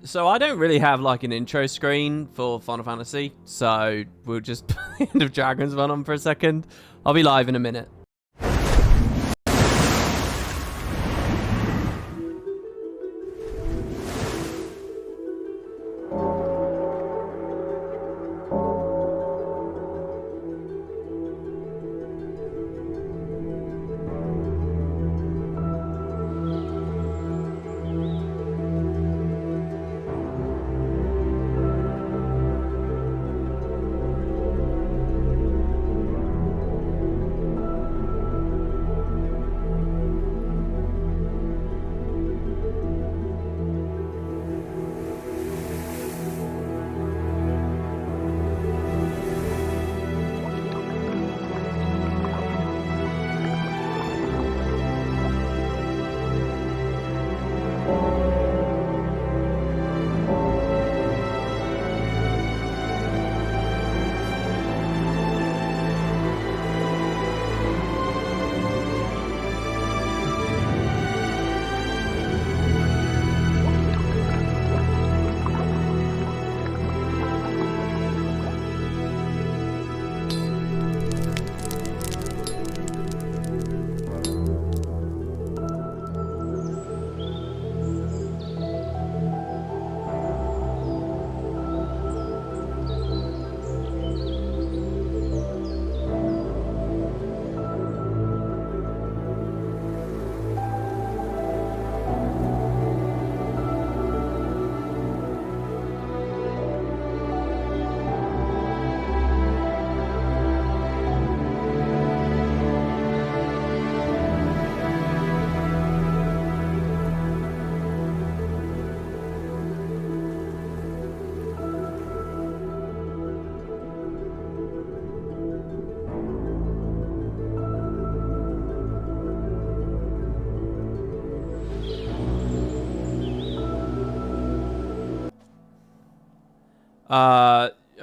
So I don't really have like an intro screen for Final Fantasy, so we'll just put the End of Dragons one on for a second. I'll be live in a minute.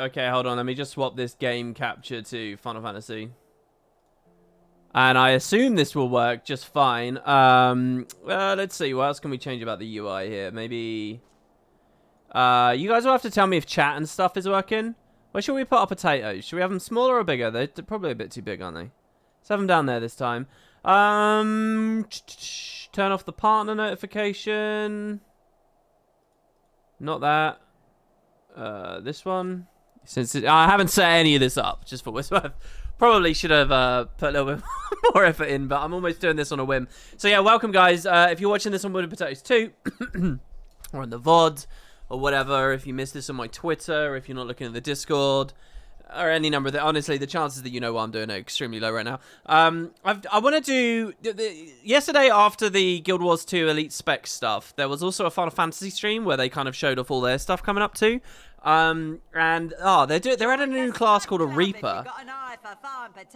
Okay, hold on. Let me just swap this game capture to Final Fantasy. And I assume this will work just fine. Let's see. What else can we change about the UI here? Maybe... you guys will have to tell me if chat and stuff is working. Where should we put our potatoes? Should we have them smaller or bigger? They're probably a bit too big, aren't they? Let's have them down there this time. Turn off the partner notification. Not that. This one. Since I haven't set any of this up, just for what's worth. Probably should have put a little bit more effort in, but I'm almost doing this on a whim. So yeah, welcome guys. If you're watching this on Wooden Potatoes 2, or on the VOD, or whatever, if you missed this on my Twitter, or if you're not looking at the Discord, or any number of that, honestly, the chances that you know what I'm doing are extremely low right now. I want to do... Yesterday, after the Guild Wars 2 Elite Spec stuff, there was also a Final Fantasy stream where they kind of showed off all their stuff coming up too. They're adding a new class called a Reaper.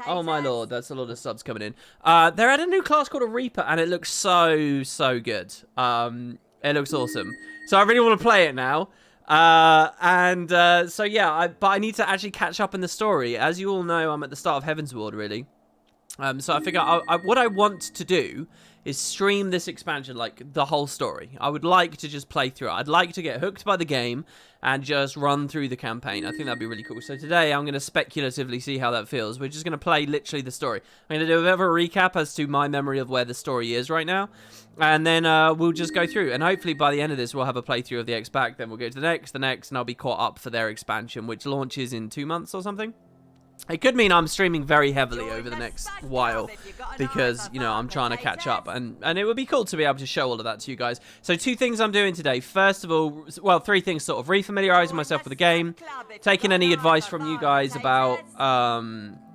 Oh my lord, that's a lot of subs coming in. They're adding a new class called a Reaper, and it looks so good. It looks awesome. So I really want to play it now. So yeah, but I need to actually catch up in the story. As you all know, I'm at the start of Heavensward, really. So I figure what I want to do is stream this expansion, like the whole story. I would like to just play through it. I'd like to get hooked by the game and just run through the campaign. I think that'd be really cool. So today I'm going to speculatively see how that feels. We're just going to play literally the story. I'm going to do a bit of a recap as to my memory of where the story is right now. And then we'll just go through. And hopefully by the end of this, we'll have a playthrough of the X-Pack. Then we'll go to the next, and I'll be caught up for their expansion, which launches in 2 months or something. It could mean I'm streaming very heavily over the next while because, you know, I'm trying to catch up. And it would be cool to be able to show all of that to you guys. So 2 things I'm doing today. First of all, well, 3 things sort of. Refamiliarizing myself with the game. Taking any advice from you guys about,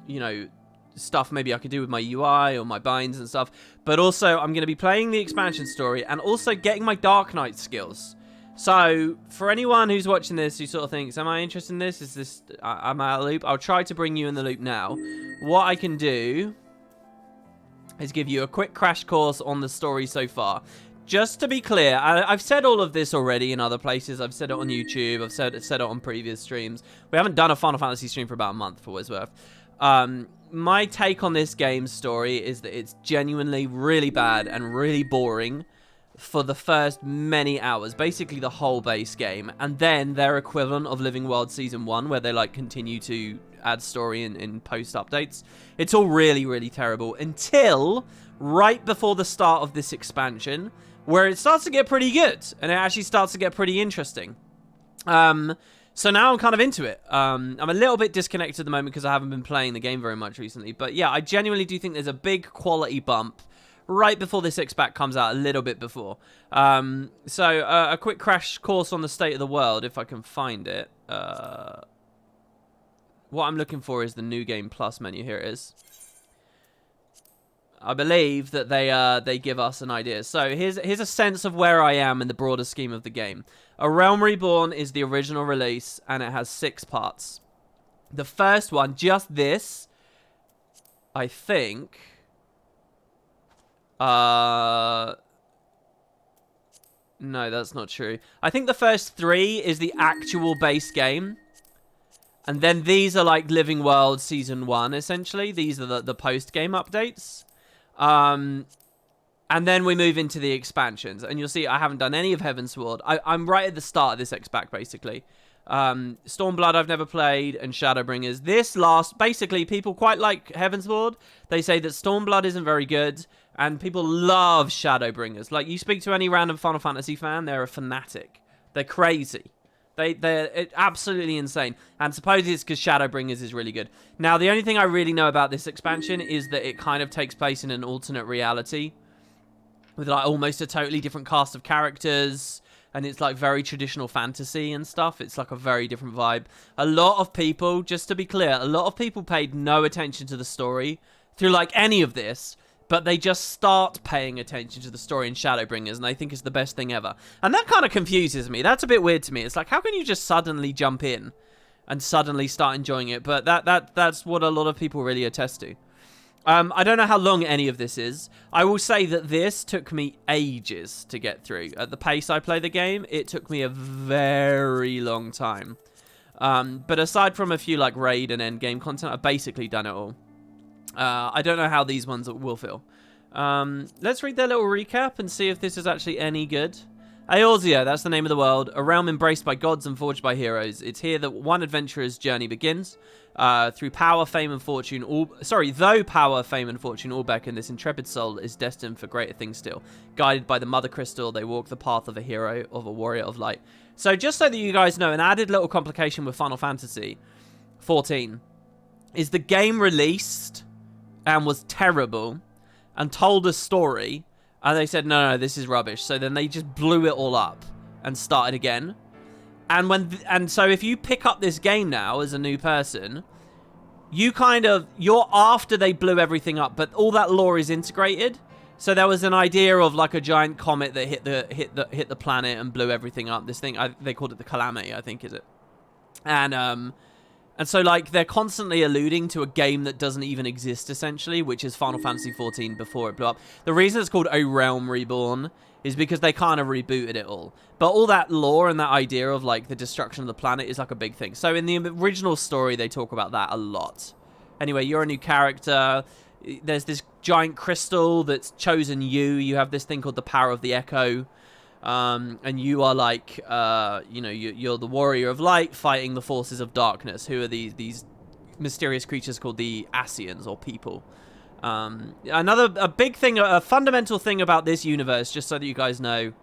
you know, stuff maybe I could do with my UI or my binds and stuff. But also, I'm going to be playing the expansion story and also getting my Dark Knight skills. So, for anyone who's watching this who sort of thinks, am I interested in this? Is this... I'm out of the loop. I'll try to bring you in the loop now. What I can do is give you a quick crash course on the story so far. Just to be clear, I've said all of this already in other places. I've said it on YouTube. I've said it on previous streams. We haven't done a Final Fantasy stream for about a month, for what it's worth. My take on this game's story is that it's genuinely really bad and really boring. for the first many hours, basically the whole base game, and then their equivalent of Living World Season 1, where they like continue to add story in post updates. It's all really, really terrible until right before the start of this expansion, where it starts to get pretty good, and it actually starts to get pretty interesting. So now I'm kind of into it. I'm a little bit disconnected at the moment because I haven't been playing the game very much recently, but yeah, I genuinely do think there's a big quality bump right before this X-Pack comes out, a little bit before. So a quick crash course on the state of the world, if I can find it. What I'm looking for is the New Game Plus menu. Here it is. I believe that they give us an idea. So here's a sense of where I am in the broader scheme of the game. A Realm Reborn is the original release, and it has 6 parts. The first one, just this, I think... No, that's not true. I think the first 3 is the actual base game. And then these are like Living World Season 1, essentially. These are the post-game updates. And then we move into the expansions. And you'll see I haven't done any of Heavensward. I'm right at the start of this X-Pack, basically. Stormblood I've never played, and Shadowbringers. This last... Basically, people quite like Heavensward. They say that Stormblood isn't very good, and people love Shadowbringers. Like, you speak to any random Final Fantasy fan, they're a fanatic. They're crazy. They're absolutely insane. And supposedly it's because Shadowbringers is really good. Now, the only thing I really know about this expansion is that it kind of takes place in an alternate reality with like almost a totally different cast of characters, and it's like very traditional fantasy and stuff. It's like a very different vibe. A lot of people, just to be clear, a lot of people paid no attention to the story through like any of this, but they just start paying attention to the story in Shadowbringers, and they think it's the best thing ever. And that kind of confuses me. That's a bit weird to me. It's like, how can you just suddenly jump in and suddenly start enjoying it? But that's what a lot of people really attest to. I don't know how long any of this is. I will say that this took me ages to get through. At the pace I play the game, it took me a very long time. But aside from a few like raid and end game content, I've basically done it all. I don't know how these ones will feel. Let's read their little recap and see if this is actually any good. Eorzea, that's the name of the world. A realm embraced by gods and forged by heroes. It's here that one adventurer's journey begins. Through power, fame, and fortune, though power, fame, and fortune all beckon, this intrepid soul is destined for greater things still. Guided by the Mother Crystal, they walk the path of a hero, of a warrior of light. So just so that you guys know, an added little complication with Final Fantasy 14 is the game released and was terrible and told a story, and they said, no, this is rubbish. So then they just blew it all up and started again. And so if you pick up this game now as a new person, you're after they blew everything up, but all that lore is integrated. So there was an idea of like a giant comet that hit the planet and blew everything up. This thing, they called it the Calamity, I think, is it? And so, like, they're constantly alluding to a game that doesn't even exist, essentially, which is Final Fantasy XIV before it blew up. The reason it's called A Realm Reborn is because they kind of rebooted it all. But all that lore and that idea of, like, the destruction of the planet is, like, a big thing. So in the original story, they talk about that a lot. Anyway, you're a new character. There's this giant crystal that's chosen you. You have this thing called the Power of the Echo. And you are like, you're the warrior of light fighting the forces of darkness, who are these mysterious creatures called the Ascians, or people. A big thing, a fundamental thing about this universe, just so that you guys know,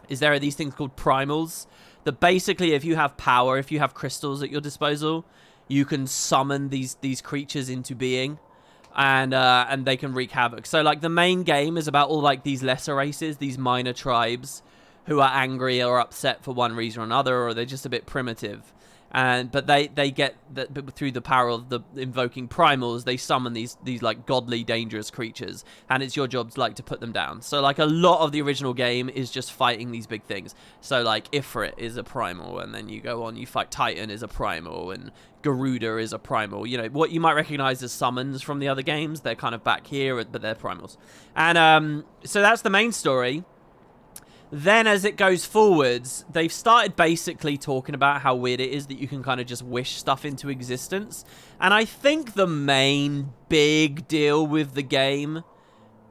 is there are these things called primals, that basically if you have power, if you have crystals at your disposal, you can summon these creatures into being. And they can wreak havoc. So, like, the main game is about all, like, these lesser races, these minor tribes who are angry or upset for one reason or another, or they're just a bit primitive. But they get, through the power of the invoking primals, they summon these like, godly, dangerous creatures. And it's your job, like, to put them down. So, like, a lot of the original game is just fighting these big things. So, like, Ifrit is a primal, and then you go on, you fight Titan is a primal, and Garuda is a primal. You know, what you might recognize as summons from the other games, they're kind of back here, but they're primals. And so that's the main story. Then as it goes forwards, they've started basically talking about how weird it is that you can kind of just wish stuff into existence. And I think the main big deal with the game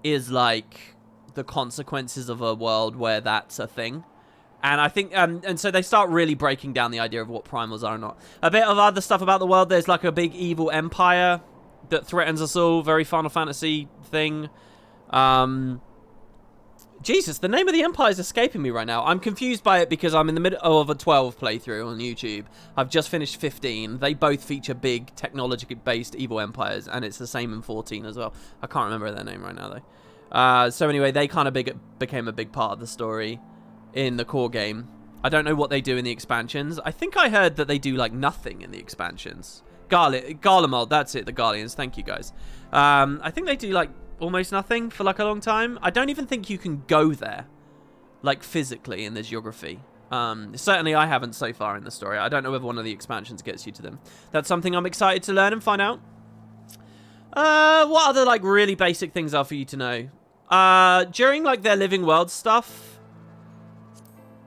is, like, the consequences of a world where that's a thing. And I think, and so they start really breaking down the idea of what primals are or not. A bit of other stuff about the world. There's like a big evil empire that threatens us all. Very Final Fantasy thing. Jesus, the name of the empire is escaping me right now. I'm confused by it because I'm in the middle of a 12 playthrough on YouTube. I've just finished 15. They both feature big technology-based evil empires, and it's the same in 14 as well. I can't remember their name right now, though. So anyway, they kind of became a big part of the story in the core game. I don't know what they do in the expansions. I think I heard that they do, like, nothing in the expansions. Garlemald, that's it, the Guardians. Thank you, guys. I think they do, like, almost nothing for, like, a long time. I don't even think you can go there, like, physically in the geography. Certainly I haven't so far in the story. I don't know whether one of the expansions gets you to them. That's something I'm excited to learn and find out. What other, like, really basic things are for you to know? During, like, their Living World stuff...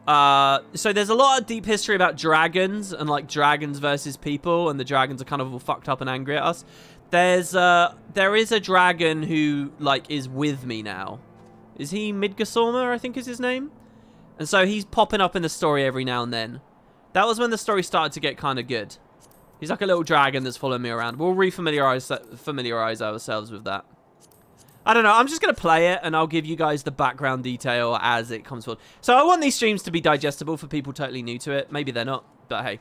so there's a lot of deep history about dragons and like dragons versus people, and the dragons are kind of all fucked up and angry at us. There is a dragon who like is with me now. Is he Midgardsormr, I think is his name? And so he's popping up in the story every now and then. That was when the story started to get kind of good. He's like a little dragon that's following me around. We'll familiarize ourselves with that. I don't know, I'm just going to play it, and I'll give you guys the background detail as it comes forward. So I want these streams to be digestible for people totally new to it. Maybe they're not, but hey.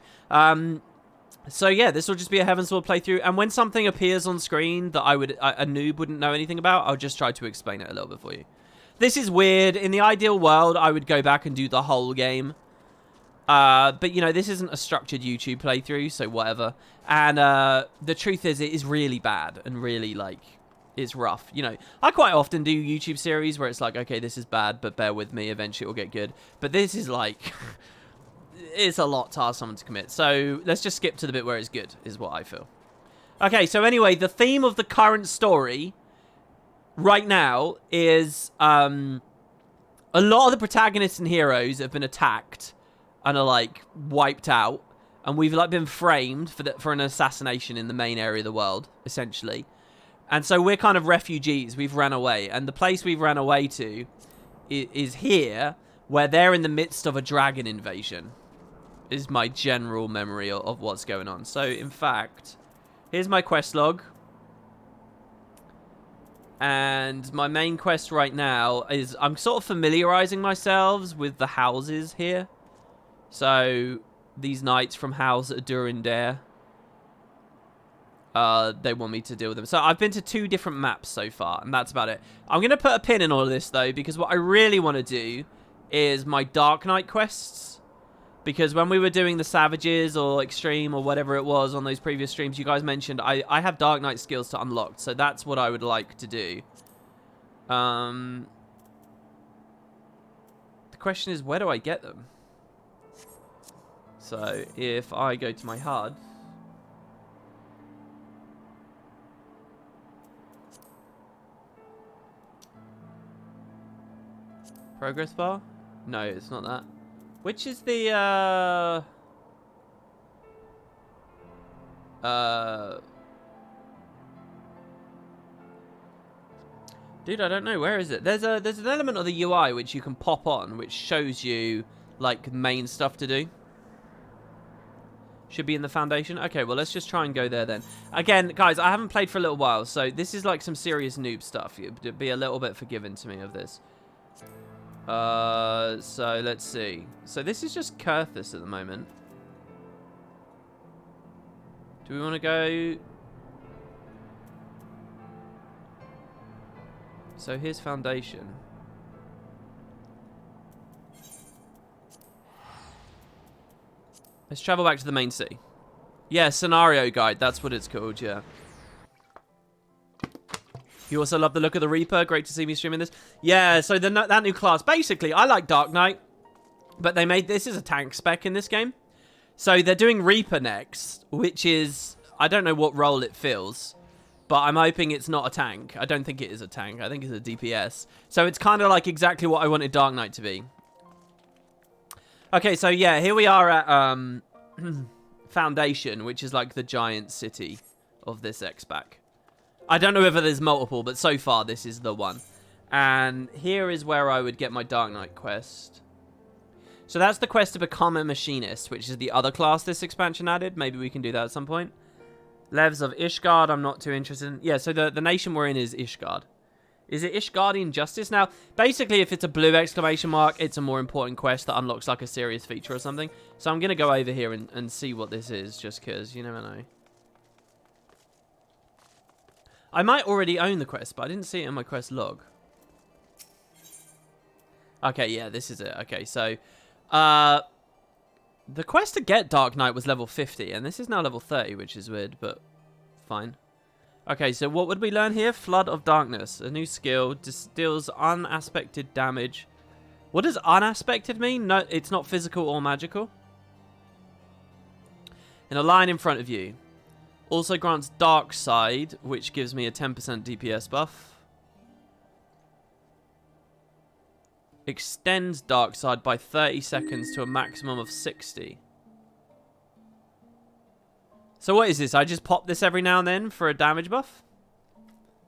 So yeah, this will just be a Heavensward playthrough, and when something appears on screen that a noob wouldn't know anything about, I'll just try to explain it a little bit for you. This is weird. In the ideal world, I would go back and do the whole game. But, you know, this isn't a structured YouTube playthrough, so whatever. And the truth is, it is really bad and really, like... It's rough. You know, I quite often do YouTube series where it's like, okay, this is bad, but bear with me. Eventually it will get good. But this is like, it's a lot to ask someone to commit. So let's just skip to the bit where it's good, is what I feel. Okay, so anyway, the theme of the current story right now is a lot of the protagonists and heroes have been attacked and are like wiped out. And we've like been framed for an assassination in the main area of the world, essentially. And so we're kind of refugees. We've ran away. And the place we've ran away to is here, where they're in the midst of a dragon invasion, is my general memory of what's going on. So, in fact, here's my quest log. And my main quest right now is I'm sort of familiarizing myself with the houses here. So, these knights from House Durindare. They want me to deal with them. So I've been to 2 different maps so far, and that's about it. I'm going to put a pin in all of this, though, because what I really want to do is my Dark Knight quests. Because when we were doing the Savages or Extreme or whatever it was on those previous streams, you guys mentioned I have Dark Knight skills to unlock. So that's what I would like to do. The question is, where do I get them? So if I go to my HUD... Progress bar? No, it's not that. Which is the, Dude, I don't know. Where is it? There's an element of the UI which you can pop on, which shows you, like, main stuff to do. Should be in the foundation. Okay, well, let's just try and go there then. Again, guys, I haven't played for a little while, so this is, like, some serious noob stuff. You'd be a little bit forgiven to me of this. So let's see. So this is just Kurthus at the moment. Do we want to go? So here's Foundation. Let's travel back to the main city. Yeah, Scenario Guide. That's what it's called, yeah. You also love the look of the Reaper. Great to see me streaming this. Yeah, so that new class. Basically, I like Dark Knight, but they made this is a tank spec in this game. So they're doing Reaper next, which is, I don't know what role it fills, but I'm hoping it's not a tank. I don't think it is a tank. I think it's a DPS. So it's kind of like exactly what I wanted Dark Knight to be. Okay, so yeah, here we are at Foundation, which is like the giant city of this X-Pack. I don't know whether there's multiple, but so far this is the one. And here is where I would get my Dark Knight quest. So that's the quest to become a machinist, which is the other class this expansion added. Maybe we can do that at some point. Levs of Ishgard, I'm not too interested in. Yeah, so the nation we're in is Ishgard. Is it Ishgardian Justice? Now, basically, if it's a blue exclamation mark, it's a more important quest that unlocks like a serious feature or something. So I'm going to go over here and see what this is, just because you never know. I might already own the quest, but I didn't see it in my quest log. Okay, yeah, this is it. Okay, so the quest to get Dark Knight was level 50, and this is now level 30, which is weird, but fine. Okay, so what would we learn here? Flood of Darkness. A new skill. Deals unaspected damage. What does unaspected mean? No, it's not physical or magical. In a line in front of you. Also grants Dark Side, which gives me a 10% DPS buff. Extends Dark Side by 30 seconds to a maximum of 60. So what is this? I just pop this every now and then for a damage buff?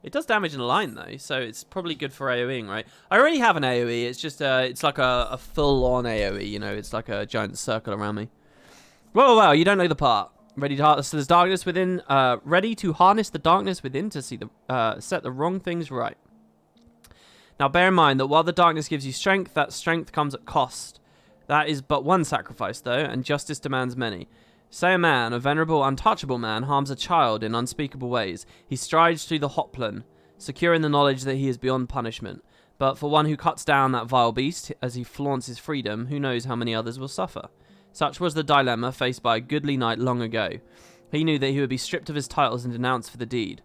It does damage in a line though, so it's probably good for AoEing, right? I already have an AoE. It's just it's like a full-on AoE, you know? It's like a giant circle around me. Whoa, you don't know the part. Ready to harness the darkness within. Ready to harness the darkness within to see the set the wrong things right. Now bear in mind that while the darkness gives you strength, that strength comes at cost. That is but one sacrifice though, and justice demands many. Say a man, a venerable, untouchable man, harms a child in unspeakable ways. He strides through the hoplan, secure in the knowledge that he is beyond punishment. But for one who cuts down that vile beast, as he flaunts his freedom, who knows how many others will suffer? Such was the dilemma faced by a goodly knight long ago. He knew that he would be stripped of his titles and denounced for the deed.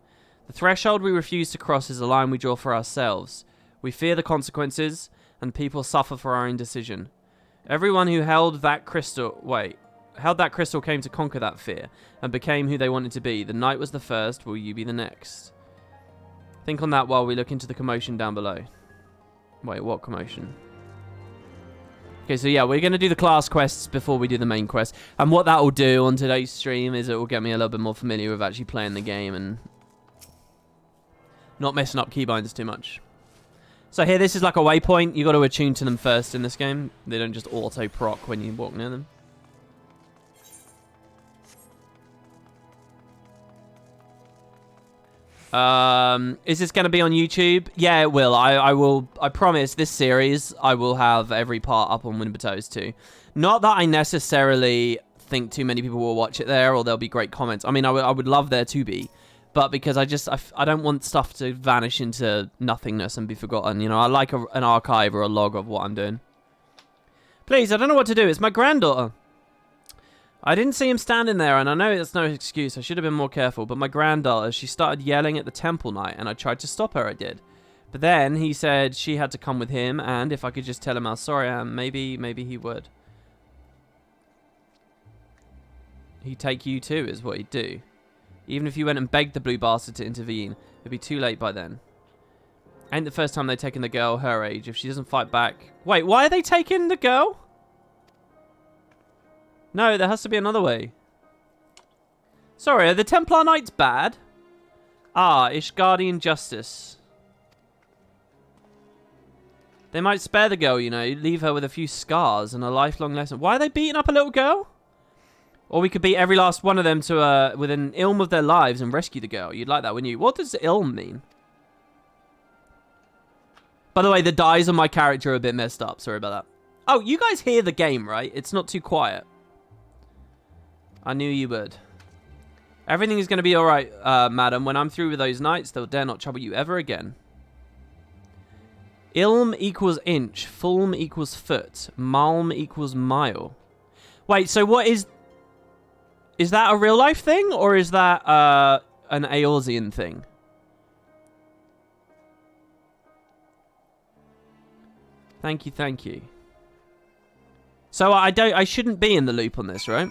The threshold we refuse to cross is a line we draw for ourselves. We fear the consequences, and people suffer for our indecision. Everyone who held that crystal came to conquer that fear, and became who they wanted to be. The knight was the first, will you be the next? Think on that while we look into the commotion down below. Wait, what commotion? Okay, so yeah, we're going to do the class quests before we do the main quest. And what that will do on today's stream is it will get me a little bit more familiar with actually playing the game and not messing up keybinds too much. So here, this is like a waypoint. You got to attune to them first in this game. They don't just auto-proc when you walk near them. Is this going to be on YouTube? Yeah, it will. I promise this series, I will have every part up on Winbatoes too. Not that I necessarily think too many people will watch it there or there'll be great comments. I mean, I would love there to be. But because I don't want stuff to vanish into nothingness and be forgotten. You know, I like an archive or a log of what I'm doing. Please, I don't know what to do. It's my granddaughter. I didn't see him standing there, and I know it's no excuse. I should have been more careful. But my granddaughter, she started yelling at the temple knight, and I tried to stop her, I did. But then he said she had to come with him, and if I could just tell him how sorry I am, maybe he would. He'd take you too, is what he'd do. Even if you went and begged the blue bastard to intervene, it'd be too late by then. Ain't the first time they've taken the girl her age. If she doesn't fight back... Wait, why are they taking the girl? No, there has to be another way. Sorry, are the Templar Knights bad? Ah, Ishgardian Justice. They might spare the girl, you know, leave her with a few scars and a lifelong lesson. Why are they beating up a little girl? Or we could beat every last one of them to within ilm of their lives and rescue the girl. You'd like that, wouldn't you? What does ilm mean? By the way, the dyes on my character are a bit messed up. Sorry about that. Oh, you guys hear the game, right? It's not too quiet. I knew you would. Everything is going to be alright, madam. When I'm through with those knights, they'll dare not trouble you ever again. Ilm equals inch. Fulm equals foot. Malm equals mile. Wait, so what is... Is that a real life thing? Or is that an Eorzean thing? Thank you, thank you. So I shouldn't be in the loop on this, right?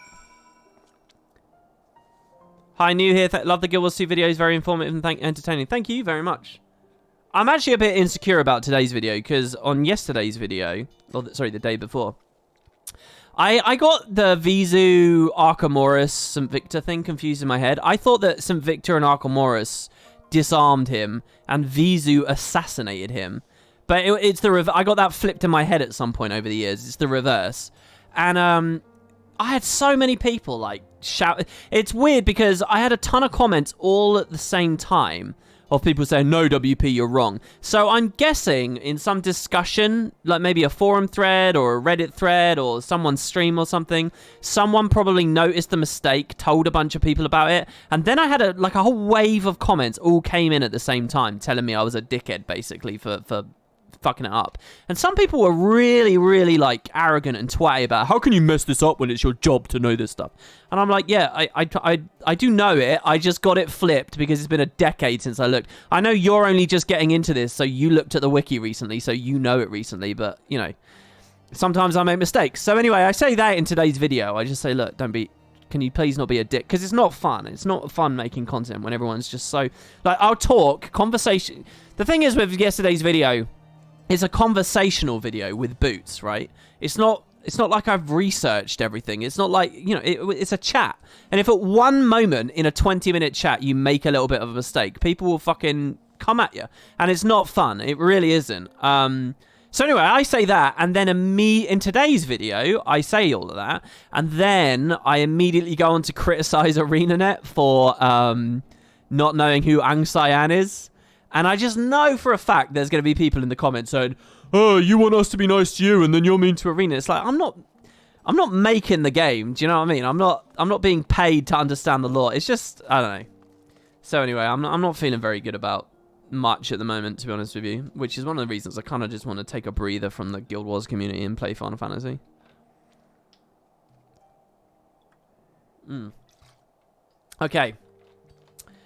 Hi, new here. Love the Guild Wars 2 videos. Very informative and entertaining. Thank you very much. I'm actually a bit insecure about today's video because on yesterday's video, or sorry, the day before, I got the Vizu, Arkamoris, St. Victor thing confused in my head. I thought that St. Victor and Arkamoris disarmed him and Vizu assassinated him. But it's the I got that flipped in my head at some point over the years. It's the reverse. And I had so many people like shout. It's weird because I had a ton of comments all at the same time of people saying, no, WP, you're wrong. So I'm guessing in some discussion, like maybe a forum thread or a Reddit thread or someone's stream or something, someone probably noticed the mistake, told a bunch of people about it, and then I had a whole wave of comments all came in at the same time telling me I was a dickhead, basically, for fucking it up. And some people were really, really like arrogant and twatty about how can you mess this up when it's your job to know this stuff. And I'm like, yeah, I do know it. I just got it flipped because it's been a decade since I looked. I know you're only just getting into this, so you looked at the wiki recently, so you know it recently, but you know, sometimes I make mistakes. So anyway, I say that in today's video. I just say, look, can you please not be a dick? Because it's not fun. It's not fun making content when everyone's just so like, I'll talk conversation. The thing is with yesterday's video, it's a conversational video with Boots, right? It's not like I've researched everything. It's not like, you know, it's a chat. And if at one moment in a 20-minute chat you make a little bit of a mistake, people will fucking come at you. And it's not fun. It really isn't. So anyway, I say that, and then in today's video, I say all of that, and then I immediately go on to criticize ArenaNet for not knowing who Aang Cyan is. And I just know for a fact there's going to be people in the comments saying, oh, you want us to be nice to you and then you're mean to Arena. It's like, I'm not making the game. Do you know what I mean? I'm not being paid to understand the lore. It's just, I don't know. So anyway, I'm not feeling very good about much at the moment, to be honest with you, which is one of the reasons I kind of just want to take a breather from the Guild Wars community and play Final Fantasy. Okay.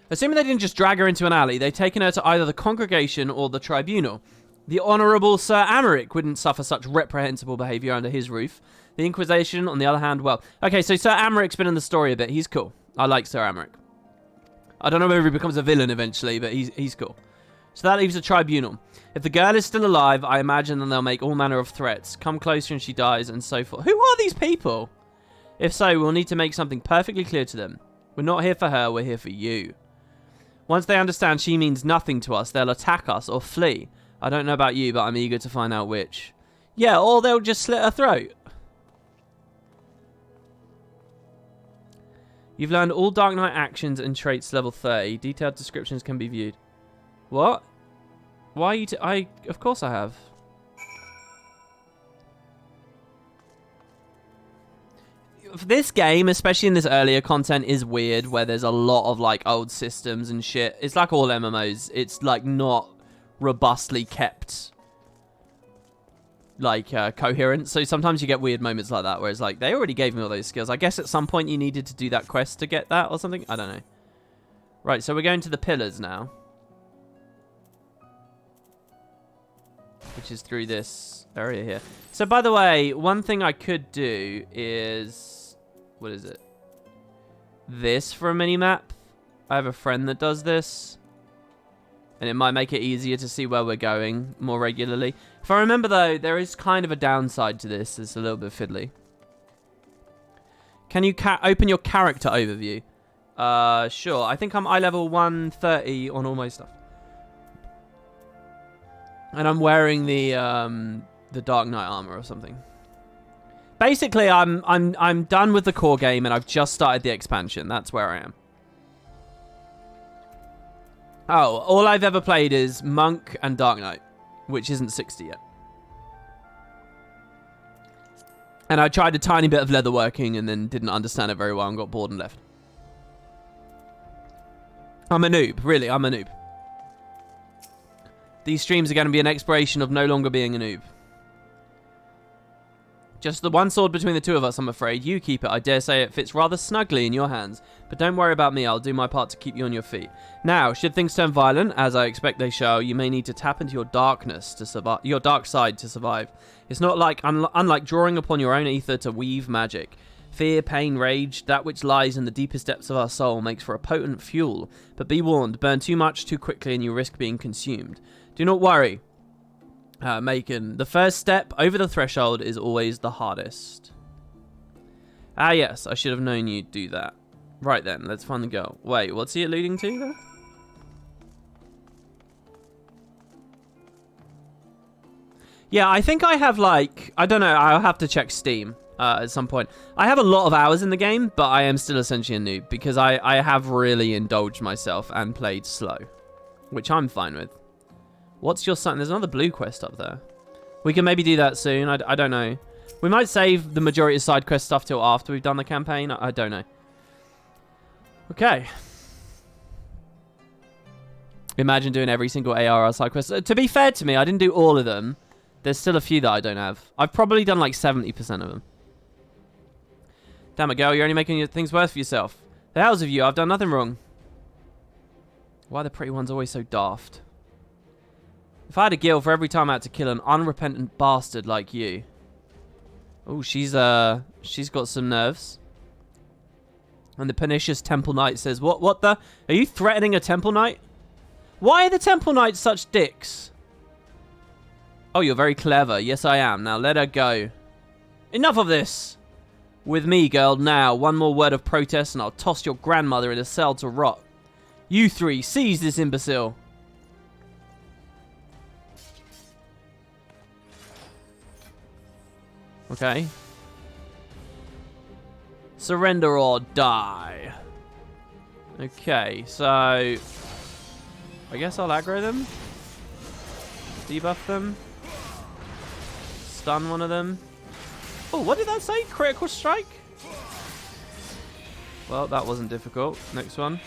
Assuming they didn't just drag her into an alley, they'd taken her to either the congregation or the tribunal. The Honourable Sir Amaric wouldn't suffer such reprehensible behaviour under his roof. The Inquisition, on the other hand, well... Okay, so Sir Amaric's been in the story a bit. He's cool. I like Sir Amaric. I don't know whether he becomes a villain eventually, but he's cool. So that leaves the tribunal. If the girl is still alive, I imagine then they'll make all manner of threats. Come closer and she dies, and so forth. Who are these people? If so, we'll need to make something perfectly clear to them. We're not here for her, we're here for you. Once they understand she means nothing to us, they'll attack us or flee. I don't know about you, but I'm eager to find out which. Yeah, or they'll just slit her throat. You've learned all Dark Knight actions and traits level 30. Detailed descriptions can be viewed. What? Why are you of course I have. This game, especially in this earlier content, is weird, where there's a lot of like old systems and shit. It's like all MMOs. It's like not robustly kept like coherent. So sometimes you get weird moments like that where it's like, they already gave me all those skills. I guess at some point you needed to do that quest to get that or something. I don't know. Right, so we're going to the pillars now, which is through this area here. So by the way, one thing I could do is, what is it? This for a mini-map. I have a friend that does this, and it might make it easier to see where we're going more regularly. If I remember though, there is kind of a downside to this. It's a little bit fiddly. Can you open your character overview? Sure. I think I'm eye level 130 on all my stuff. And I'm wearing the Dark Knight armor or something. Basically, I'm done with the core game and I've just started the expansion. That's where I am. Oh, all I've ever played is Monk and Dark Knight, which isn't 60 yet. And I tried a tiny bit of leatherworking and then didn't understand it very well and got bored and left. I'm a noob, really, I'm a noob. These streams are going to be an exploration of no longer being a noob. Just the one sword between the two of us, I'm afraid. You keep it. I dare say it fits rather snugly in your hands. But don't worry about me. I'll do my part to keep you on your feet. Now, should things turn violent, as I expect they shall, you may need to tap into your darkness to survive, your dark side to survive. It's not like, unlike drawing upon your own ether to weave magic. Fear, pain, rage, that which lies in the deepest depths of our soul makes for a potent fuel. But be warned, burn too much too quickly and you risk being consumed. Do not worry. Macon, the first step over the threshold is always the hardest. Ah, yes, I should have known you'd do that. Right then, let's find the girl. Wait, what's he alluding to there? Yeah, I think I have like, I don't know, I'll have to check Steam at some point. I have a lot of hours in the game, but I am still essentially a noob because I have really indulged myself and played slow, which I'm fine with. What's your sign? There's another blue quest up there. We can maybe do that soon. I don't know. We might save the majority of side quest stuff till after we've done the campaign. I don't know. Okay. Imagine doing every single ARR side quest. To be fair to me, I didn't do all of them. There's still a few that I don't have. I've probably done like 70% of them. Damn it, girl. You're only making things worse for yourself. The hells of you. I've done nothing wrong. Why are the pretty ones always so daft? If I had a guild for every time I had to kill an unrepentant bastard like you. Oh, she's got some nerves. And the pernicious Temple Knight says, What the? Are you threatening a Temple Knight? Why are the Temple Knights such dicks? Oh, you're very clever. Yes, I am. Now let her go. Enough of this. With me, girl, now. One more word of protest and I'll toss your grandmother in a cell to rot. You three, seize this imbecile. Okay. Surrender or die. Okay, so I guess I'll aggro them. Debuff them. Stun one of them. Oh, what did that say? Critical strike? Well, that wasn't difficult. Next one.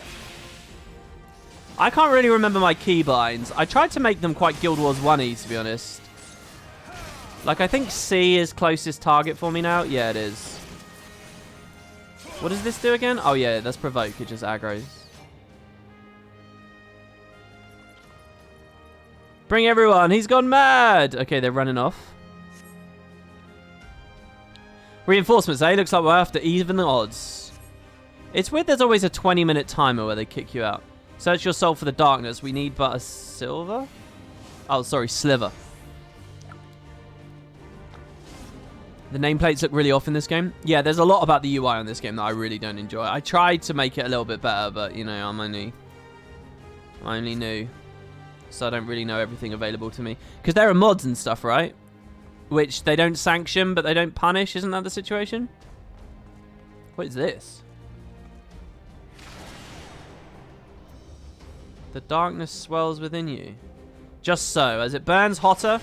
I can't really remember my keybinds. I tried to make them quite Guild Wars 1-y, to be honest. Like, I think C is closest target for me now. Yeah, it is. What does this do again? Oh, yeah, that's provoke. It just aggroes. Bring everyone. He's gone mad. Okay, they're running off. Reinforcements, eh? Looks like we're after even odds. It's weird there's always a 20-minute timer where they kick you out. Search your soul for the darkness. We need but a silver? Oh, sorry, sliver. The nameplates look really off in this game. Yeah, there's a lot about the UI on this game that I really don't enjoy. I tried to make it a little bit better, but, you know, I'm only new. So I don't really know everything available to me. Because there are mods and stuff, right? Which they don't sanction, but they don't punish. Isn't that the situation? What is this? The darkness swells within you. Just so. As it burns hotter,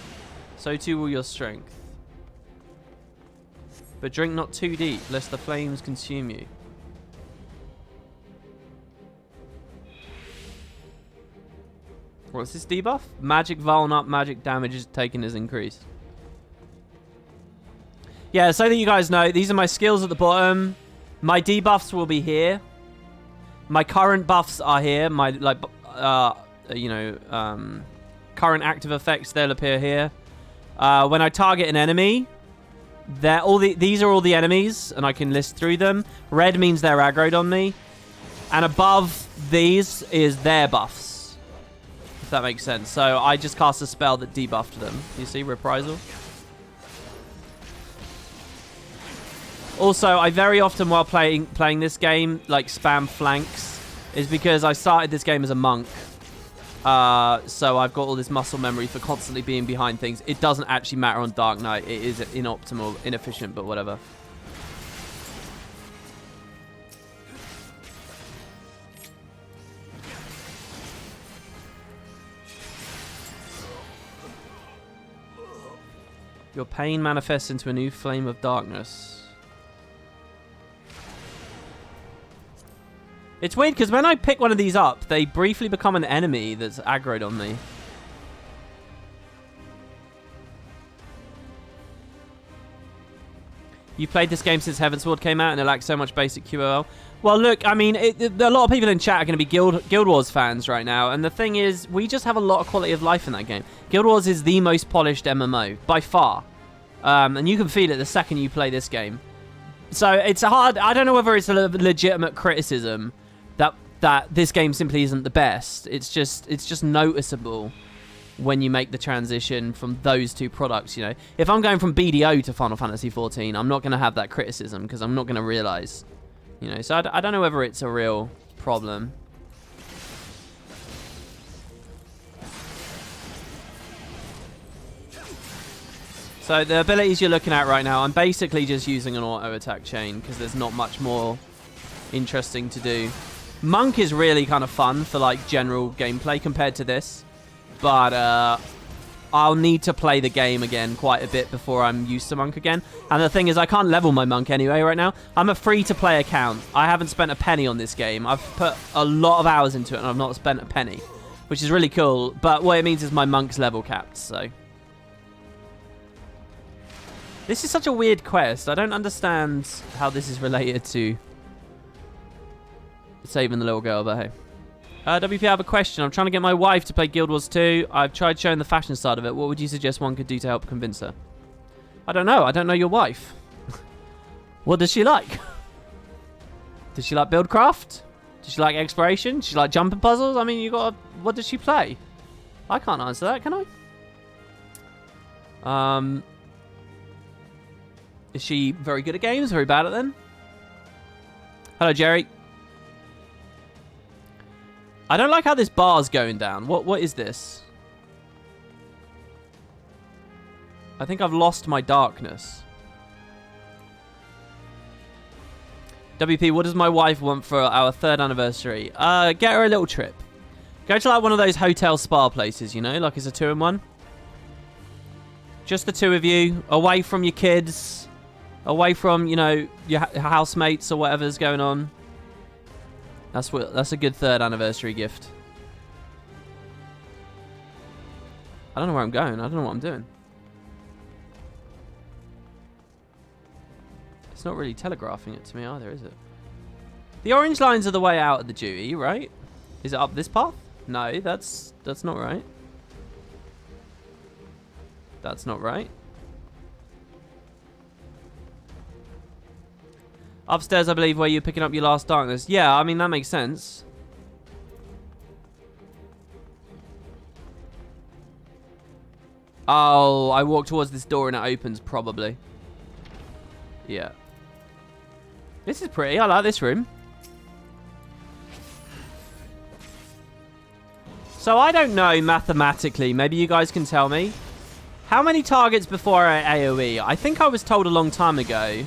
so too will your strength. But drink not too deep, lest the flames consume you. What's this debuff? Magic Vuln up, magic damage is taken is increased. Yeah, so that you guys know, these are my skills at the bottom. My debuffs will be here. My current buffs are here. My, like, current active effects, they'll appear here. When I target an enemy, these are all the enemies, and I can list through them. Red means they're aggroed on me. And above these is their buffs. If that makes sense. So I just cast a spell that debuffed them. You see, Reprisal. Also, I very often while playing this game, like spam flanks, is because I started this game as a monk. So I've got all this muscle memory for constantly being behind things. It doesn't actually matter on Dark Knight. It is inoptimal, inefficient, but whatever. Your pain manifests into a new flame of darkness. It's weird because when I pick one of these up, they briefly become an enemy that's aggroed on me. You played this game since Heavensward came out and it lacks so much basic QOL. Well, look, I mean, a lot of people in chat are going to be Guild Wars fans right now. And the thing is, we just have a lot of quality of life in that game. Guild Wars is the most polished MMO, by far. And you can feel it the second you play this game. So it's hard. I don't know whether it's a legitimate criticism that this game simply isn't the best. It's just noticeable when you make the transition from those two products, you know. If I'm going from BDO to Final Fantasy XIV, I'm not going to have that criticism because I'm not going to realize, you know. So I don't know whether it's a real problem. So the abilities you're looking at right now, I'm basically just using an auto attack chain because there's not much more interesting to do. Monk is really kind of fun for like general gameplay compared to this, but I'll need to play the game again quite a bit before I'm used to Monk again. And the thing is, I can't level my Monk anyway right now. I'm a free-to-play account. I haven't spent a penny on this game. I've put a lot of hours into it and I've not spent a penny, which is really cool. But what it means is my Monk's level capped, so... This is such a weird quest. I don't understand how this is related to saving the little girl, but hey. WP, I have a question. I'm trying to get my wife to play Guild Wars 2. I've tried showing the fashion side of it. What would you suggest one could do to help convince her? I don't know. I don't know your wife. What does she like? Does she like Buildcraft? Does she like exploration? Does she like jumping puzzles? I mean, you got. What does she play? I can't answer that, can I? Is she very good at games? Very bad at them? Hello, Jerry. I don't like how this bar's going down. What is this? I think I've lost my darkness. WP, what does my wife want for our 3rd anniversary? Get her a little trip. Go to like one of those hotel spa places, you know? Like it's a 2-in-1. Just the 2 of you. Away from your kids. Away from, you know, your housemates or whatever's going on. That's a good 3rd anniversary gift. I don't know where I'm going. I don't know what I'm doing. It's not really telegraphing it to me either, is it? The orange lines are the way out of the duty, right? Is it up this path? No, that's not right. That's not right. Upstairs, I believe, where you're picking up your last darkness. Yeah, I mean, that makes sense. Oh, I walk towards this door and it opens, probably. Yeah. This is pretty. I like this room. So I don't know mathematically. Maybe you guys can tell me. How many targets before I AoE? I think I was told a long time ago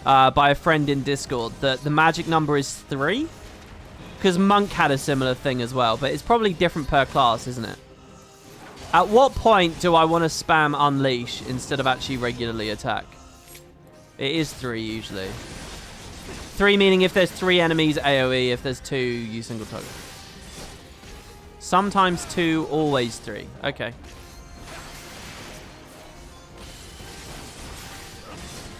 by a friend in Discord that the magic number is 3. Because Monk had a similar thing as well. But it's probably different per class, isn't it? At what point do I want to spam Unleash instead of actually regularly attack? It is 3 usually. 3 meaning if there's 3 enemies AoE, if there's 2, you single target. Sometimes 2, always 3. Okay.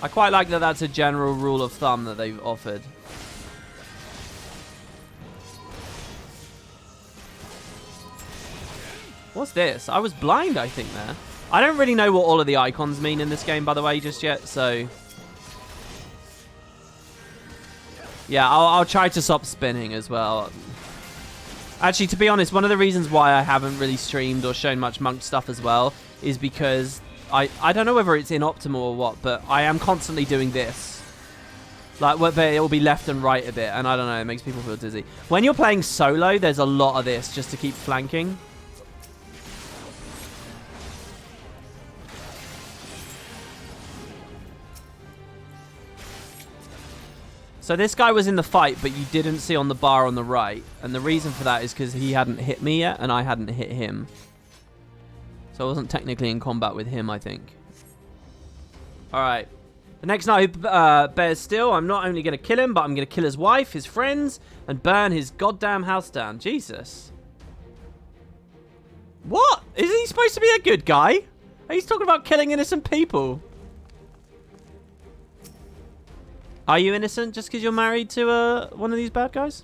I quite like that that's a general rule of thumb that they've offered. What's this? I was blind, I think, there. I don't really know what all of the icons mean in this game, by the way, just yet, so... Yeah, I'll try to stop spinning as well. Actually, to be honest, one of the reasons why I haven't really streamed or shown much Monk stuff as well is because I don't know whether it's inoptimal or what, but I am constantly doing this. Like, but it will be left and right a bit, and I don't know, it makes people feel dizzy. When you're playing solo, there's a lot of this just to keep flanking. So this guy was in the fight, but you didn't see on the bar on the right. And the reason for that is because he hadn't hit me yet, and I hadn't hit him. So I wasn't technically in combat with him, I think. Alright. The next night who bears still, I'm not only going to kill him, but I'm going to kill his wife, his friends, and burn his goddamn house down. Jesus. What? Is he supposed to be a good guy? He's talking about killing innocent people. Are you innocent just because you're married to one of these bad guys?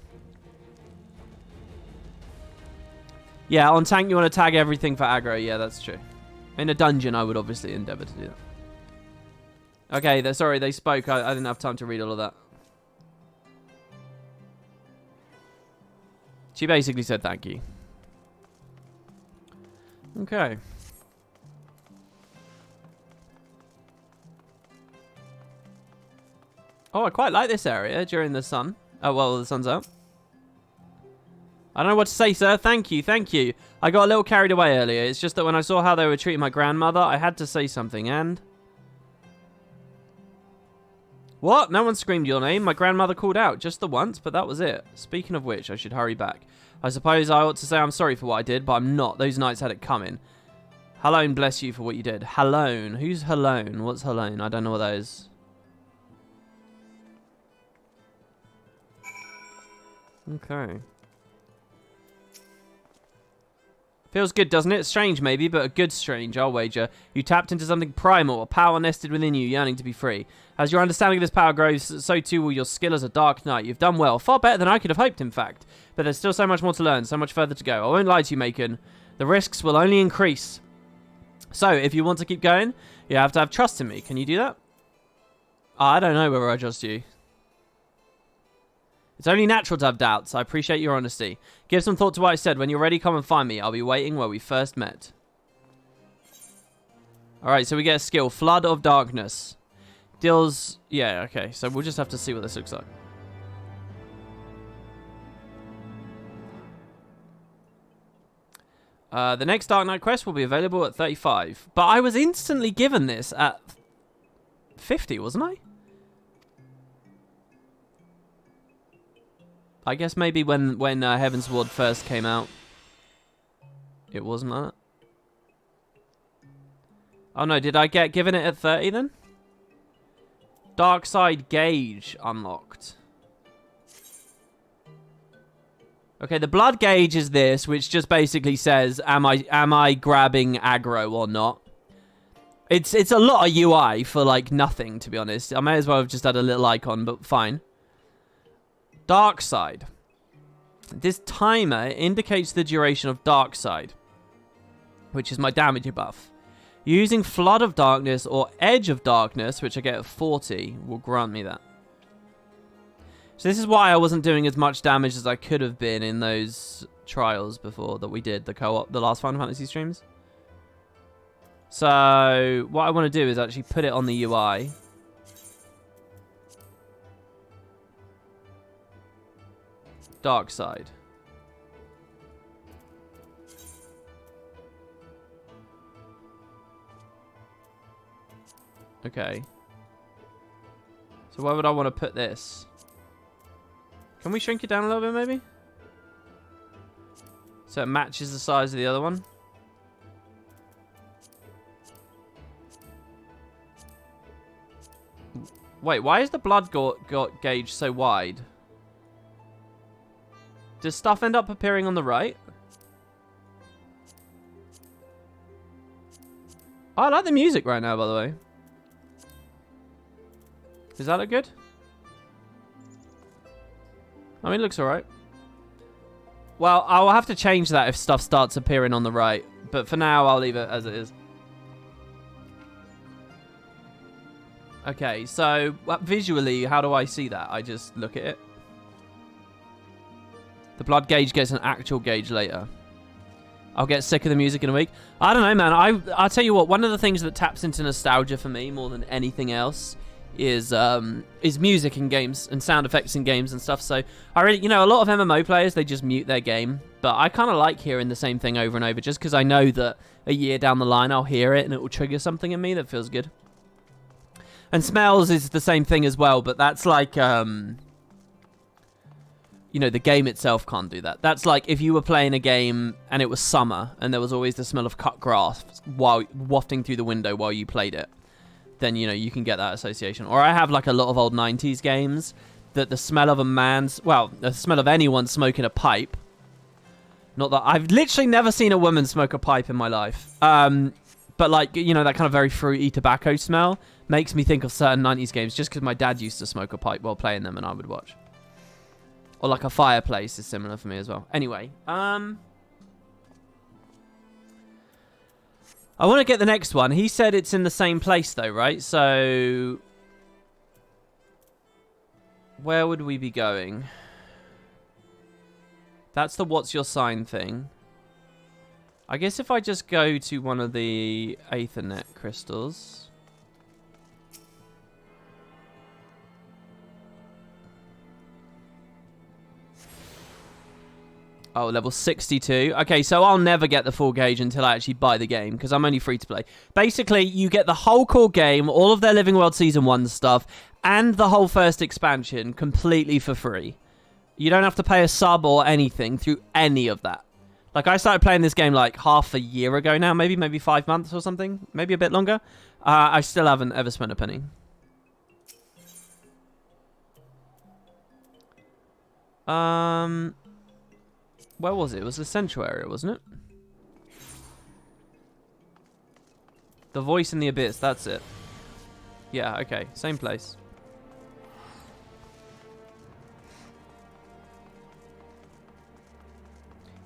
Yeah, on tank you want to tag everything for aggro. Yeah, that's true. In a dungeon, I would obviously endeavor to do that. Okay, sorry, they spoke. I didn't have time to read all of that. She basically said thank you. Okay. Oh, I quite like this area during the sun. Oh, well, the sun's out. I don't know what to say, sir. Thank you, thank you. I got a little carried away earlier. It's just that when I saw how they were treating my grandmother, I had to say something, and... What? No one screamed your name. My grandmother called out just the once, but that was it. Speaking of which, I should hurry back. I suppose I ought to say I'm sorry for what I did, but I'm not. Those nights had it coming. Halone, bless you for what you did. Halone. Who's Halone? What's Halone? I don't know what that is. Okay. Feels good, doesn't it? Strange, maybe, but a good strange, I'll wager. You tapped into something primal, a power nested within you, yearning to be free. As your understanding of this power grows, so too will your skill as a Dark Knight. You've done well, far better than I could have hoped, in fact. But there's still so much more to learn, so much further to go. I won't lie to you, Macon. The risks will only increase. So, if you want to keep going, you have to have trust in me. Can you do that? I don't know whether I trust you. It's only natural to have doubts. I appreciate your honesty. Give some thought to what I said. When you're ready, come and find me. I'll be waiting where we first met. Alright, so we get a skill. Flood of Darkness. Deals... Yeah, okay. So we'll just have to see what this looks like. The next Dark Knight quest will be available at 35. But I was instantly given this at 50, wasn't I? I guess maybe when Heavensward first came out, it wasn't that. Oh no, did I get given it at 30 then? Dark Side Gauge unlocked. Okay, the blood gauge is this, which just basically says, am I grabbing aggro or not? It's a lot of UI for like nothing, to be honest. I may as well have just had a little icon, but fine. Dark Side. This timer indicates the duration of Dark Side, which is my damage buff. Using Flood of Darkness or Edge of Darkness, which I get at 40, will grant me that. So this is why I wasn't doing as much damage as I could have been in those trials before that we did, the co-op, the last Final Fantasy streams. So what I want to do is actually put it on the UI. Dark Side. Okay. So where would I want to put this? Can we shrink it down a little bit, maybe? So it matches the size of the other one. Wait, why is the blood gauge so wide? Does stuff end up appearing on the right? Oh, I like the music right now, by the way. Does that look good? I mean, it looks alright. Well, I'll have to change that if stuff starts appearing on the right. But for now, I'll leave it as it is. Okay, so visually, how do I see that? I just look at it. The blood gauge gets an actual gauge later. I'll get sick of the music in a week. I don't know, man. I'll tell you what, one of the things that taps into nostalgia for me more than anything else is music in games and sound effects in games and stuff. So I really, you know, a lot of MMO players, they just mute their game. But I kind of like hearing the same thing over and over just because I know that a year down the line I'll hear it and it will trigger something in me that feels good. And smells is the same thing as well, but that's like, you know, the game itself can't do that. That's like if you were playing a game and it was summer and there was always the smell of cut grass while wafting through the window while you played it. Then, you know, you can get that association. Or I have like a lot of old 90s games that the smell of a man's, well, the smell of anyone smoking a pipe. Not that I've literally never seen a woman smoke a pipe in my life. But like, you know, that kind of very fruity tobacco smell makes me think of certain 90s games just because my dad used to smoke a pipe while playing them and I would watch. Or like a fireplace is similar for me as well. Anyway, I want to get the next one. He said it's in the same place though, right? So where would we be going? That's the what's your sign thing. I guess if I just go to one of the Aethernet crystals. Oh, level 62. Okay, so I'll never get the full gauge until I actually buy the game, because I'm only free to play. Basically, you get the whole core game, all of their Living World Season 1 stuff, and the whole first expansion completely for free. You don't have to pay a sub or anything through any of that. Like, I started playing this game like half a year ago now, maybe 5 months or something, maybe a bit longer. I still haven't ever spent a penny. Where was it? It was the central area, wasn't it? The voice in the abyss, that's it. Yeah, okay, same place.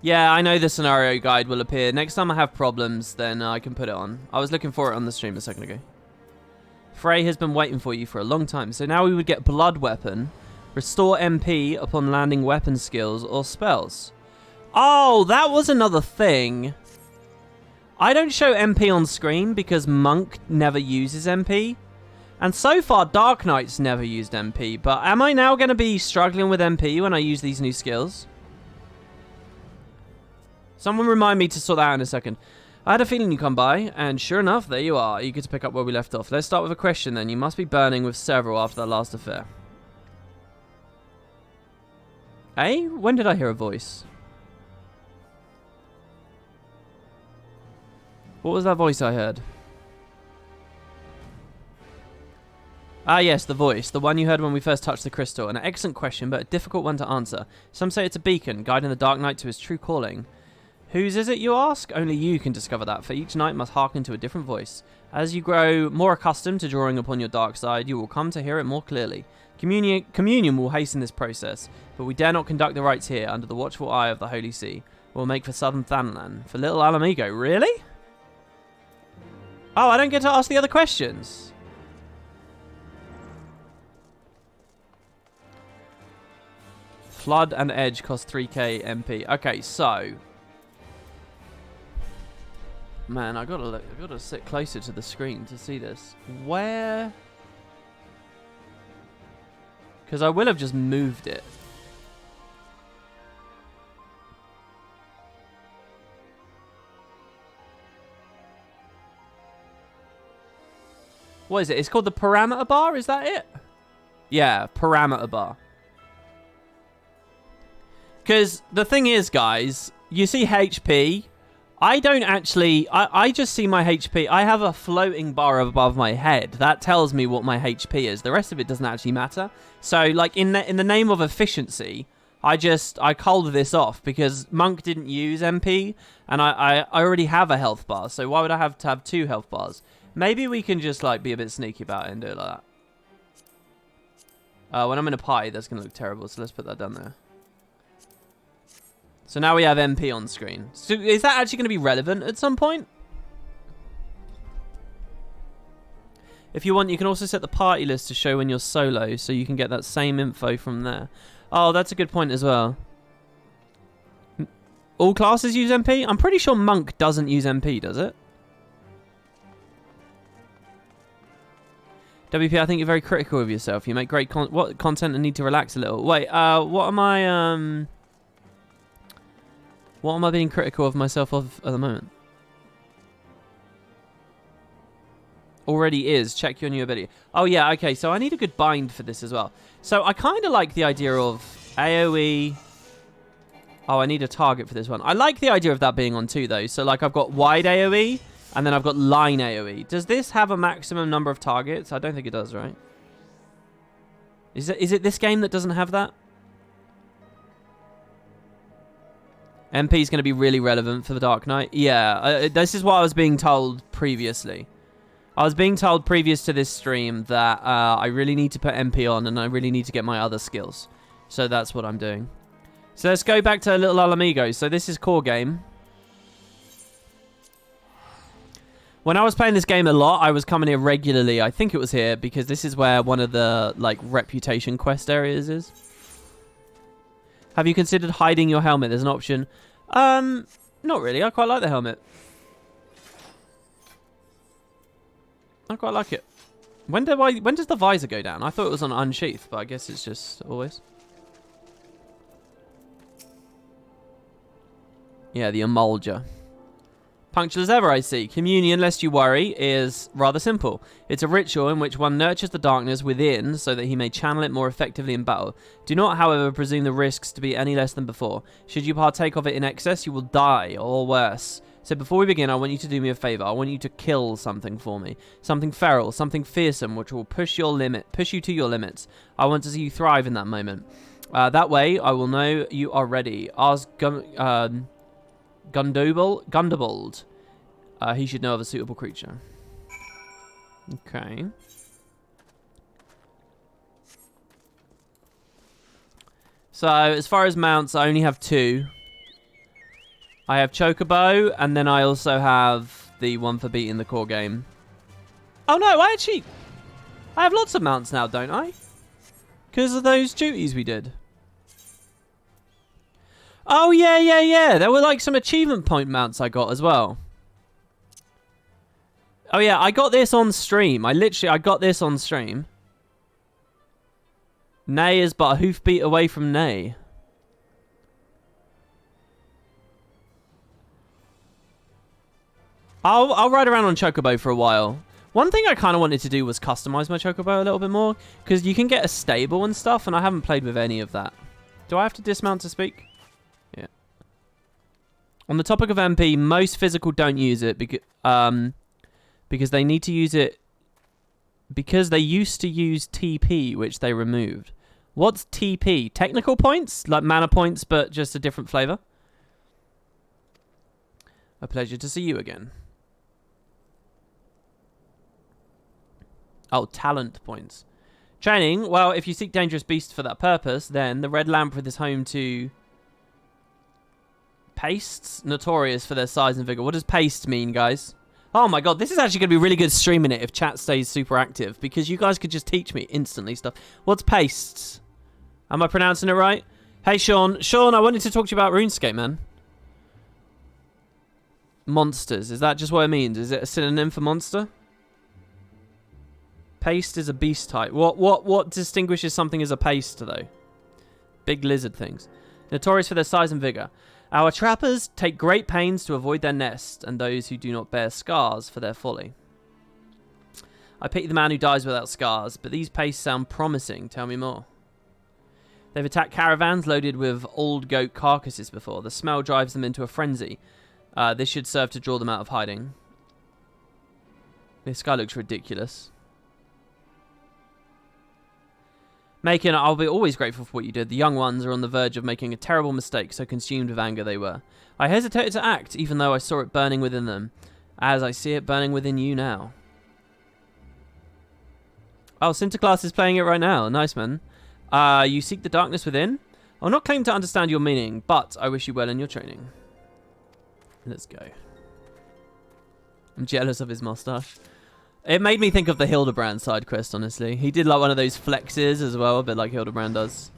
Yeah, I know the scenario guide will appear. Next time I have problems, then I can put it on. I was looking for it on the stream a second ago. Frey has been waiting for you for a long time. So now we would get Blood Weapon. Restore MP upon landing weapon skills or spells. Oh, that was another thing. I don't show MP on screen because Monk never uses MP. And so far, Dark Knight's never used MP. But am I now going to be struggling with MP when I use these new skills? Someone remind me to sort that out in a second. I had a feeling you'd come by, and sure enough, there you are, eager to pick up where we left off. Let's start with a question then. You must be burning with several after that last affair. Eh? When did I hear a voice? What was that voice I heard? Ah, yes, the voice. The one you heard when we first touched the crystal. An excellent question, but a difficult one to answer. Some say it's a beacon, guiding the Dark Knight to his true calling. Whose is it, you ask? Only you can discover that, for each knight must hearken to a different voice. As you grow more accustomed to drawing upon your dark side, you will come to hear it more clearly. Communion will hasten this process, but we dare not conduct the rites here under the watchful eye of the Holy See. We'll make for southern Thanlan, for little Alamigo. Really? Oh, I don't get to ask the other questions. Flood and Edge cost 3k MP. Okay, so... Man, I gotta sit closer to the screen to see this. Where? Because I will have just moved it. What is it? It's called the parameter bar? Is that it? Yeah, parameter bar. Because the thing is, guys, you see HP. I don't actually... I just see my HP. I have a floating bar above my head. That tells me what my HP is. The rest of it doesn't actually matter. So, like, in the name of efficiency, I culled this off because Monk didn't use MP, and I already have a health bar. So why would I have to have 2 health bars? Maybe we can just, like, be a bit sneaky about it and do it like that. When I'm in a pie, that's going to look terrible, so let's put that down there. So now we have MP on screen. So is that actually going to be relevant at some point? If you want, you can also set the party list to show when you're solo, so you can get that same info from there. Oh, that's a good point as well. All classes use MP? I'm pretty sure Monk doesn't use MP, does it? WP, I think you're very critical of yourself. You make great content and need to relax a little. Wait, what am I... What am I being critical of myself of at the moment? Already is. Check your new ability. Oh, yeah. Okay, so I need a good bind for this as well. So I kind of like the idea of AoE. Oh, I need a target for this one. I like the idea of that being on 2, though. So, like, I've got wide AoE, and then I've got line AoE. Does this have a maximum number of targets? I don't think it does, right? Is it this game that doesn't have that? MP is going to be really relevant for the Dark Knight. Yeah, this is what I was being told previously. I was being told previous to this stream that I really need to put MP on and I really need to get my other skills. So that's what I'm doing. So let's go back to Little Alamigo. So this is core game. When I was playing this game a lot, I was coming here regularly. I think it was here because this is where one of the like reputation quest areas is. Have you considered hiding your helmet? There's an option. Not really. I quite like the helmet. I quite like it. When does the visor go down? I thought it was on unsheath, but I guess it's just always. Yeah, the emulger. Punctual as ever, I see. Communion, lest you worry, is rather simple. It's a ritual in which one nurtures the darkness within so that he may channel it more effectively in battle. Do not, however, presume the risks to be any less than before. Should you partake of it in excess, you will die, or worse. So before we begin, I want you to do me a favor. I want you to kill something for me. Something feral, something fearsome, which will push you to your limits. I want to see you thrive in that moment. That way, I will know you are ready. Ask Gundobald. He should know of a suitable creature. Okay. So, as far as mounts, I only have 2. I have Chocobo, and then I also have the one for beating the core game. Oh no, I have lots of mounts now, don't I? Because of those duties we did. Oh, yeah. There were like some achievement point mounts I got as well. Oh, yeah, I got this on stream. I got this on stream. Nay is but a hoofbeat away from nay. I'll ride around on Chocobo for a while. One thing I kind of wanted to do was customize my Chocobo a little bit more. Because you can get a stable and stuff, and I haven't played with any of that. Do I have to dismount to speak? Yeah. On the topic of MP, most physical don't use it because they need to use it because they used to use TP, which they removed. What's TP? Technical points? Like mana points, but just a different flavor? A pleasure to see you again. Oh, talent points. Training. Well, if you seek dangerous beasts for that purpose, then the Red Lamprey is home to pastes, notorious for their size and vigor. What does paste mean, guys? Oh my god, this is actually going to be really good streaming it if chat stays super active, because you guys could just teach me instantly stuff. What's pastes? Am I pronouncing it right? Hey, Sean. Sean, I wanted to talk to you about RuneScape, man. Monsters. Is that just what it means? Is it a synonym for monster? Paste is a beast type. What distinguishes something as a paste, though? Big lizard things. Notorious for their size and vigor. Our trappers take great pains to avoid their nest, and those who do not bear scars for their folly. I pity the man who dies without scars, but these pastes sound promising. Tell me more. They've attacked caravans loaded with old goat carcasses before. The smell drives them into a frenzy. This should serve to draw them out of hiding. This guy looks ridiculous. I'll be always grateful for what you did. The young ones are on the verge of making a terrible mistake, so consumed with anger they were. I hesitated to act, even though I saw it burning within them, as I see it burning within you now. Oh, Sinterklaas is playing it right now. Nice, man. You seek the darkness within? I'll not claim to understand your meaning, but I wish you well in your training. Let's go. I'm jealous of his mustache. It made me think of the Hildebrand side quest, honestly. He did like one of those flexes as well, a bit like Hildebrand does.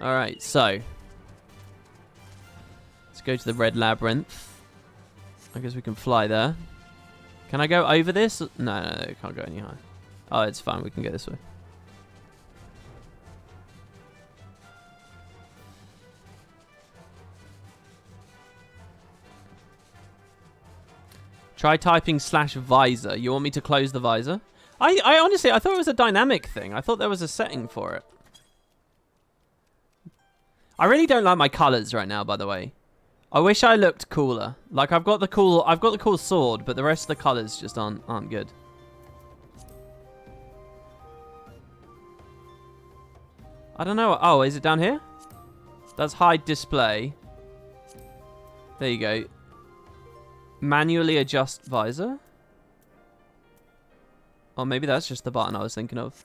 Alright, so. Let's go to the Red Labyrinth. I guess we can fly there. Can I go over this? No, it can't go any higher. Oh, it's fine. We can go this way. Try typing /visor. You want me to close the visor? I honestly, I thought it was a dynamic thing. I thought there was a setting for it. I really don't like my colors right now, by the way. I wish I looked cooler. Like I've got the cool sword, but the rest of the colors just aren't good. I don't know. Oh, is it down here? That's hide display. There you go. Manually adjust visor. Or maybe that's just the button I was thinking of.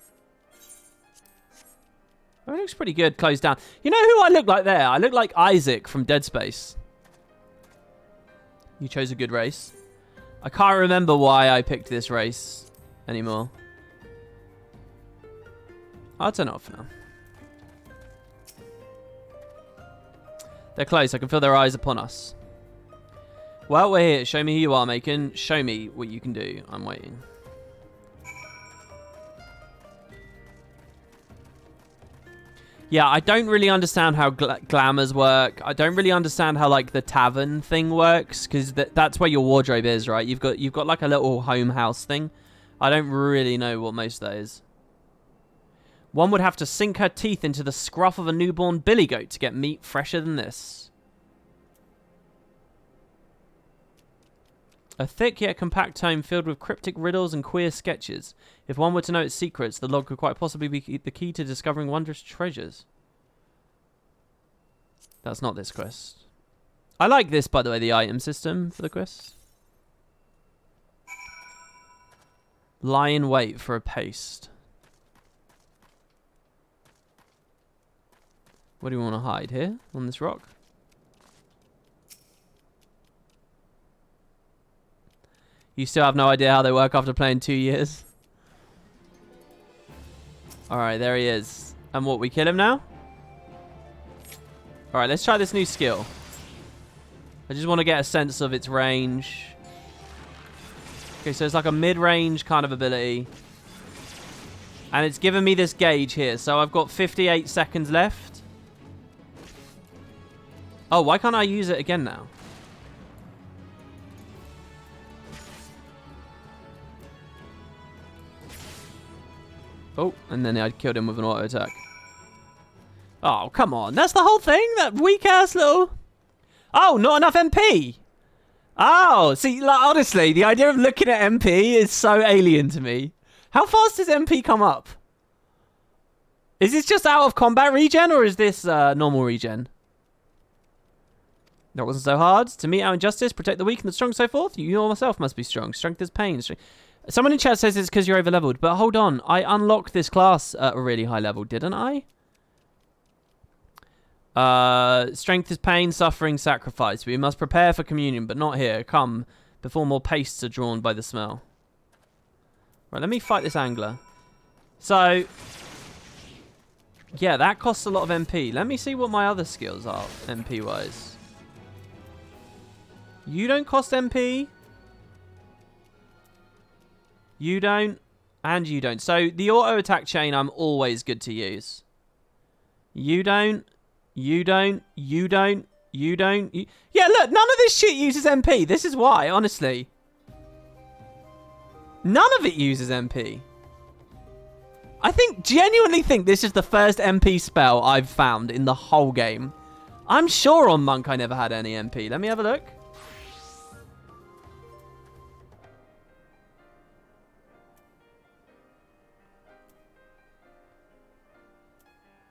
Oh, it looks pretty good. Closed down. You know who I look like there? I look like Isaac from Dead Space. You chose a good race. I can't remember why I picked this race anymore. I'll turn it off now. They're close. I can feel their eyes upon us. Well, we're here. Show me who you are, Macon. Show me what you can do. I'm waiting. Yeah, I don't really understand how glamours work. I don't really understand how like the tavern thing works, because that's where your wardrobe is, right? You've got like a little home house thing. I don't really know what most of that is. One would have to sink her teeth into the scruff of a newborn billy goat to get meat fresher than this. A thick yet compact tome filled with cryptic riddles and queer sketches. If one were to know its secrets, the log could quite possibly be the key to discovering wondrous treasures. That's not this quest. I like this, by the way, the item system for the quest. Lie in wait for a paste. What do you want to hide here on this rock? You still have no idea how they work after playing 2 years? Alright, there he is. And what, we kill him now? Alright, let's try this new skill. I just want to get a sense of its range. Okay, so it's like a mid-range kind of ability. And it's given me this gauge here. So I've got 58 seconds left. Oh, why can't I use it again now? Oh, and then I killed him with an auto attack. Oh, come on. That's the whole thing? That weak-ass little... Oh, not enough MP. Oh, see, like, honestly, the idea of looking at MP is so alien to me. How fast does MP come up? Is this just out of combat regen, or is this normal regen? That wasn't so hard. To meet our injustice, protect the weak and the strong, so forth. You yourself must be strong. Strength is pain. Someone in chat says it's because you're over-leveled, but hold on. I unlocked this class at a really high level, didn't I? Strength is pain, suffering, sacrifice. We must prepare for communion, but not here. Come, before more pastes are drawn by the smell. Right, let me fight this angler. So, yeah, that costs a lot of MP. Let me see what my other skills are, MP-wise. You don't cost MP. You don't, and you don't. So the auto attack chain I'm always good to use. You don't, you don't, you don't, you don't. Yeah, look, none of this shit uses MP. This is why, honestly. None of it uses MP. I genuinely think this is the first MP spell I've found in the whole game. I'm sure on Monk I never had any MP. Let me have a look.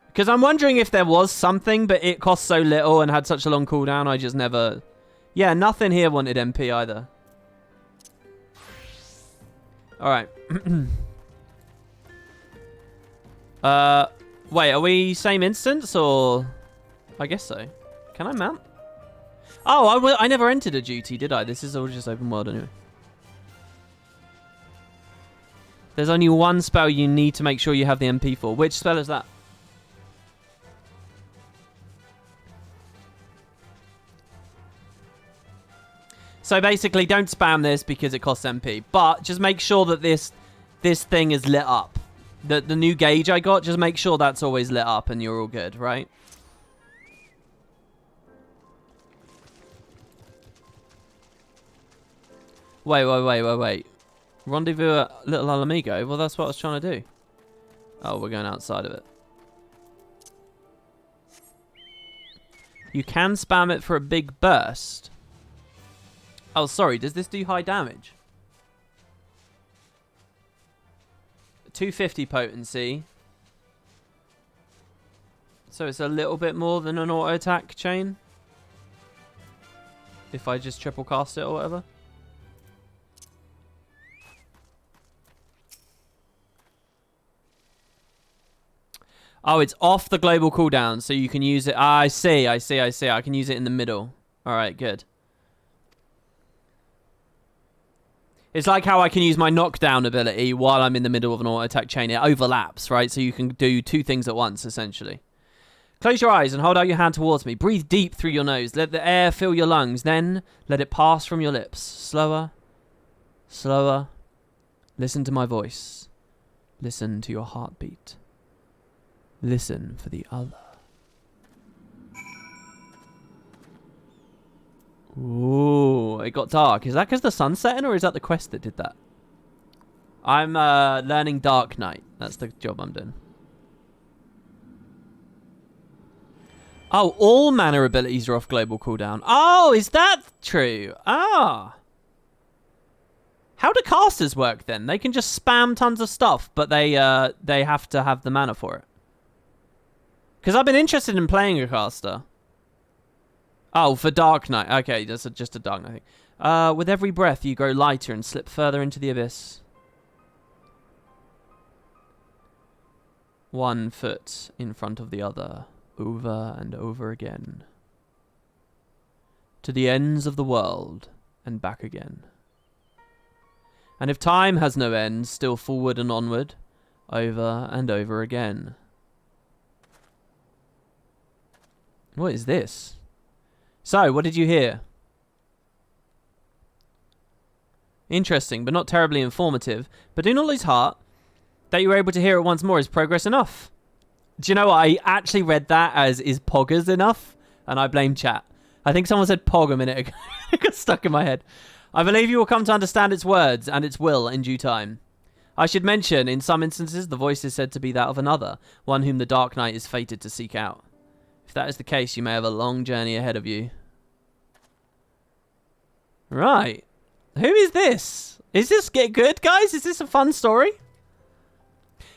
Because I'm wondering if there was something, but it cost so little and had such a long cooldown, I just never... Yeah, nothing here wanted MP either. Alright. Wait, are we same instance, or... I guess so. Can I mount? Oh, I never entered a duty, did I? This is all just open world anyway. There's only one spell you need to make sure you have the MP for. Which spell is that? So basically, don't spam this because it costs MP. But just make sure that this thing is lit up. The new gauge I got, just make sure that's always lit up and you're all good, right? Wait. Rendezvous at Little Alamigo? Well, that's what I was trying to do. Oh, we're going outside of it. You can spam it for a big burst. Oh, sorry. Does this do high damage? 250 potency. So it's a little bit more than an auto attack chain. If I just triple cast it or whatever. Oh, it's off the global cooldown, so you can use it. Ah, I see. I can use it in the middle. All right, good. It's like how I can use my knockdown ability while I'm in the middle of an auto attack chain. It overlaps, right? So you can do two things at once, essentially. Close your eyes and hold out your hand towards me. Breathe deep through your nose. Let the air fill your lungs. Then let it pass from your lips. Slower. Slower. Listen to my voice. Listen to your heartbeat. Listen for the other. Ooh, it got dark. Is that because the sun's setting, or is that the quest that did that? I'm learning Dark Knight. That's the job I'm doing. Oh, all mana abilities are off global cooldown. Oh, is that true? Ah. How do casters work then? They can just spam tons of stuff, but they have to have the mana for it. Because I've been interested in playing a caster. Oh, for Dark Knight. Okay, that's just a Dark Knight thing. With every breath, you grow lighter and slip further into the abyss. 1 foot in front of the other, over and over again. To the ends of the world and back again. And if time has no end, still forward and onward, over and over again. What is this? So, what did you hear? Interesting, but not terribly informative. But do not lose heart. That you were able to hear it once more is progress enough. Do you know what? I actually read that as, is poggers enough? And I blame chat. I think someone said pog a minute ago. It got stuck in my head. I believe you will come to understand its words and its will in due time. I should mention, in some instances, the voice is said to be that of another, one whom the Dark Knight is fated to seek out. If that is the case, you may have a long journey ahead of you. Right. Who is this? Is this get good, guys? Is this a fun story?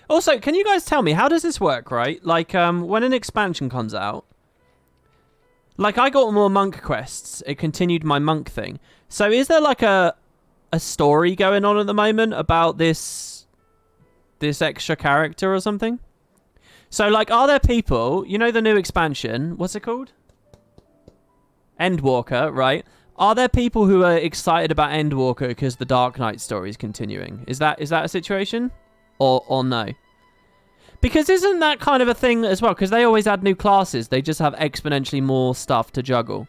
Also, can you guys tell me, how does this work, right? Like, when an expansion comes out, like, I got more monk quests. It continued my monk thing. So is there, like, a story going on at the moment about this extra character or something? So, like, are there people, you know the new expansion, what's it called? Endwalker, right? Are there people who are excited about Endwalker because the Dark Knight story is continuing? Is that a situation? Or no? Because isn't that kind of a thing as well? Because they always add new classes. They just have exponentially more stuff to juggle.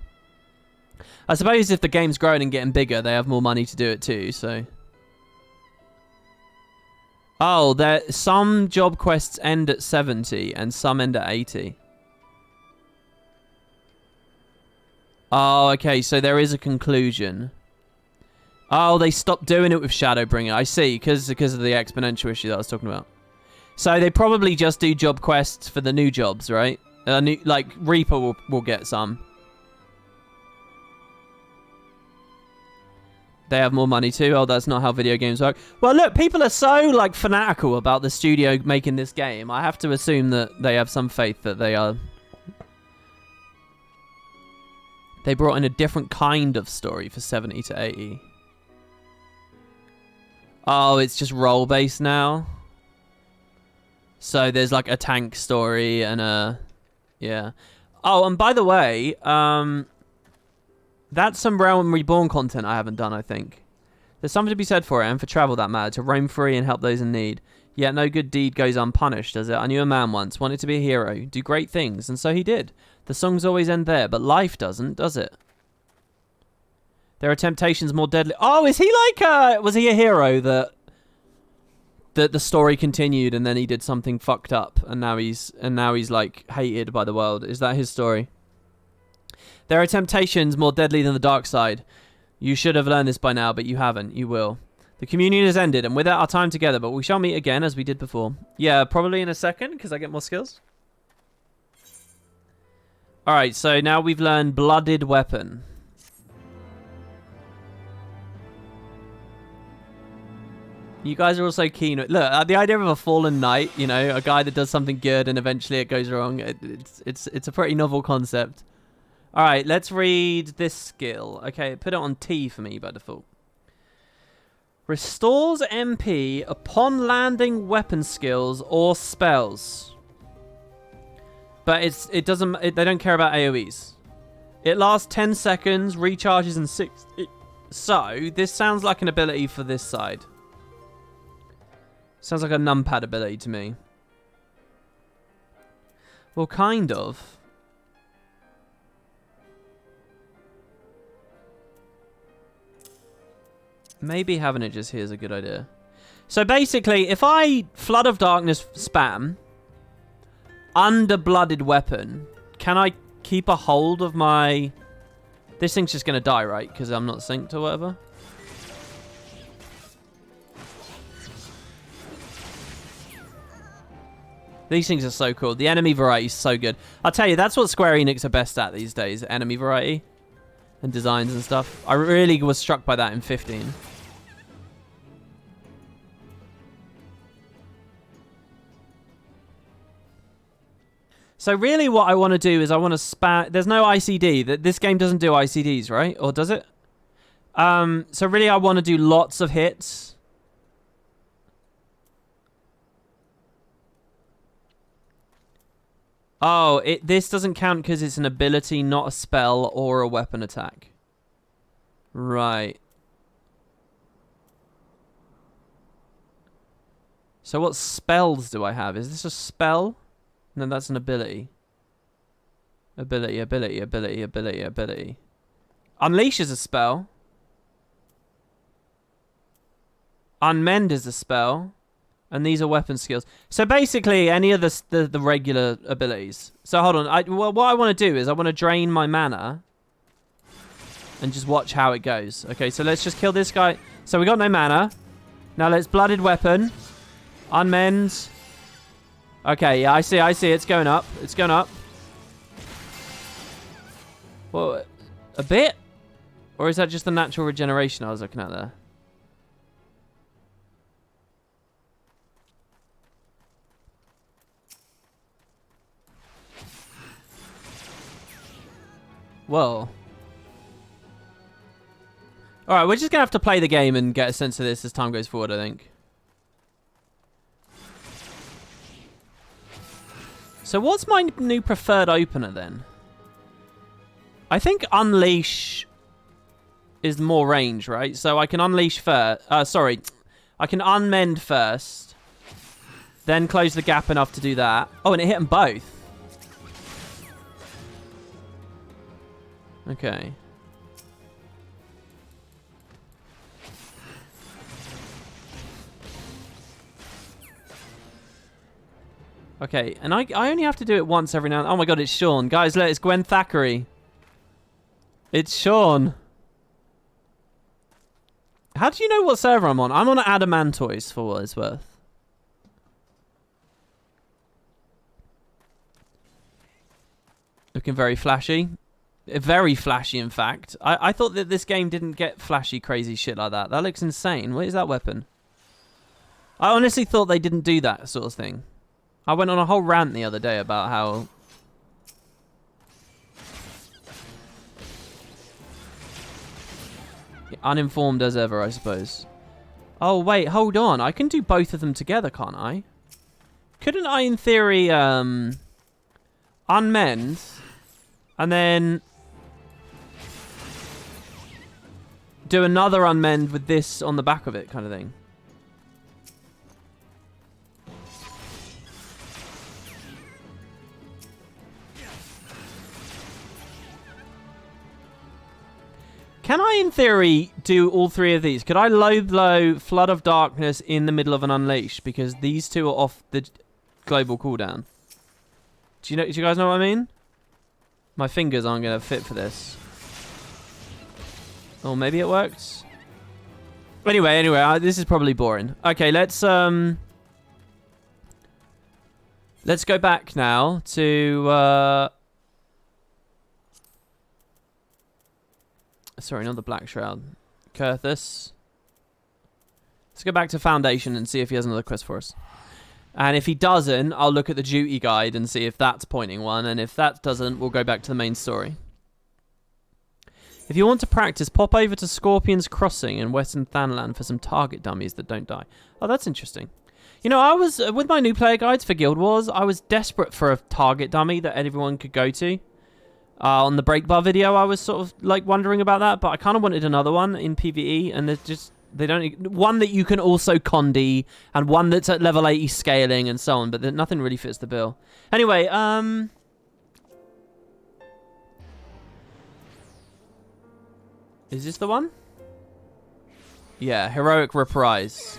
I suppose if the game's growing and getting bigger, they have more money to do it too, so... Oh, some job quests end at 70 and some end at 80. Oh, okay, so there is a conclusion. Oh, they stopped doing it with Shadowbringer. I see, because of the exponential issue that I was talking about. So they probably just do job quests for the new jobs, right? Like, Reaper will get some. They have more money too. Oh, that's not how video games work. Well, look, people are so, like, fanatical about the studio making this game. I have to assume that they have some faith that they are... They brought in a different kind of story for 70 to 80. Oh, it's just role-based now. So there's like a tank story and a... Yeah. Oh, and by the way, that's some Realm Reborn content I haven't done, I think. There's something to be said for it, and for travel that matter, to roam free and help those in need. Yet no good deed goes unpunished, does it? I knew a man once, wanted to be a hero, do great things, and so he did. The songs always end there, but life doesn't, does it? There are temptations more deadly... Oh, is he like was he a hero that the story continued and then he did something fucked up and now he's like hated by the world? Is that his story? There are temptations more deadly than the dark side. You should have learned this by now, but you haven't. You will. The communion has ended, and with it our time together, but we shall meet again as we did before. Yeah, probably in a second, because I get more skills. Alright, so now we've learned Blooded Weapon. You guys are also keen. Look, the idea of a fallen knight, you know, a guy that does something good and eventually it goes wrong, it's a pretty novel concept. Alright, let's read this skill. Okay, put it on T for me by default. Restores MP upon landing weapon skills or spells. But they don't care about AoEs. It lasts 10 seconds, recharges in 6... So, this sounds like an ability for this side. Sounds like a numpad ability to me. Well, kind of. Maybe having it just here is a good idea. So basically, if I Flood of Darkness spam, Underblooded weapon. Can I keep a hold of my... This thing's just going to die, right? Because I'm not synced or whatever. These things are so cool. The enemy variety is so good. I'll tell you, that's what Square Enix are best at these days. Enemy variety. And designs and stuff. I really was struck by that in 15. So really what I want to do is I want to spam... There's no ICD. This game doesn't do ICDs, right? Or does it? So really I want to do lots of hits. Oh, this doesn't count because it's an ability, not a spell or a weapon attack. Right. So what spells do I have? Is this a spell? No, that's an ability. Ability. Unleash is a spell. Unmend is a spell. And these are weapon skills. So basically, any of the regular abilities. So hold on. What I want to do is I want to drain my mana. And just watch how it goes. Okay, so let's just kill this guy. So we got no mana. Now let's blooded weapon. Unmend. Okay, yeah, I see. It's going up. It's going up. Well, a bit? Or is that just the natural regeneration I was looking at there? Whoa. Alright, we're just going to have to play the game and get a sense of this as time goes forward, I think. So what's my new preferred opener then? I think Unleash is more range, right? So I can Unleash first. Sorry. I can Unmend first. Then close the gap enough to do that. Oh, and it hit them both. Okay. Okay, and I only have to do it once every now and then. Oh my god, it's Sean. Guys, look, it's Gwen Thackeray. It's Sean. How do you know what server I'm on? I'm on Adamantoise for what it's worth. Looking very flashy. Very flashy, in fact. I thought that this game didn't get flashy, crazy shit like that. That looks insane. What is that weapon? I honestly thought they didn't do that sort of thing. I went on a whole rant the other day about how... uninformed as ever, I suppose. Oh, wait, hold on. I can do both of them together, can't I? Couldn't I, in theory, unmend, and then do another unmend with this on the back of it, kind of thing? Can I, in theory, do all three of these? Could I low blow Flood of Darkness in the middle of an Unleash? Because these two are off the global cooldown. Do you guys know what I mean? My fingers aren't going to fit for this. Or maybe it works. Anyway, this is probably boring. Okay, let's go back now to sorry, not the Black Shroud. Kurthus. Let's go back to Foundation and see if he has another quest for us. And if he doesn't, I'll look at the duty guide and see if that's pointing one. And if that doesn't, we'll go back to the main story. If you want to practice, pop over to Scorpion's Crossing in Western Thanland for some target dummies that don't die. Oh, that's interesting. You know, I was, with my new player guides for Guild Wars, I was desperate for a target dummy that everyone could go to. On the break bar video, I was sort of like wondering about that, but I kind of wanted another one in PvE, and there's just, they don't, one that you can also Condi, and one that's at level 80 scaling and so on, but nothing really fits the bill. Anyway, is this the one? Yeah, Heroic Reprise.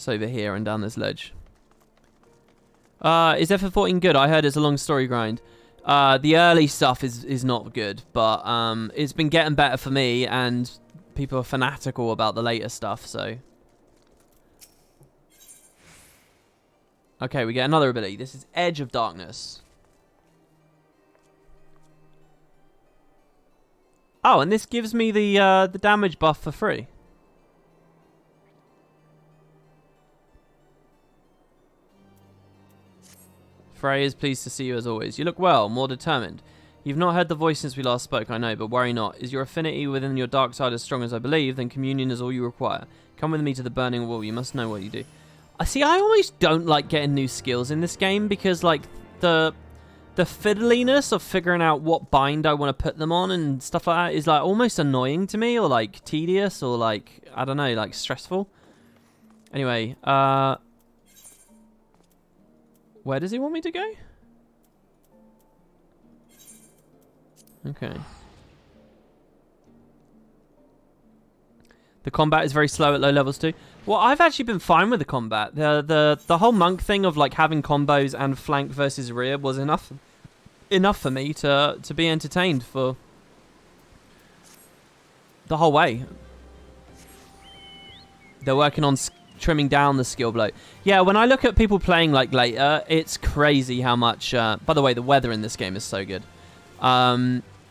It's over here and down this ledge. Is FF14 good? I heard it's a long story grind. The early stuff is not good, but it's been getting better for me, and people are fanatical about the later stuff, so... Okay, we get another ability. This is Edge of Darkness. Oh, and this gives me the damage buff for free. Frey is pleased to see you as always. You look well, more determined. You've not heard the voice since we last spoke, I know, but worry not. Is your affinity within your dark side as strong as I believe, then communion is all you require. Come with me to the burning wall. You must know what you do. See, I almost don't like getting new skills in this game because, like, the fiddliness of figuring out what bind I want to put them on and stuff like that is, like, almost annoying to me, or, like, tedious, or, like, I don't know, like, stressful. Anyway, where does he want me to go? Okay. The combat is very slow at low levels too. Well, I've actually been fine with the combat. The whole monk thing of like having combos and flank versus rear was enough for me to be entertained for the whole way. They're working on trimming down the skill bloat. Yeah, when I look at people playing like later, it's crazy how much. By the way, the weather in this game is so good.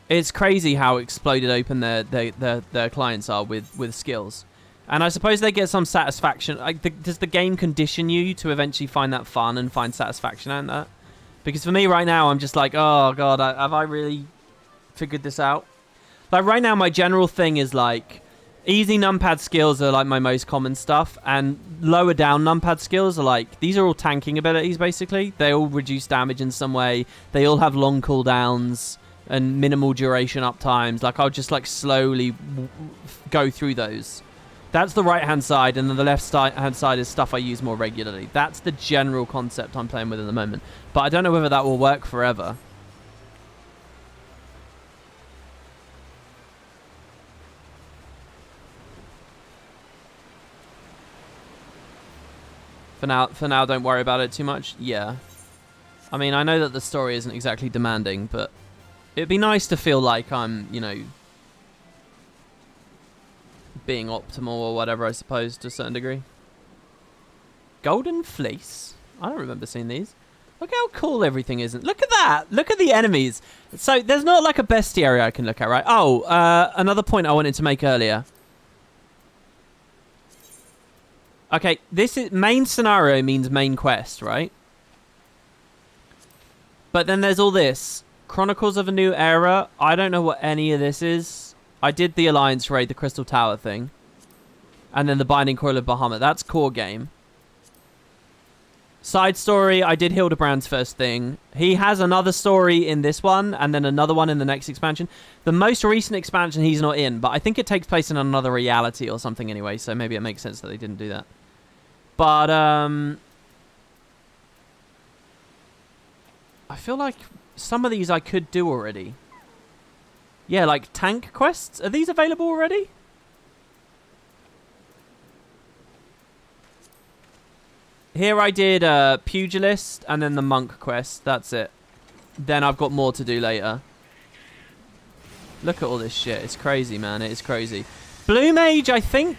It's crazy how exploded open their clients are with skills. And I suppose they get some satisfaction. Like, does the game condition you to eventually find that fun and find satisfaction out in that? Because for me right now, I'm just like, oh god, have I really figured this out? Like right now, my general thing is like, easy numpad skills are like my most common stuff, and lower down numpad skills are like, these are all tanking abilities basically. They all reduce damage in some way. They all have long cooldowns and minimal duration up times. Like I'll just like slowly go through those. That's the right hand side, and then the left hand side is stuff I use more regularly. That's the general concept I'm playing with at the moment, but I don't know whether that will work forever. For now, don't worry about it too much. Yeah, I mean, I know that the story isn't exactly demanding, but it'd be nice to feel like I'm, you know, being optimal or whatever, I suppose, to a certain degree. Golden Fleece? I don't remember seeing these. Look how cool everything is. Look at that! Look at the enemies! So, there's not like a bestiary I can look at, right? Oh, another point I wanted to make earlier. Okay, this is main scenario means main quest, right? But then there's all this. Chronicles of a New Era. I don't know what any of this is. I did the Alliance raid, the Crystal Tower thing. And then the Binding Coil of Bahamut. That's core game. Side story, I did Hildebrand's first thing. He has another story in this one, and then another one in the next expansion. The most recent expansion he's not in, but I think it takes place in another reality or something anyway, so maybe it makes sense that they didn't do that. But, I feel like some of these I could do already. Yeah, like tank quests. Are these available already? Here I did Pugilist and then the Monk quest. That's it. Then I've got more to do later. Look at all this shit. It's crazy, man. It is crazy. Blue Mage, I think.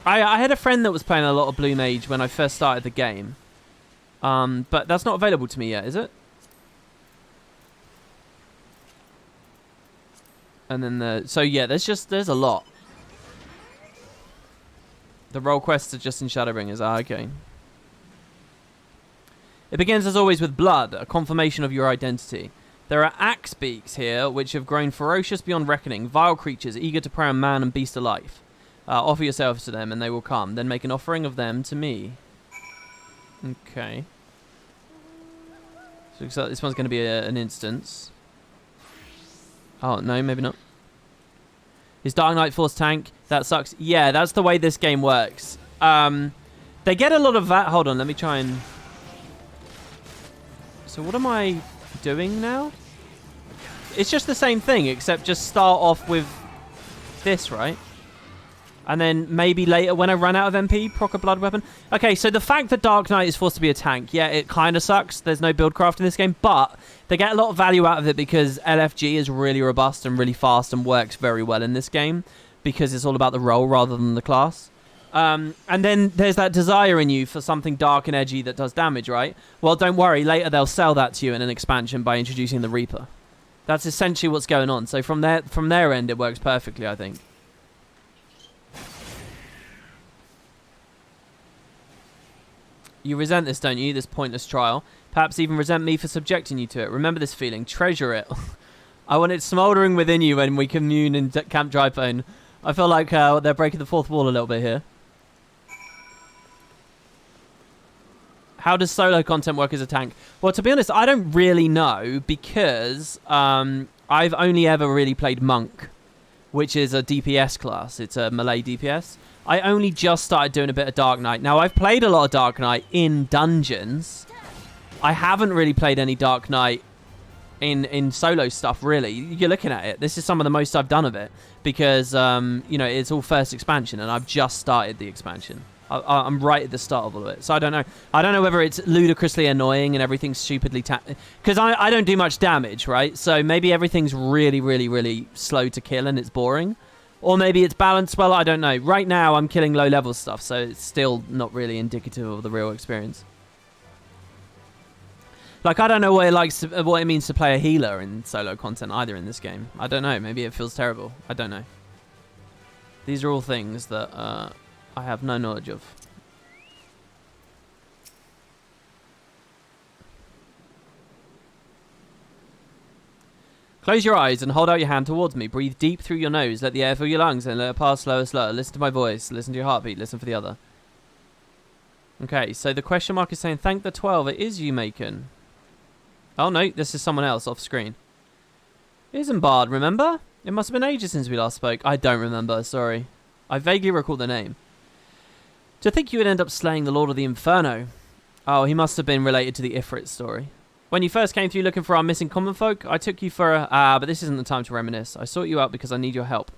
I had a friend that was playing a lot of Blue Mage when I first started the game. But that's not available to me yet, is it? And then so yeah, there's a lot. The role quests are just in Shadowbringers. Ah, okay. It begins as always with blood, a confirmation of your identity. There are axe beaks here, which have grown ferocious beyond reckoning, vile creatures eager to prey on man and beast alike. Offer yourselves to them, and they will come. Then make an offering of them to me. Okay. So looks like this one's going to be an instance. Oh, no, maybe not. Is Dark Knight Force tank? That sucks. Yeah, that's the way this game works. They get a lot of that. Hold on, let me try and... So what am I doing now? It's just the same thing, except just start off with this, right? And then maybe later when I run out of MP, proc a blood weapon. Okay, so the fact that Dark Knight is forced to be a tank, yeah, it kind of sucks. There's no build craft in this game, but they get a lot of value out of it because LFG is really robust and really fast and works very well in this game because it's all about the role rather than the class. And then there's that desire in you for something dark and edgy that does damage, right? Well, don't worry. Later they'll sell that to you in an expansion by introducing the Reaper. That's essentially what's going on. So from their end, it works perfectly, I think. You resent this, don't you? This pointless trial. Perhaps even resent me for subjecting you to it. Remember this feeling. Treasure it. I want it smouldering within you when we commune in Camp Dryphone. I feel like they're breaking the fourth wall a little bit here. How does solo content work as a tank? Well, to be honest, I don't really know because I've only ever really played Monk, which is a DPS class. It's a melee DPS. I only just started doing a bit of Dark Knight. Now, I've played a lot of Dark Knight in dungeons. I haven't really played any Dark Knight in solo stuff, really. You're looking at it. This is some of the most I've done of it because, you know, it's all first expansion and I've just started the expansion. I'm right at the start of all of it. So I don't know. I don't know whether it's ludicrously annoying and everything's stupidly... Because I don't do much damage, right? So maybe everything's really, really, really slow to kill and it's boring. Or maybe it's balanced well, I don't know. Right now, I'm killing low-level stuff, so it's still not really indicative of the real experience. Like, I don't know what it means to play a healer in solo content either in this game. I don't know. Maybe it feels terrible. I don't know. These are all things that I have no knowledge of. Close your eyes and hold out your hand towards me. Breathe deep through your nose. Let the air fill your lungs and let it pass slower, slower. Listen to my voice. Listen to your heartbeat. Listen for the other. Okay, so the question mark is saying, thank the 12. It is you, Macon. Oh, no, this is someone else off screen. Isambard, remember? It must have been ages since we last spoke. I don't remember, sorry. I vaguely recall the name. To think you would end up slaying the Lord of the Inferno. Oh, he must have been related to the Ifrit story. When you first came through looking for our missing common folk, I took you for a... but this isn't the time to reminisce. I sought you out because I need your help.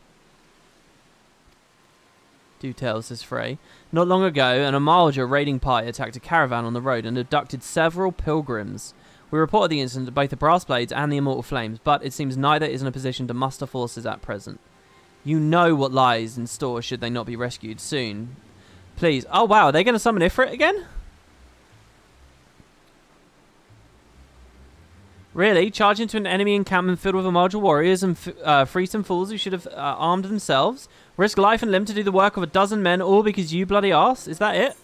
Do tell, says Frey. Not long ago, an Amalja raiding party attacked a caravan on the road and abducted several pilgrims. We reported the incident to both the Brass Blades and the Immortal Flames, but it seems neither is in a position to muster forces at present. You know what lies in store should they not be rescued soon. Please. Oh, wow. Are they going to summon Ifrit again? Really? Charge into an enemy encampment filled with Amalja warriors and free some fools who should have armed themselves? Risk life and limb to do the work of a dozen men, all because you bloody arse? Is that it?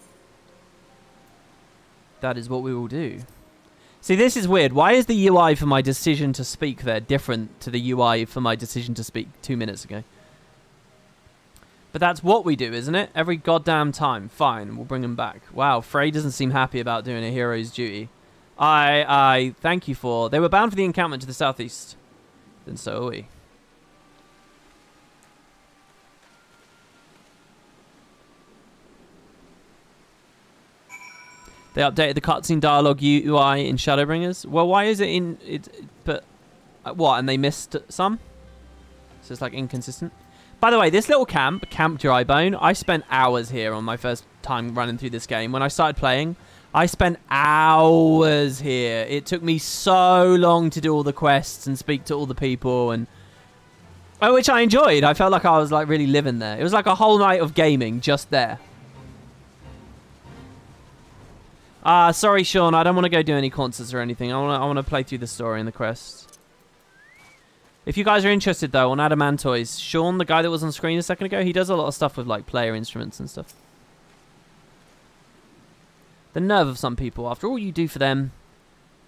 That is what we will do. See, this is weird. Why is the UI for my decision to speak there different to the UI for my decision to speak 2 minutes ago? But that's what we do, isn't it? Every goddamn time. Fine, we'll bring them back. Wow, Frey doesn't seem happy about doing a hero's duty. I thank you for... They were bound for the encampment to the southeast. Then so are we. They updated the cutscene dialogue UI in Shadowbringers. Well, why is it in... But... What, and they missed some? So it's like inconsistent. By the way, this little Camp Drybone, I spent hours here on my first time running through this game. When I started playing... I spent hours here. It took me so long to do all the quests and speak to all the people, and which I enjoyed. I felt like I was like really living there. It was like a whole night of gaming just there. Sorry, Sean. I don't want to go do any concerts or anything. I want to play through the story and the quests. If you guys are interested though, on Adamantoys, Sean, the guy that was on screen a second ago, he does a lot of stuff with like player instruments and stuff. The nerve of some people. After all you do for them,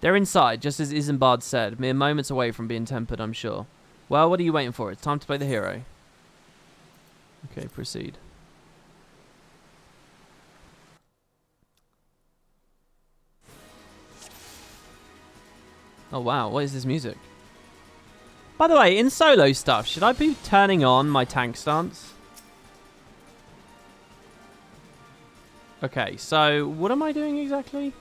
they're inside, just as Isambard said, mere moments away from being tempered, I'm sure. Well, what are you waiting for? It's time to play the hero. Okay, proceed. Oh, wow. What is this music? By the way, in solo stuff, should I be turning on my tank stance? Okay, so what am I doing exactly?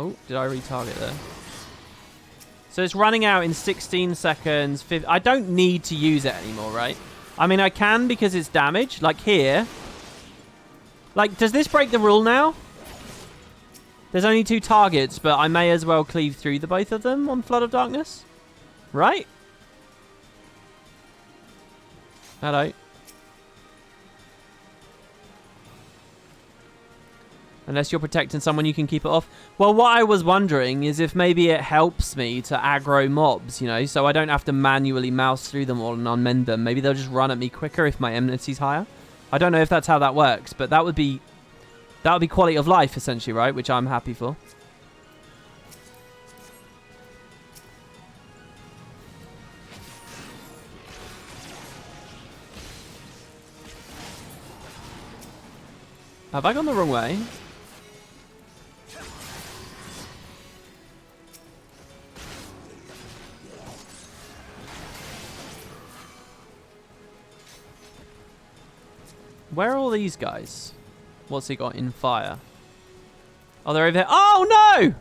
Oh, did I retarget there? So it's running out in 16 seconds. I don't need to use it anymore, right? I mean, I can because it's damaged. Like here. Like, does this break the rule now? There's only 2 targets, but I may as well cleave through the both of them on Flood of Darkness. Right? Hello. Unless you're protecting someone, you can keep it off. Well, what I was wondering is if maybe it helps me to aggro mobs, you know, so I don't have to manually mouse through them all and unmend them. Maybe they'll just run at me quicker if my enmity's higher. I don't know if that's how that works, but that would be quality of life, essentially, right? Which I'm happy for. Have I gone the wrong way? Where are all these guys? What's he got in fire? Oh, they're over here. Oh, no!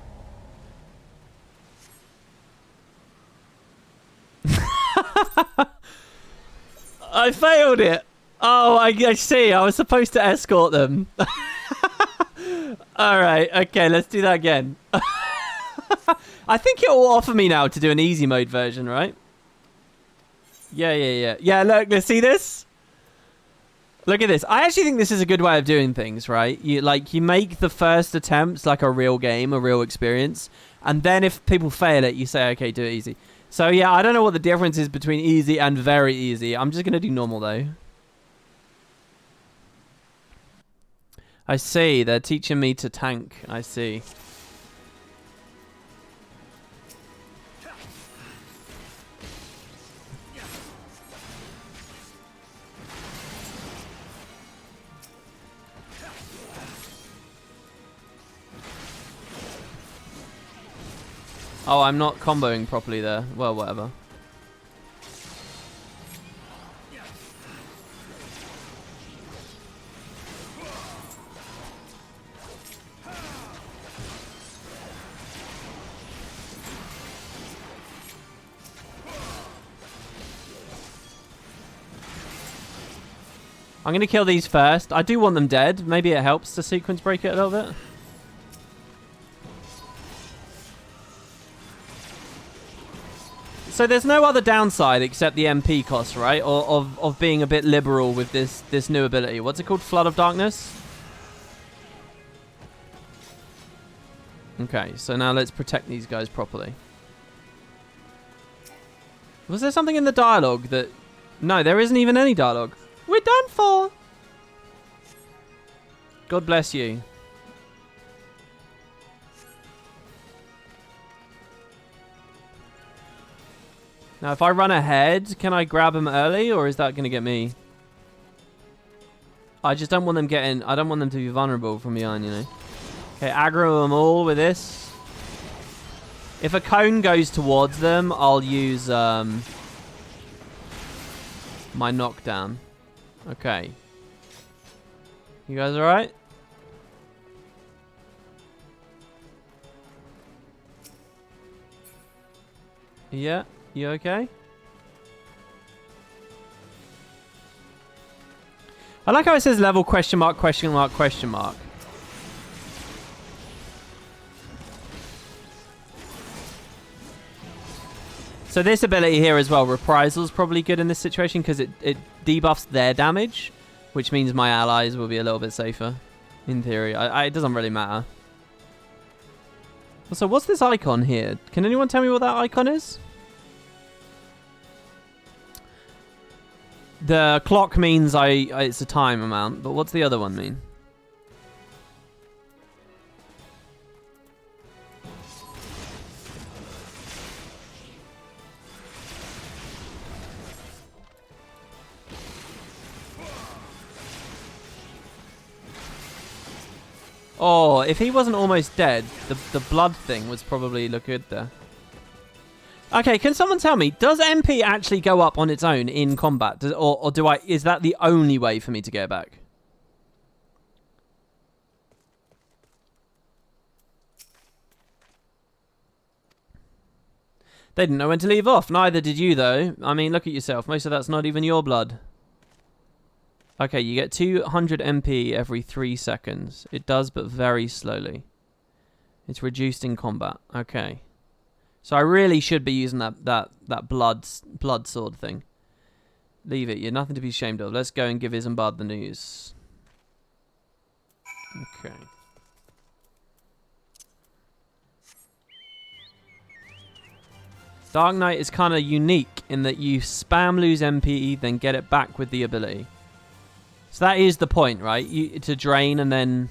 I failed it. Oh, I see. I was supposed to escort them. All right. Okay, let's do that again. I think it will offer me now to do an easy mode version, right? Yeah. Yeah, look. Let's see this. Look at this. I actually think this is a good way of doing things, right? You make the first attempts like a real game, a real experience. And then if people fail it, you say, okay, do it easy. So, yeah, I don't know what the difference is between easy and very easy. I'm just going to do normal, though. I see. They're teaching me to tank. I see. Oh, I'm not comboing properly there. Well, whatever. I'm going to kill these first. I do want them dead. Maybe it helps to sequence break it a little bit. So there's no other downside except the MP cost, right? Or of being a bit liberal with this new ability. What's it called? Flood of Darkness? Okay, so now let's protect these guys properly. Was there something in the dialogue that... No, there isn't even any dialogue. We're done for! God bless you. Now, if I run ahead, can I grab him early, or is that going to get me? I just don't want them getting... I don't want them to be vulnerable from behind, you know. Okay, aggro them all with this. If a cone goes towards them, I'll use my knockdown. Okay. You guys alright? Yeah. You okay? I like how it says level question mark, question mark, question mark. So this ability here as well, Reprisal, is probably good in this situation because it debuffs their damage, which means my allies will be a little bit safer, in theory. It doesn't really matter. So what's this icon here? Can anyone tell me what that icon is? The clock means it's a time amount, but what's the other one mean? Oh, if he wasn't almost dead, the blood thing was probably look good there. Okay, can someone tell me, does MP actually go up on its own in combat? Or do I... Is that the only way for me to get back? They didn't know when to leave off. Neither did you, though. I mean, look at yourself. Most of that's not even your blood. Okay, you get 200 MP every 3 seconds. It does, but very slowly. It's reduced in combat. Okay. So I really should be using that blood sword thing. Leave it. You're nothing to be ashamed of. Let's go and give Isambard the news. Okay. Dark Knight is kind of unique in that you spam lose MP, then get it back with the ability. So that is the point, right? To drain and then...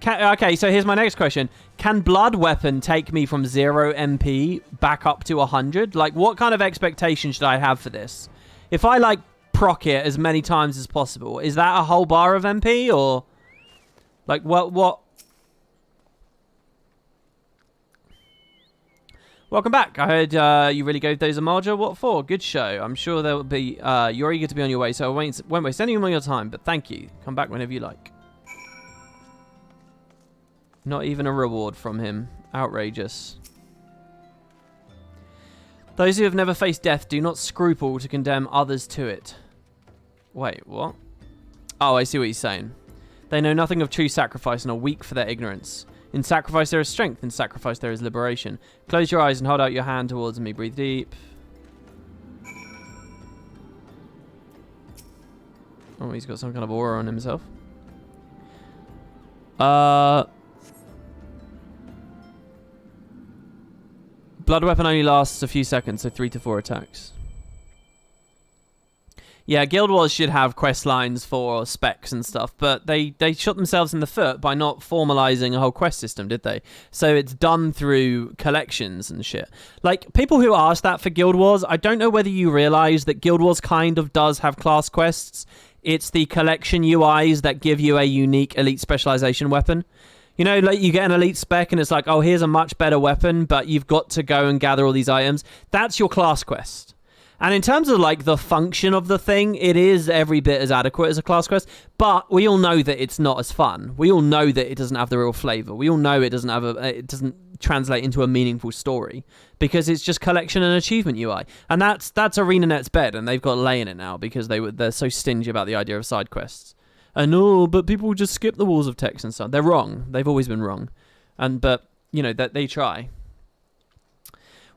Okay, so here's my next question. Can Blood Weapon take me from 0 MP back up to 100? Like, what kind of expectation should I have for this? If I, like, proc it as many times as possible, is that a whole bar of MP, or... Like, what... Welcome back. I heard you really gave those a marger. What for? Good show. I'm sure there will be... you're eager to be on your way, so I won't waste any more of your time, but thank you. Come back whenever you like. Not even a reward from him. Outrageous. Those who have never faced death do not scruple to condemn others to it. Wait, what? Oh, I see what he's saying. They know nothing of true sacrifice and are weak for their ignorance. In sacrifice there is strength, in sacrifice there is liberation. Close your eyes and hold out your hand towards me. Breathe deep. Oh, he's got some kind of aura on himself. Blood weapon only lasts a few seconds, so 3 to 4 attacks. Yeah, Guild Wars should have quest lines for specs and stuff, but they shot themselves in the foot by not formalizing a whole quest system, did they? So it's done through collections and shit. Like, people who ask that for Guild Wars, I don't know whether you realize that Guild Wars kind of does have class quests. It's the collection UIs that give you a unique elite specialization weapon. You know, like you get an elite spec and it's like, oh, here's a much better weapon, but you've got to go and gather all these items. That's your class quest. And in terms of like the function of the thing, it is every bit as adequate as a class quest, but we all know that it's not as fun. We all know that it doesn't have the real flavor. We all know it doesn't have it doesn't translate into a meaningful story because it's just collection and achievement UI. And that's ArenaNet's bed, and they've got lay in it now because they're so stingy about the idea of side quests. And but people just skip the walls of text and stuff. They're wrong. They've always been wrong. But you know that they try.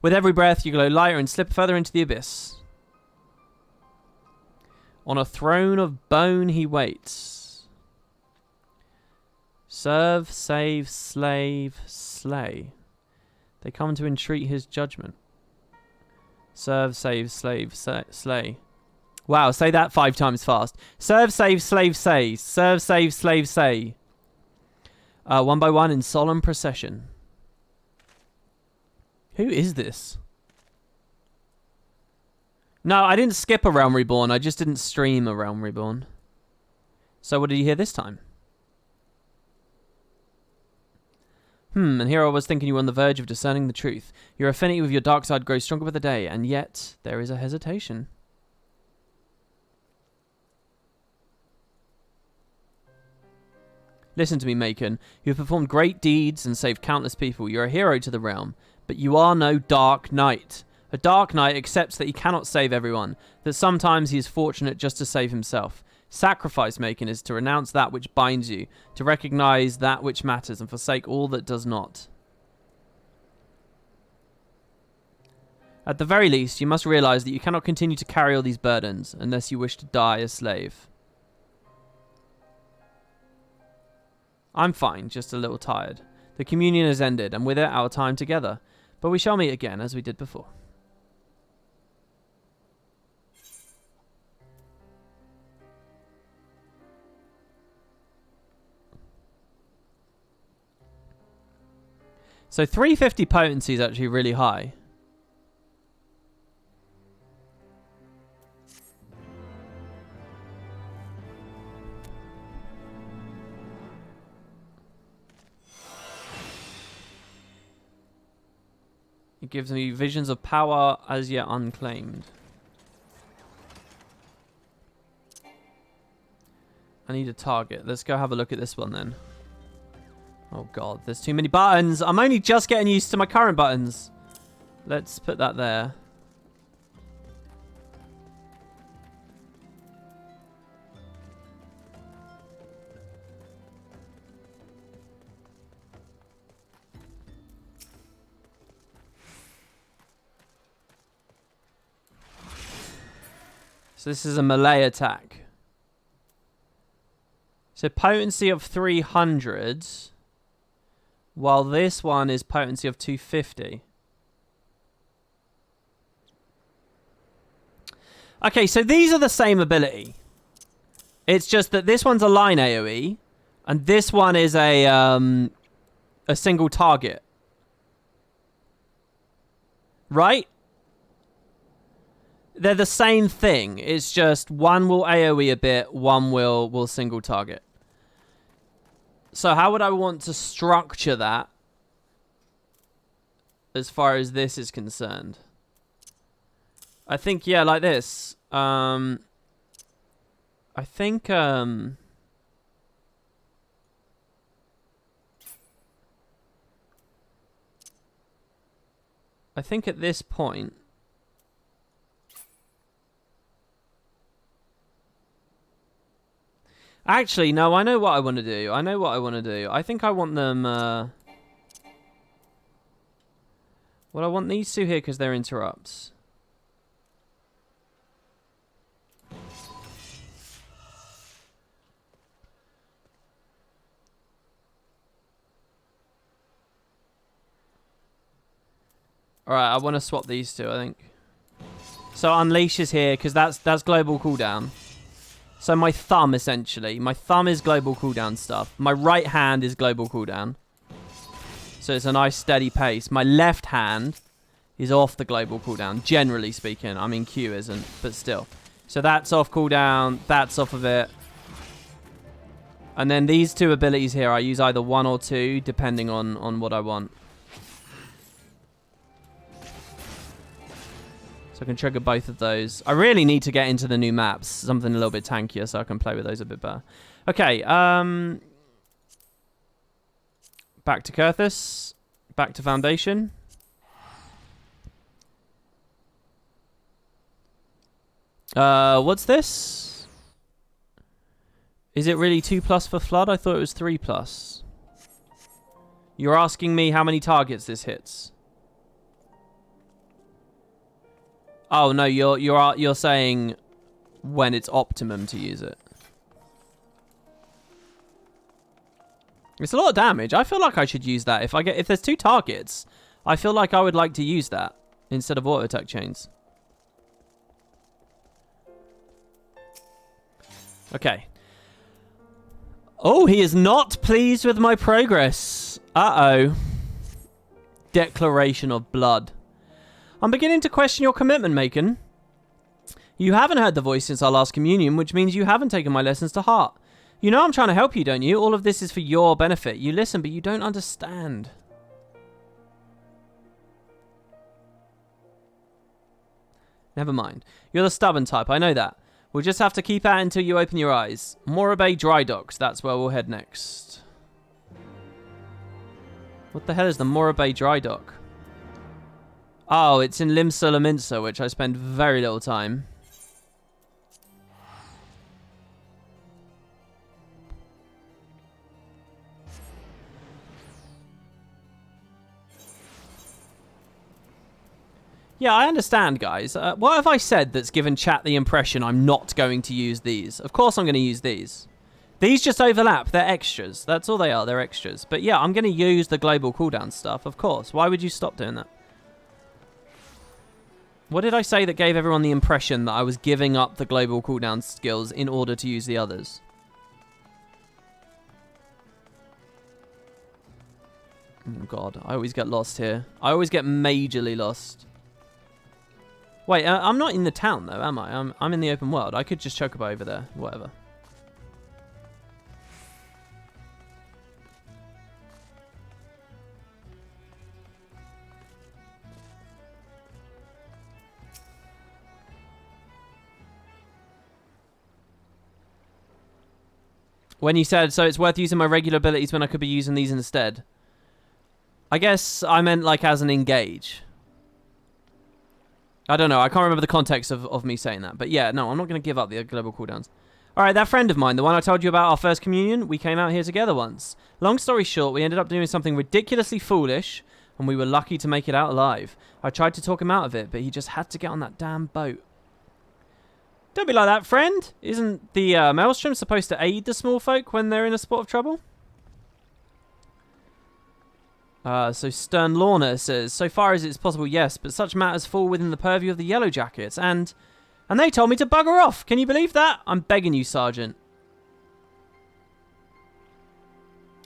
With every breath, you glow lighter and slip further into the abyss. On a throne of bone he waits. Serve, save, slave, slay. They come to entreat his judgment. Serve, save, slave, slay. Wow, say that 5 times fast. Serve, save, slave, say. Serve, save, slave, say. One by one in solemn procession. Who is this? No, I didn't skip a Realm Reborn. I just didn't stream a Realm Reborn. So what did you hear this time? And here I was thinking you were on the verge of discerning the truth. Your affinity with your dark side grows stronger with the day, and yet there is a hesitation. Listen to me, Macon. You have performed great deeds and saved countless people. You're a hero to the realm, but you are no Dark Knight. A Dark Knight accepts that he cannot save everyone, that sometimes he is fortunate just to save himself. Sacrifice making is to renounce that which binds you, to recognize that which matters and forsake all that does not. At the very least, you must realize that you cannot continue to carry all these burdens unless you wish to die a slave. I'm fine, just a little tired. The communion has ended, and with it our time together. But we shall meet again, as we did before. So 350 potency is actually really high. It gives me visions of power as yet unclaimed. I need a target. Let's go have a look at this one then. Oh god, there's too many buttons. I'm only just getting used to my current buttons. Let's put that there. So this is a melee attack. So potency of 300, while this one is potency of 250. Okay, so these are the same ability. It's just that this one's a line AoE, and this one is a single target. Right? They're the same thing. It's just one will AoE a bit, one will single target. So how would I want to structure that as far as this is concerned? I think, yeah, like this. I think at this point, actually, no, I know what I want to do. I think I want them... well, I want these two here because they're interrupts. Alright, I want to swap these two, I think. So Unleash is here because that's global cooldown. So my thumb, essentially. My thumb is global cooldown stuff. My right hand is global cooldown. So it's a nice steady pace. My left hand is off the global cooldown, generally speaking. I mean, Q isn't, but still. So that's off cooldown. That's off of it. And then these two abilities here, I use either one or two, depending on what I want. So I can trigger both of those. I really need to get into the new maps. Something a little bit tankier so I can play with those a bit better. Okay, back to Kurthus. Back to Foundation. What's this? Is it really 2+ for Flood? I thought it was 3+. You're asking me how many targets this hits. Oh no, you're saying when it's optimum to use it. It's a lot of damage. I feel like I should use that if there's 2 targets. I feel like I would like to use that instead of auto attack chains. Okay. Oh, he is not pleased with my progress. Uh-oh. Declaration of blood. I'm beginning to question your commitment, Macon. You haven't heard the voice since our last communion, which means you haven't taken my lessons to heart. You know I'm trying to help you, don't you? All of this is for your benefit. You listen, but you don't understand. Never mind. You're the stubborn type, I know that. We'll just have to keep at it until you open your eyes. Morabay Dry Docks, that's where we'll head next. What the hell is the Morabay Dry Dock? Oh, it's in Limsa Laminsa, which I spend very little time. Yeah, I understand, guys. What have I said that's given chat the impression I'm not going to use these? Of course I'm going to use these. These just overlap. They're extras. That's all they are. They're extras. But yeah, I'm going to use the global cooldown stuff, of course. Why would you stop doing that? What did I say that gave everyone the impression that I was giving up the global cooldown skills in order to use the others? Oh god, I always get lost here. I always get majorly lost. Wait, I'm not in the town though, am I? I'm in the open world. I could just chocobo over there. Whatever. When you said, so it's worth using my regular abilities when I could be using these instead. I guess I meant like as an engage. I don't know. I can't remember the context of me saying that. But yeah, no, I'm not going to give up the global cooldowns. All right, that friend of mine, the one I told you about our first communion, we came out here together once. Long story short, we ended up doing something ridiculously foolish, and we were lucky to make it out alive. I tried to talk him out of it, but he just had to get on that damn boat. Don't be like that, friend. Isn't the Maelstrom supposed to aid the small folk when they're in a spot of trouble? So Stern Lorna says, so far as it's possible, yes, but such matters fall within the purview of the Yellow Jackets, and they told me to bugger off. Can you believe that? I'm begging you, Sergeant.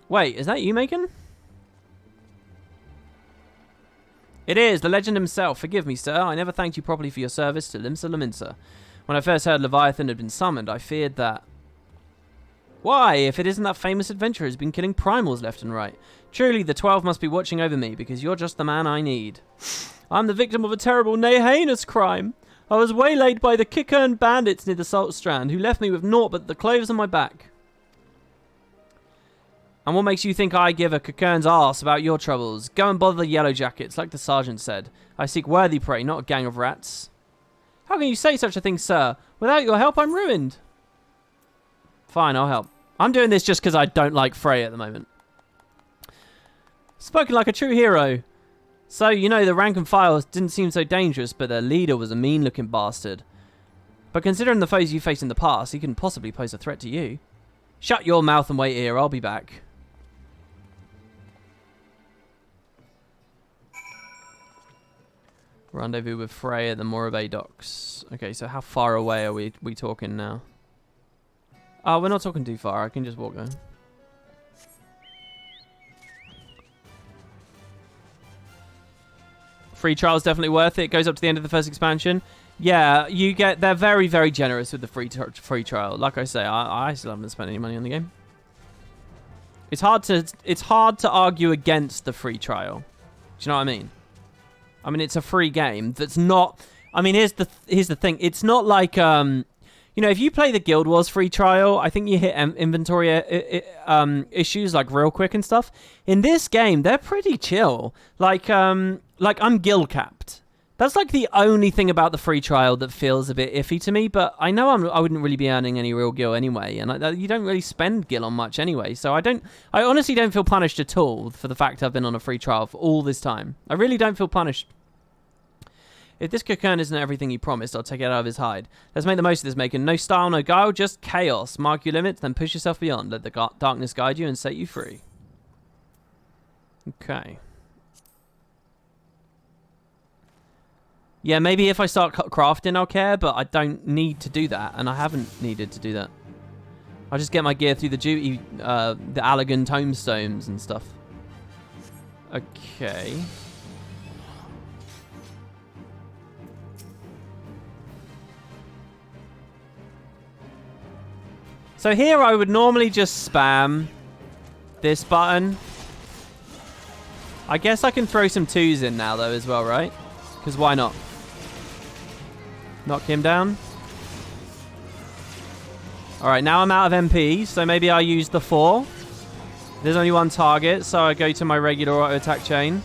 Wait, is that you, Macon? It is, the legend himself. Forgive me, sir. I never thanked you properly for your service to Limsa Lominsa. When I first heard Leviathan had been summoned, I feared that... Why, if it isn't that famous adventurer who's been killing primals left and right? Truly, the 12 must be watching over me, because you're just the man I need. I'm the victim of a terrible, nay, heinous crime. I was waylaid by the Kickern bandits near the Salt Strand, who left me with naught but the clothes on my back. And what makes you think I give a Kickern's arse about your troubles? Go and bother the Yellow Jackets, like the sergeant said. I seek worthy prey, not a gang of rats. How can you say such a thing, sir? Without your help, I'm ruined. Fine, I'll help. I'm doing this just because I don't like Frey at the moment. Spoken like a true hero. So, you know, the rank and file didn't seem so dangerous, but their leader was a mean-looking bastard. But considering the foes you faced in the past, he couldn't possibly pose a threat to you. Shut your mouth and wait here, I'll be back. Rendezvous with Frey at the Morabay docks. Okay, so how far away are we talking now? Oh, we're not talking too far. I can just walk there. Free trial's definitely worth it. It goes up to the end of the first expansion. Yeah, you get... They're very, very generous with the free trial. Like I say, I still haven't spent any money on the game. It's hard to argue against the free trial. Do you know what I mean? I mean, it's a free game that's not... I mean, here's the thing. It's not like... you know, if you play the Guild Wars free trial, I think you hit inventory issues like real quick and stuff. In this game, they're pretty chill. Like I'm guild capped. That's like the only thing about the free trial that feels a bit iffy to me. But I know I wouldn't really be earning any real gil anyway, and you don't really spend gil on much anyway. So I honestly don't feel punished at all for the fact I've been on a free trial for all this time. I really don't feel punished. If this Cocoon isn't everything he promised, I'll take it out of his hide. Let's make the most of this, Macon. No style, no guile, just chaos. Mark your limits, then push yourself beyond. Let the darkness guide you and set you free. Okay. Yeah, maybe if I start crafting, I'll care, but I don't need to do that, and I haven't needed to do that. I'll just get my gear through the duty, the Allagan tombstones and stuff. Okay. So here I would normally just spam this button. I guess I can throw some 2s in now though as well, right? Because why not? Knock him down. Alright, now I'm out of MP, so maybe I'll use the 4. There's only one target, so I go to my regular auto attack chain.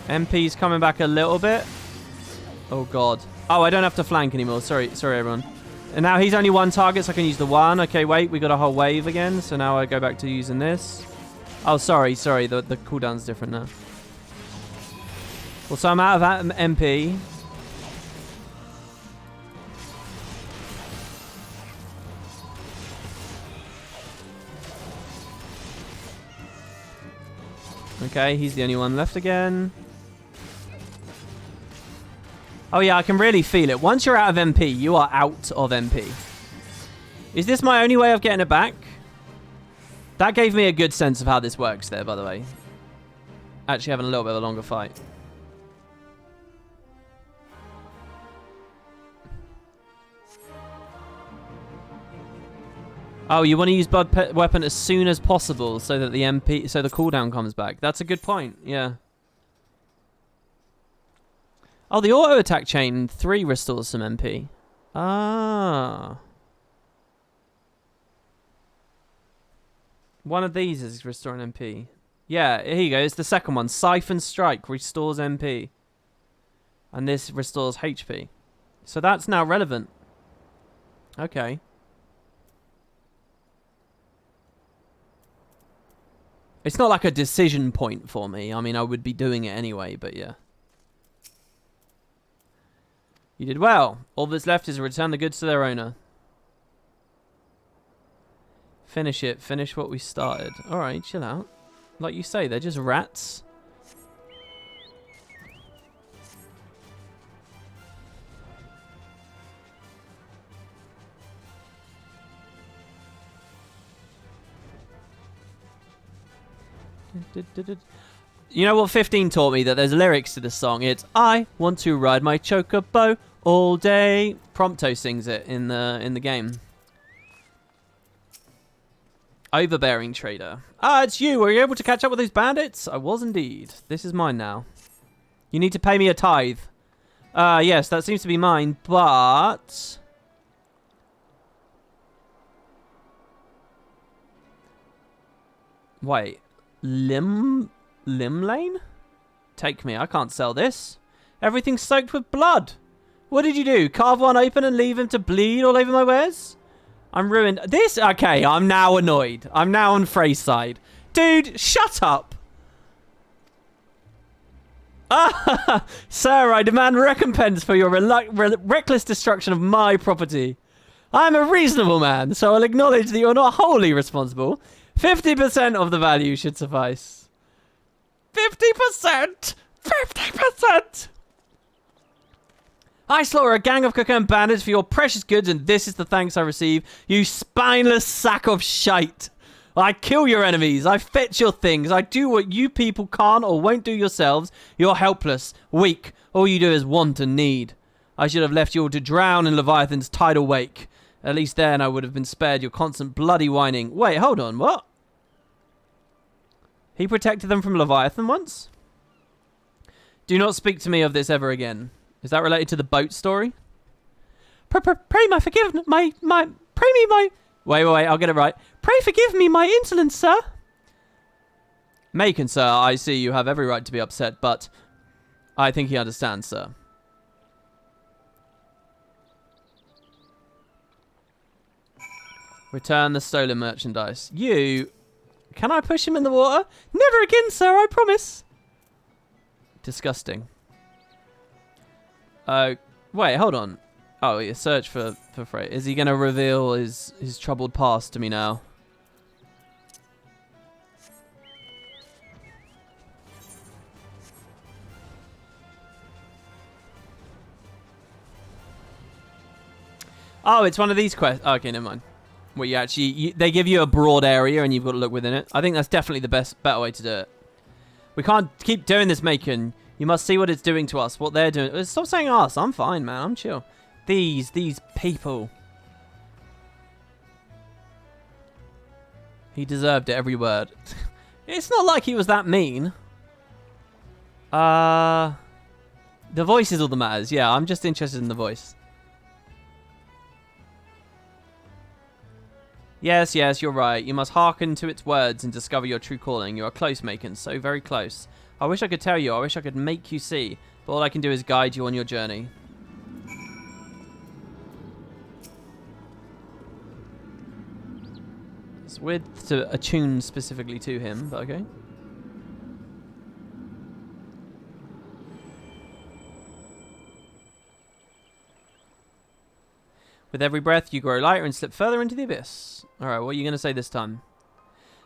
MP's coming back a little bit. Oh god. Oh, I don't have to flank anymore. Sorry everyone. And now he's only one target, so I can use the 1. Okay, wait, we got a whole wave again. So now I go back to using this. Oh, sorry. The cooldown's different now. Well, so I'm out of MP. Okay, he's the only one left again. Oh yeah, I can really feel it. Once you're out of MP, you are out of MP. Is this my only way of getting it back? That gave me a good sense of how this works there, by the way. Actually having a little bit of a longer fight. Oh, you want to use Blood Weapon as soon as possible so that the MP, so the cooldown comes back. That's a good point, yeah. Oh, the auto attack chain 3 restores some MP. Ah. One of these is restoring MP. Yeah, here you go. It's the second one. Siphon Strike restores MP. And this restores HP. So that's now relevant. Okay. It's not like a decision point for me. I mean, I would be doing it anyway, but yeah. You did well. All that's left is to return the goods to their owner. Finish it. Finish what we started. Alright, chill out. Like you say, they're just rats. You know what 15 taught me? That there's lyrics to this song. It's I want to ride my chocobo all day. Prompto sings it in the game. Overbearing trader. Ah, it's you. Were you able to catch up with those bandits? I was indeed. This is mine now. You need to pay me a tithe. Yes, that seems to be mine, but... Wait. Limb lane? Take me. I can't sell this. Everything's soaked with blood. What did you do? Carve one open and leave him to bleed all over my wares? I'm ruined. This? Okay, I'm now annoyed. I'm now on Frey's side. Dude, shut up. Ah, sir, I demand recompense for your reckless destruction of my property. I'm a reasonable man, so I'll acknowledge that you're not wholly responsible. 50% of the value should suffice. 50%! 50%! I slaughter a gang of cocaine bandits for your precious goods, and this is the thanks I receive, you spineless sack of shite. I kill your enemies, I fetch your things, I do what you people can't or won't do yourselves. You're helpless, weak, all you do is want and need. I should have left you all to drown in Leviathan's tidal wake. At least then I would have been spared your constant bloody whining. Wait, hold on, what? He protected them from Leviathan once? Do not speak to me of this ever again. Is that related to the boat story? Pray my forgiveness, pray me my... Wait, I'll get it right. Pray forgive me my insolence, sir. Macon, sir, I see you have every right to be upset, but I think he understands, sir. Return the stolen merchandise. You... Can I push him in the water? Never again, sir, I promise. Disgusting. Wait, hold on. Oh, yeah, search for Frey. Is he going to reveal his troubled past to me now? Oh, it's one of these quests. Oh, okay, never mind. Well, you actually... they give you a broad area and you've got to look within it. I think that's definitely the better way to do it. We can't keep doing this, Macon. You must see what it's doing to us, what they're doing. Stop saying us. I'm fine, man. I'm chill. These people. He deserved it, every word. It's not like he was that mean. The voice is all that matters. Yeah, I'm just interested in the voice. Yes, you're right. You must hearken to its words and discover your true calling. You are close, Macon. So very close. I wish I could tell you. I wish I could make you see. But all I can do is guide you on your journey. It's weird to attune specifically to him, but okay. With every breath, you grow lighter and slip further into the abyss. Alright, what are you going to say this time?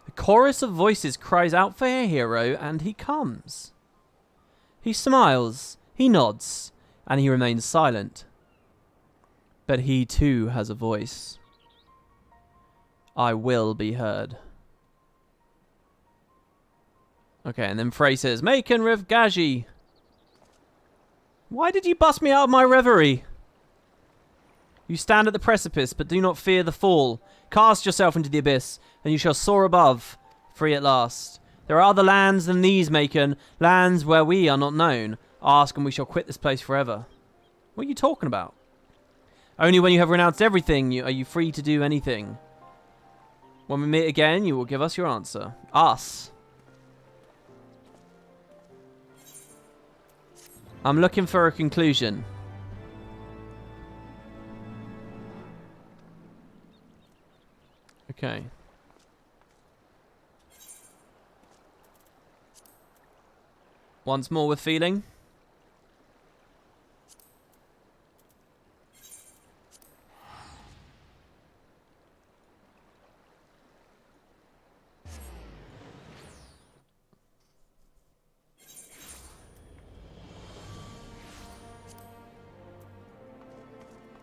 A chorus of voices cries out for a hero, and he comes. He smiles, he nods, and he remains silent. But he too has a voice. I will be heard. Okay, and then Frey says, Macon Rev Gaji. Why did you bust me out of my reverie? You stand at the precipice, but do not fear the fall. Cast yourself into the abyss, and you shall soar above, free at last. There are other lands than these, Macon, lands where we are not known. Ask, and we shall quit this place forever. What are you talking about? Only when you have renounced everything are you free to do anything. When we meet again, you will give us your answer. Us. I'm looking for a conclusion. Okay. Once more with feeling.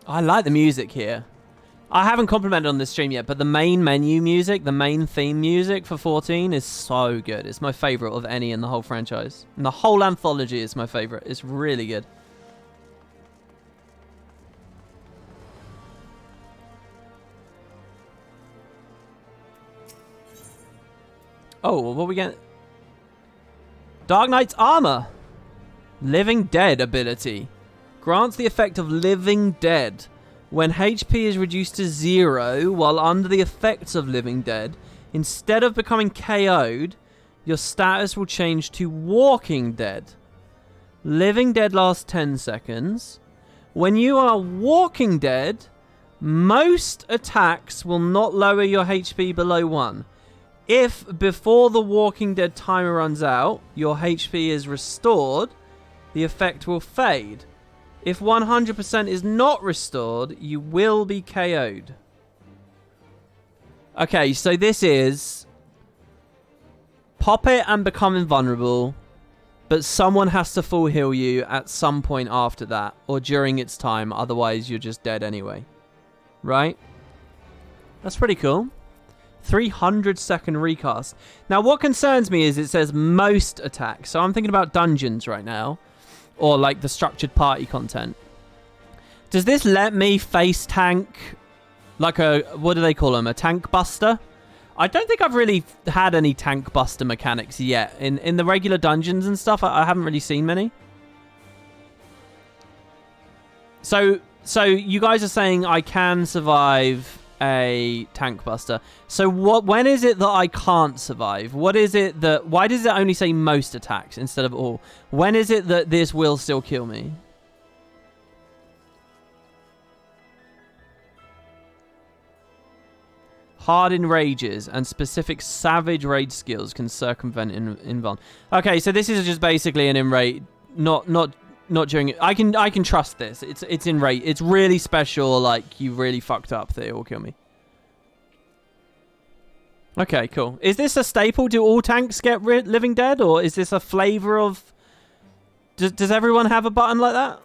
I like the music here. I haven't complimented on this stream yet, but the main menu music, the main theme music for 14 is so good. It's my favorite of any in the whole franchise. And the whole anthology is my favorite. It's really good. Oh, what are we getting? Dark Knight's Armor. Living Dead ability. Grants the effect of Living Dead. When HP is reduced to 0 while under the effects of Living Dead, instead of becoming KO'd, your status will change to Walking Dead. Living Dead lasts 10 seconds. When you are Walking Dead, most attacks will not lower your HP below 1. If, before the Walking Dead timer runs out, your HP is restored, the effect will fade. If 100% is not restored, you will be KO'd. Okay, so this is... Pop it and become invulnerable, but someone has to full heal you at some point after that, or during its time, otherwise you're just dead anyway. Right? That's pretty cool. 300-second recast. Now, what concerns me is it says most attacks, so I'm thinking about dungeons right now. Or like the structured party content. Does this let me face tank like a, what do they call them? A tank buster? I don't think I've really had any tank buster mechanics yet. In the regular dungeons and stuff, I haven't really seen many. So you guys are saying I can survive a tank buster. So when is it that I can't survive? What is it that... Why does it only say most attacks instead of all? When is it that this will still kill me? Hardened rages and specific savage rage skills can circumvent invuln. Okay, so this is just basically an in-rate, not during... I can trust this. It's in-rate. It's really special, like you really fucked up that it will kill me. Okay, cool. Is this a staple? Do all tanks get Living Dead, or is this a flavor of... Does everyone have a button like that?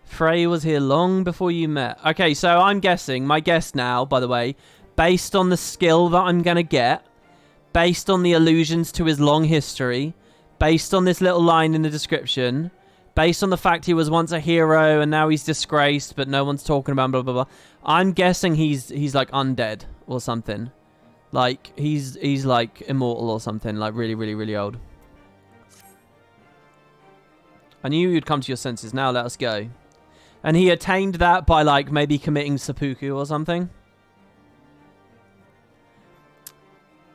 Frey was here long before you met. Okay, so I'm guessing, my guess now, by the way, based on the skill that I'm going to get, based on the allusions to his long history, based on this little line in the description, based on the fact he was once a hero and now he's disgraced, but no one's talking about him, blah, blah, blah. I'm guessing he's like undead or something. Like, he's like immortal or something, like really, really, really old. I knew you'd come to your senses. Now let us go. And he attained that by like maybe committing seppuku or something.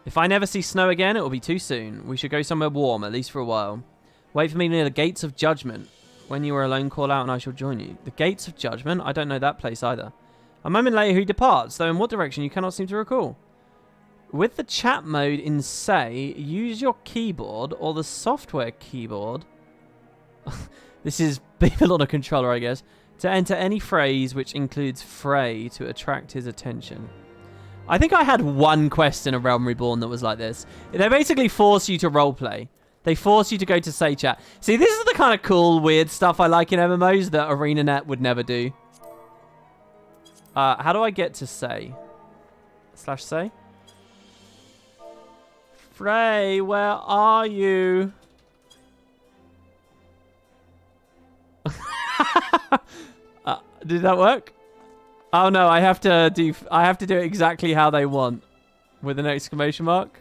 If I never see snow again, it will be too soon. We should go somewhere warm, at least for a while. Wait for me near the Gates of Judgment. When you are alone, call out and I shall join you. The Gates of Judgment? I don't know that place either. A moment later, he departs, though in what direction you cannot seem to recall. With the chat mode in Say, use your keyboard or the software keyboard. This is people on a controller, I guess. To enter any phrase which includes Frey to attract his attention. I think I had one quest in A Realm Reborn that was like this. They basically force you to roleplay. They force you to go to Say chat. See, this is the kind of cool, weird stuff I like in MMOs that ArenaNet would never do. How do I get to Say? /Say? Frey, where are you? Did that work? Oh no, I have to do it exactly how they want. With an exclamation mark.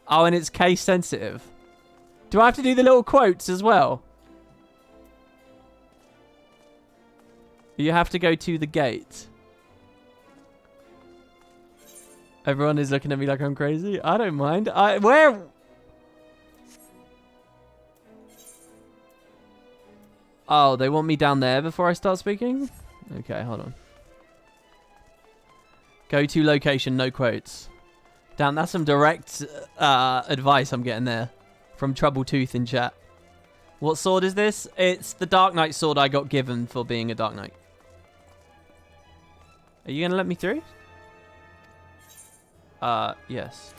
Oh, and it's case sensitive. Do I have to do the little quotes as well? You have to go to the gate. Everyone is looking at me like I'm crazy. I don't mind. Where? Oh, they want me down there before I start speaking? Okay, hold on. Go to location, no quotes. Damn, that's some direct advice I'm getting there. From Trouble Tooth in chat. What sword is this? It's the Dark Knight sword I got given for being a Dark Knight. Are you going to let me through? Yes.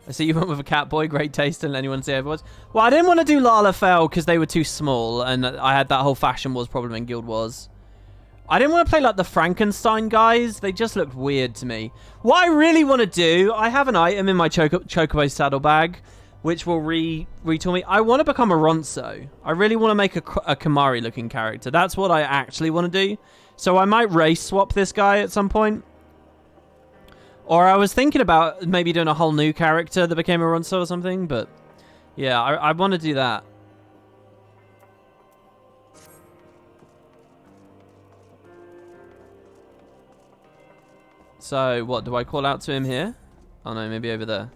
I see you went with a cat boy. Great taste, and anyone say otherwise. Well, I didn't want to do Lalafell because they were too small, and I had that whole Fashion Wars problem in Guild Wars. I didn't want to play like the Frankenstein guys. They just looked weird to me. What I really want to do, I have an item in my Chocobo saddlebag, which will retool me. I want to become a Ronso. I really want to make a Kamari-looking character. That's what I actually want to do. So I might race swap this guy at some point. Or I was thinking about maybe doing a whole new character that became a Ronso or something. But yeah, I want to do that. So, what, do I call out to him here? Oh no, maybe over there.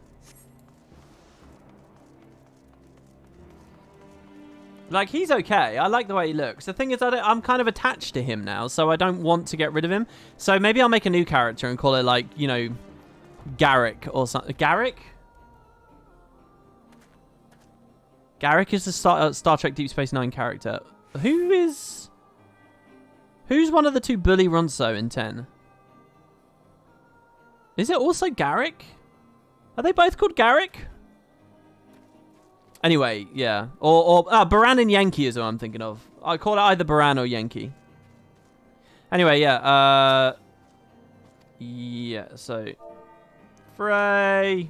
Like, he's okay. I like the way he looks. The thing is, I'm kind of attached to him now, so I don't want to get rid of him. So maybe I'll make a new character and call it, like, you know, Garrick or something. Garrick? Garrick is the Star Trek Deep Space Nine character. Who's one of the two bully Ronso in 10? Is it also Garrick? Are they both called Garrick? Anyway, yeah. Or Baran and Yankee is what I'm thinking of. I call it either Baran or Yankee. Anyway, yeah. Yeah, so... Frey!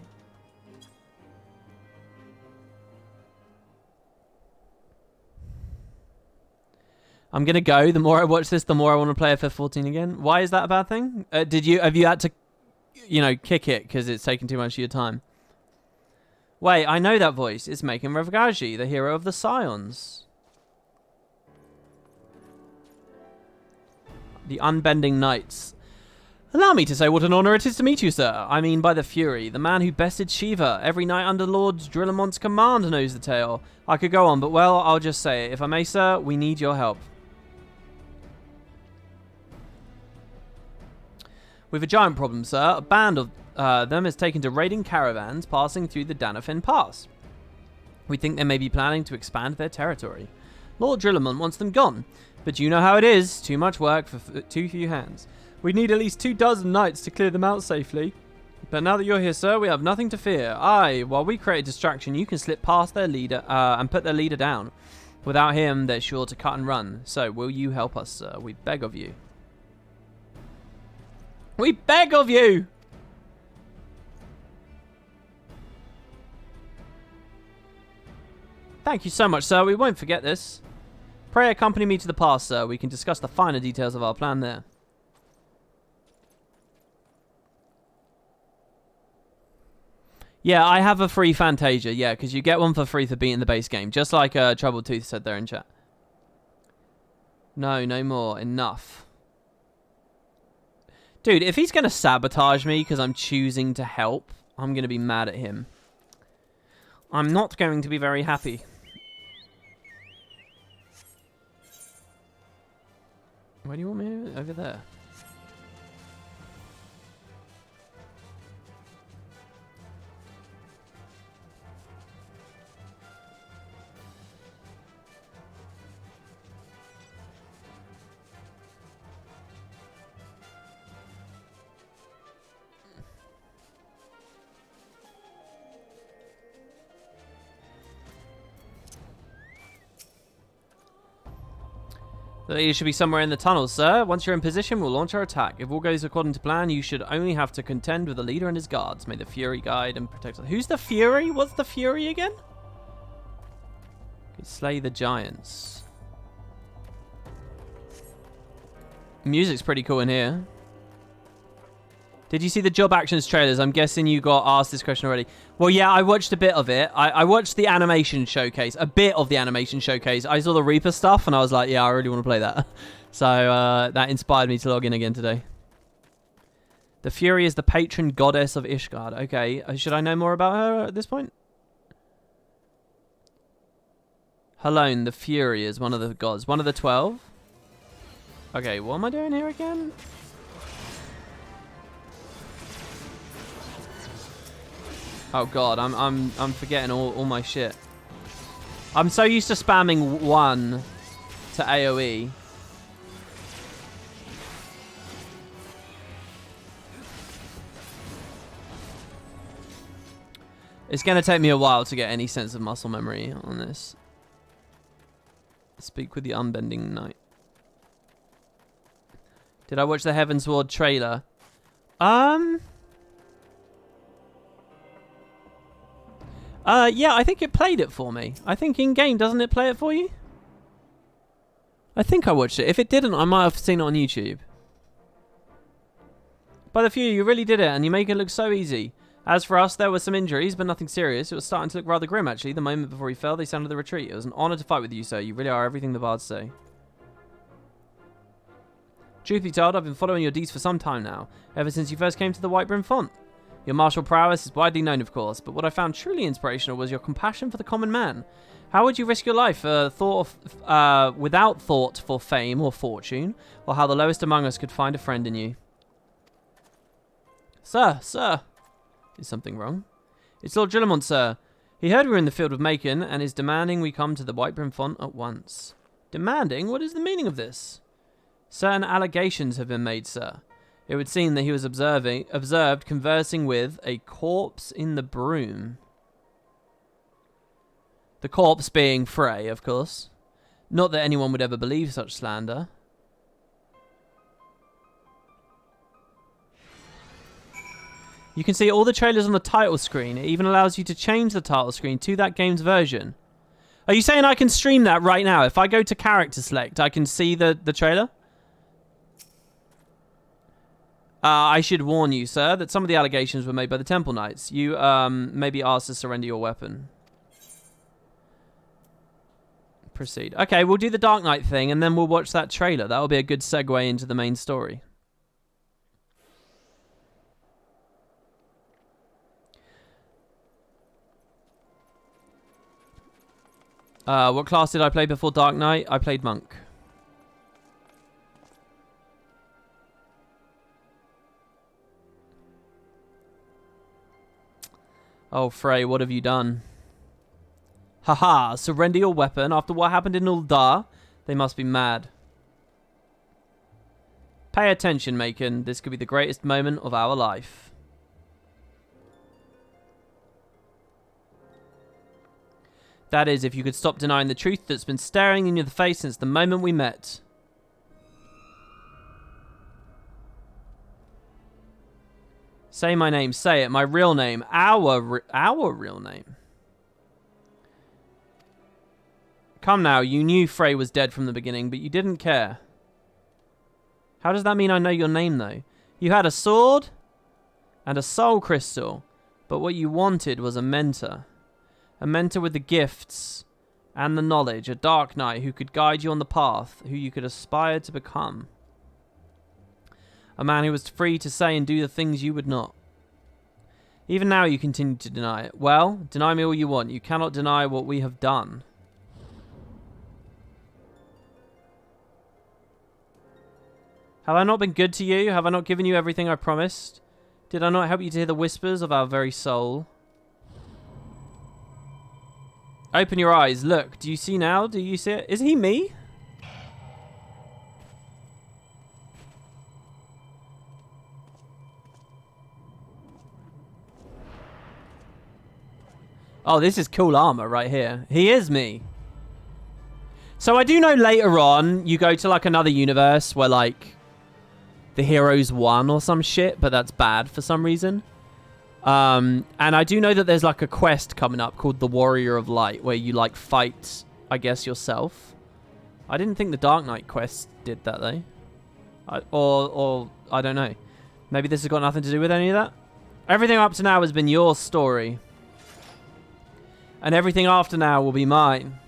I'm gonna go. The more I watch this, the more I want to play FF14 again. Why is that a bad thing? Have you had to... you know, kick it because it's taking too much of your time? Wait, I know that voice. It's making Revgaji, the hero of the Scions. The Unbending Knights. Allow me to say what an honor it is to meet you, sir. I mean by the Fury, the man who bested Shiva. Every knight under Lord Drillamont's command knows the tale. I could go on, but well, I'll just say it. If I may, sir, we need your help. With a giant problem, sir. A band of them is taken to raiding caravans passing through the Danafin Pass. We think they may be planning to expand their territory. Lord Drillamont wants them gone, but you know how it is. Too much work for too few hands. We need at least 24 knights to clear them out safely. But now that you're here, sir, we have nothing to fear. Aye, while we create a distraction, you can slip past their leader and put their leader down. Without him, they're sure to cut and run. So, will you help us, sir? We beg of you. We beg of you! Thank you so much, sir. We won't forget this. Pray accompany me to the pass, sir. We can discuss the finer details of our plan there. Yeah, I have a free Fantasia. Yeah, because you get one for free for beating the base game. Just like Trouble Tooth said there in chat. No, no more. Enough. Dude, if he's going to sabotage me because I'm choosing to help, I'm going to be mad at him. I'm not going to be very happy. Where do you want me? Over there. You should be somewhere in the tunnels, sir. Once you're in position, we'll launch our attack. If all goes according to plan, you should only have to contend with the leader and his guards. May the Fury guide and protect us. Who's the Fury? What's the Fury again? Slay the giants. Music's pretty cool in here. Did you see the Job Actions trailers? I'm guessing you got asked this question already. Well, yeah, I watched a bit of it. I watched the animation showcase, a bit of the animation showcase. I saw the Reaper stuff, and I was like, yeah, I really want to play that. So that inspired me to log in again today. The Fury is the patron goddess of Ishgard. Okay, should I know more about her at this point? Halone, the Fury, is one of the gods. One of the 12. Okay, what am I doing here again? Oh god, I'm forgetting all my shit. I'm so used to spamming 1 to AoE. It's going to take me a while to get any sense of muscle memory on this. Speak with the Unbending Knight. Did I watch the Heavensward trailer? Yeah, I think it played it for me. I think in-game, doesn't it play it for you? I think I watched it. If it didn't, I might have seen it on YouTube. By the Fury, you really did it, and you make it look so easy. As for us, there were some injuries, but nothing serious. It was starting to look rather grim, actually. The moment before he fell, they sounded the retreat. It was an honor to fight with you, sir. You really are everything the bards say. Truth be told, I've been following your deeds for some time now, ever since you first came to the White Brim Font. Your martial prowess is widely known, of course, but what I found truly inspirational was your compassion for the common man. How would you risk your life without thought for fame or fortune, or how the lowest among us could find a friend in you? Sir. Is something wrong? It's Lord Gillamont, sir. He heard we were in the field of Macon, and is demanding we come to the White Brim Font at once. Demanding? What is the meaning of this? Certain allegations have been made, sir. It would seem that he was observed conversing with a corpse in the broom. The corpse being Frey, of course. Not that anyone would ever believe such slander. You can see all the trailers on the title screen. It even allows you to change the title screen to that game's version. Are you saying I can stream that right now? If I go to character select, I can see the trailer? I should warn you, sir, that some of the allegations were made by the Temple Knights. You may be asked to surrender your weapon. Proceed. Okay, we'll do the Dark Knight thing, and then we'll watch that trailer. That'll be a good segue into the main story. What class did I play before Dark Knight? I played Monk. Oh, Frey, what have you done? Haha, surrender your weapon after what happened in Uldar? They must be mad. Pay attention, Macon. This could be the greatest moment of our life. That is, if you could stop denying the truth that's been staring in your face since the moment we met. Say my name. Say it. My real name. Our real name. Come now. You knew Frey was dead from the beginning, but you didn't care. How does that mean I know your name, though? You had a sword and a soul crystal, but what you wanted was a mentor. A mentor with the gifts and the knowledge. A dark knight who could guide you on the path, who you could aspire to become. A man who was free to say and do the things you would not. Even now you continue to deny it. Well, deny me all you want. You cannot deny what we have done. Have I not been good to you? Have I not given you everything I promised? Did I not help you to hear the whispers of our very soul? Open your eyes. Look. Do you see now? Do you see it? Is he me? Oh, this is cool armor right here. He is me. So I do know later on you go to like another universe where like the heroes won or some shit, but that's bad for some reason. And I do know that there's like a quest coming up called the Warrior of Light where you like fight, I guess, yourself. I didn't think the Dark Knight quest did that though. Or I don't know. Maybe this has got nothing to do with any of that. Everything up to now has been your story. And everything after now will be mine.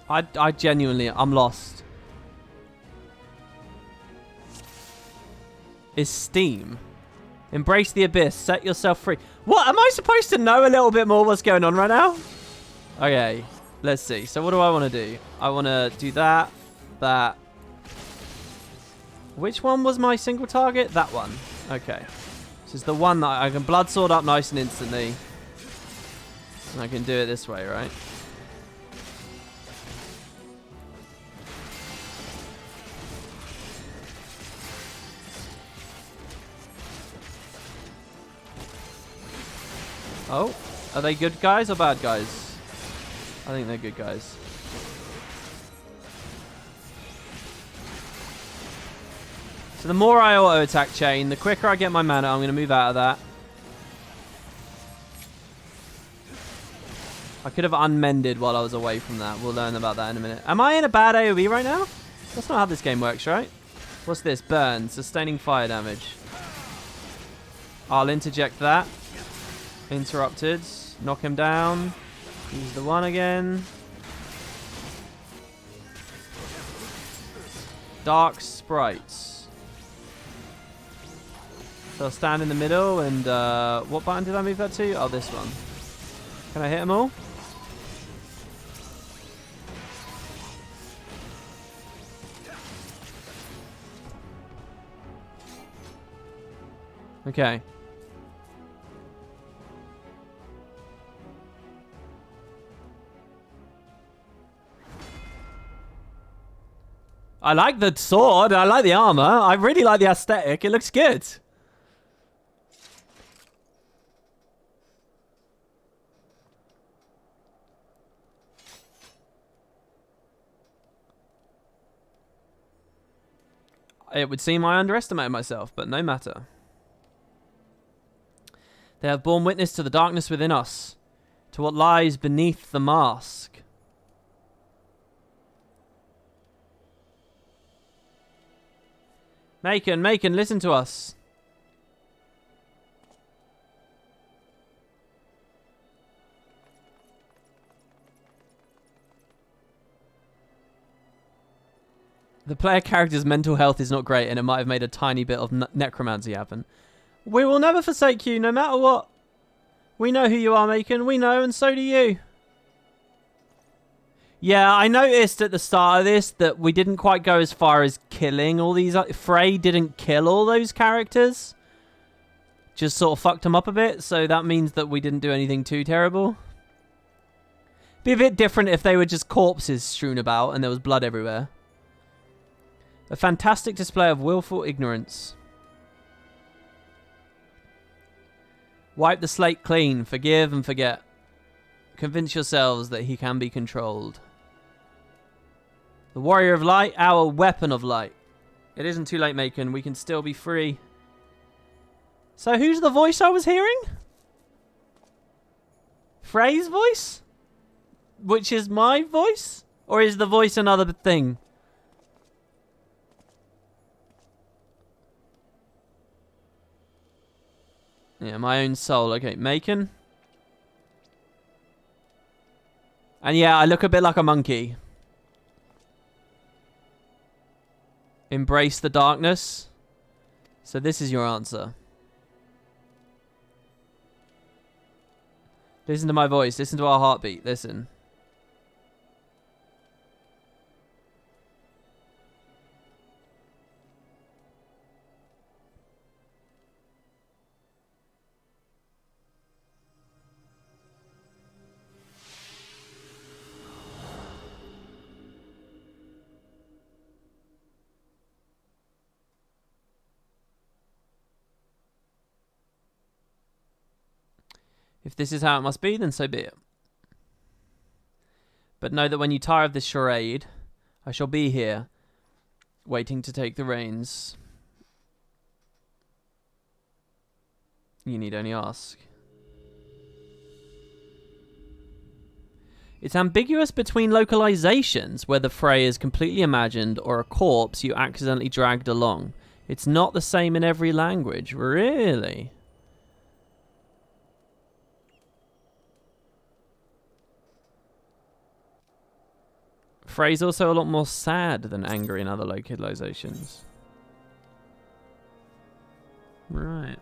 I genuinely, I'm lost. Is Steam. Embrace the abyss. Set yourself free. What? Am I supposed to know a little bit more what's going on right now? Okay, let's see. So what do I want to do? I want to do that, that. Which one was my single target? That one. Okay. This is the one that I can blood sword up nice and instantly. And I can do it this way, right? Oh, are they good guys or bad guys? I think they're good guys. So the more I auto attack chain, the quicker I get my mana. I'm going to move out of that. I could have unmended while I was away from that. We'll learn about that in a minute. Am I in a bad AoE right now? That's not how this game works, right? What's this? Burn. Sustaining fire damage. I'll interject that. Interrupted. Knock him down. Use the one again. Dark sprites. So I'll stand in the middle and what button did I move that to? Oh, this one. Can I hit them all? Okay. I like the sword. I like the armor. I really like the aesthetic. It looks good. It would seem I underestimated myself, but no matter. They have borne witness to the darkness within us, to what lies beneath the mask. Macon, listen to us. The player character's mental health is not great, and it might have made a tiny bit of necromancy happen. We will never forsake you, no matter what. We know who you are, Macon. We know, and so do you. Yeah, I noticed at the start of this that we didn't quite go as far as killing all these. Frey didn't kill all those characters. Just sort of fucked them up a bit, so that means that we didn't do anything too terrible. Be a bit different if they were just corpses strewn about and there was blood everywhere. A fantastic display of willful ignorance. Wipe the slate clean, forgive and forget. Convince yourselves that he can be controlled. The warrior of light, our weapon of light. It isn't too late, Macon. We can still be free. So who's the voice I was hearing? Frey's voice? Which is my voice? Or is the voice another thing? Yeah, my own soul. Okay, Macon. And yeah, I look a bit like a monkey. Embrace the darkness. So this is your answer. Listen to my voice. Listen to our heartbeat. Listen. If this is how it must be, then so be it. But know that when you tire of this charade, I shall be here, waiting to take the reins. You need only ask. It's ambiguous between localizations, whether Frey is completely imagined or a corpse you accidentally dragged along. It's not the same in every language. Really? Frey's also a lot more sad than angry in other localizations. Right.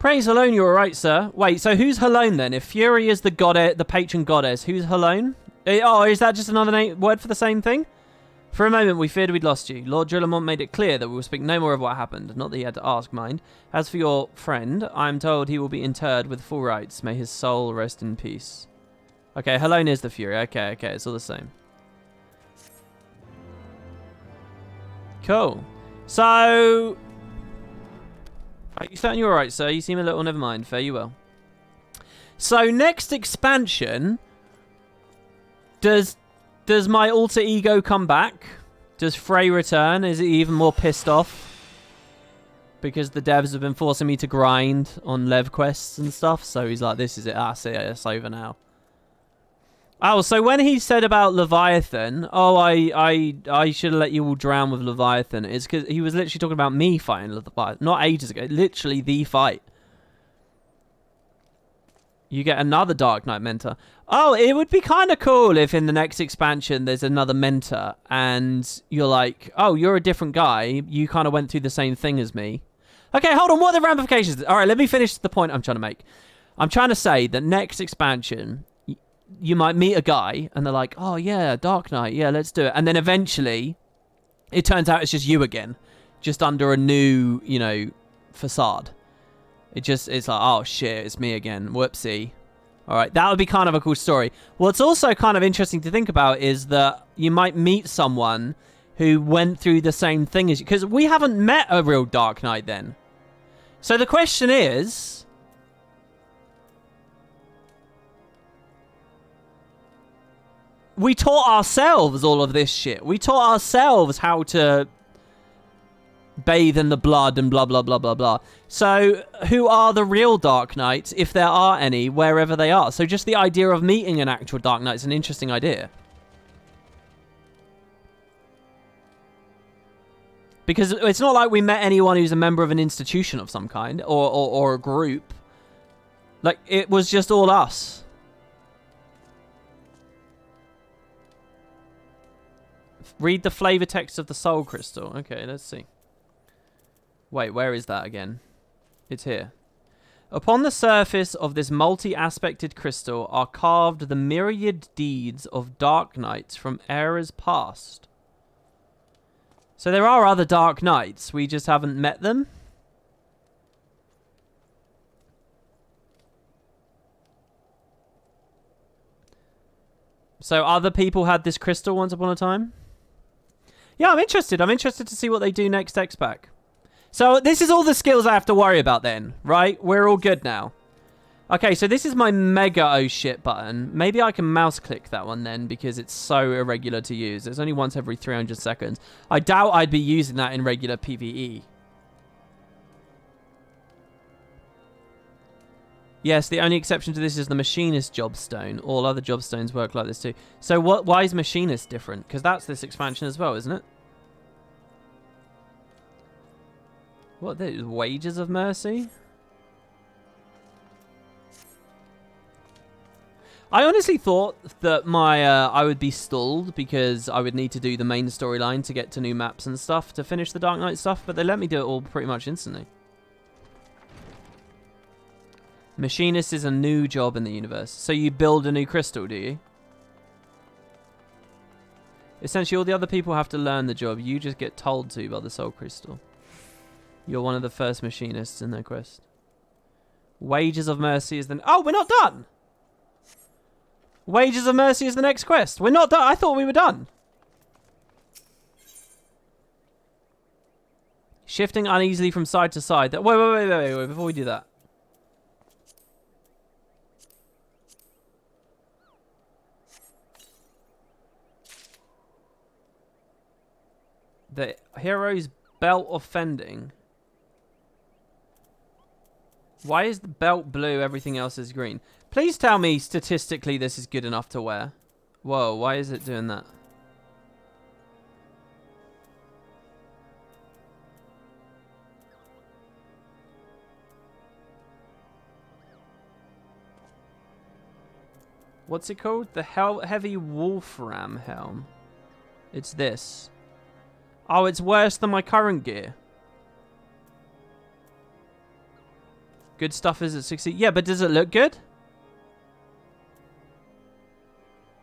Praise Helone, you're alright, sir. Wait, so who's Helone then? If Fury is the goddess, the patron goddess, who's Helone? Oh, is that just another word for the same thing? For a moment, we feared we'd lost you. Lord Drillamont made it clear that we will speak no more of what happened. Not that he had to ask, mind. As for your friend, I am told he will be interred with full rites. May his soul rest in peace. Okay, Helone is the Fury. Okay, it's all the same. Cool. So... Are you certain you're alright, sir? You seem a little never mind. Fare you well. So, next expansion... Does my alter ego come back? Does Frey return? Is he even more pissed off? Because the devs have been forcing me to grind on Lev quests and stuff. So he's like, this is it. That's it. It's over now. Oh, so when he said about Leviathan, oh, I should have let you all drown with Leviathan. It's because he was literally talking about me fighting Leviathan. Not ages ago. Literally the fight. You get another Dark Knight mentor. Oh, it would be kind of cool if in the next expansion there's another mentor and you're like, oh, you're a different guy. You kind of went through the same thing as me. Okay, hold on. What are the ramifications? All right, let me finish the point I'm trying to make. I'm trying to say that next expansion, you might meet a guy and they're like, oh, yeah, Dark Knight. Yeah, let's do it. And then eventually it turns out it's just you again, just under a new, you know, facade. It's like, oh, shit, it's me again. Whoopsie. All right, that would be kind of a cool story. What's also kind of interesting to think about is that you might meet someone who went through the same thing as you. Because we haven't met a real Dark Knight then. So the question is... We taught ourselves all of this shit. We taught ourselves how to... bathe in the blood and blah, blah, blah, blah, blah. So, who are the real Dark Knights, if there are any, wherever they are? So, just the idea of meeting an actual Dark Knight is an interesting idea. Because it's not like we met anyone who's a member of an institution of some kind, or a group. Like, it was just all us. Read the flavor text of the soul crystal. Okay, let's see. Wait, where is that again? It's here. Upon the surface of this multi-aspected crystal are carved the myriad deeds of Dark Knights from eras past. So there are other Dark Knights, we just haven't met them? So other people had this crystal once upon a time? Yeah, I'm interested. I'm interested to see what they do next X-Pack. So this is all the skills I have to worry about then, right? We're all good now. Okay, so this is my mega oh shit button. Maybe I can mouse click that one then because it's so irregular to use. It's only once every 300 seconds. I doubt I'd be using that in regular PvE. Yes, the only exception to this is the Machinist Jobstone. All other Jobstones work like this too. So why is Machinist different? Because that's this expansion as well, isn't it? What, the Wages of Mercy? I honestly thought that I would be stalled because I would need to do the main storyline to get to new maps and stuff to finish the Dark Knight stuff, but they let me do it all pretty much instantly. Machinist is a new job in the universe. So you build a new crystal, do you? Essentially, all the other people have to learn the job. You just get told to by the soul crystal. You're one of the first machinists in their quest. Wages of Mercy is the... Oh, we're not done! Wages of Mercy is the next quest. We're not done. I thought we were done. Shifting uneasily from side to side. Wait, before we do that. The hero's belt of fending. Why is the belt blue, everything else is green? Please tell me statistically this is good enough to wear. Whoa, why is it doing that? What's it called? The Heavy Wolfram Helm. It's this. Oh, it's worse than my current gear. Good stuff is at 60. Yeah, but does it look good?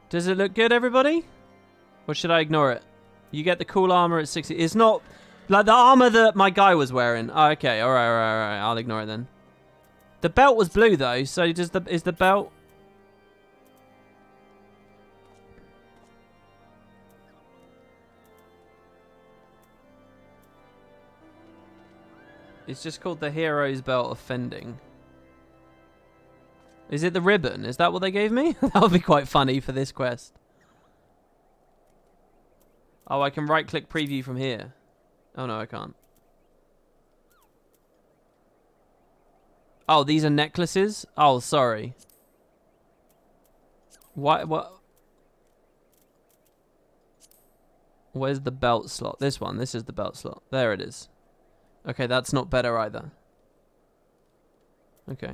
Does it look good, everybody? Or should I ignore it? You get the cool armor at 60. It's not like the armor that my guy was wearing. Oh, okay. All right, all right, all right. I'll ignore it then. The belt was blue though, so is the belt? It's just called the Hero's Belt of Fending. Is it the ribbon? Is that what they gave me? That would be quite funny for this quest. Oh, I can right-click preview from here. Oh, no, I can't. Oh, these are necklaces? Oh, sorry. What? Where's the belt slot? This one. This is the belt slot. There it is. Okay, that's not better either. Okay.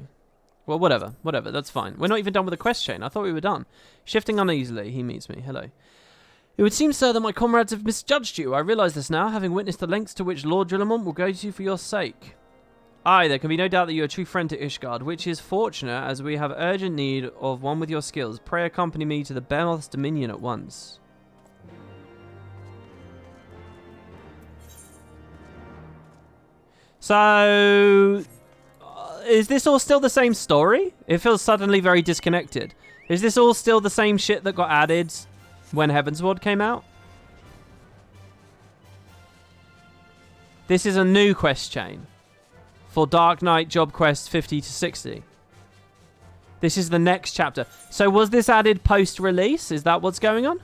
Well, whatever. Whatever. That's fine. We're not even done with the quest chain. I thought we were done. Shifting uneasily. He meets me. Hello. It would seem, sir, that my comrades have misjudged you. I realise this now, having witnessed the lengths to which Lord Drillamont will go to for your sake. Aye, there can be no doubt that you are a true friend to Ishgard, which is fortunate, as we have urgent need of one with your skills. Pray accompany me to the Behemoth's dominion at once. So, is this all still the same story? It feels suddenly very disconnected. Is this all still the same shit that got added when Heavensward came out? This is a new quest chain for Dark Knight job quest 50 to 60. This is the next chapter. So was this added post-release? Is that what's going on?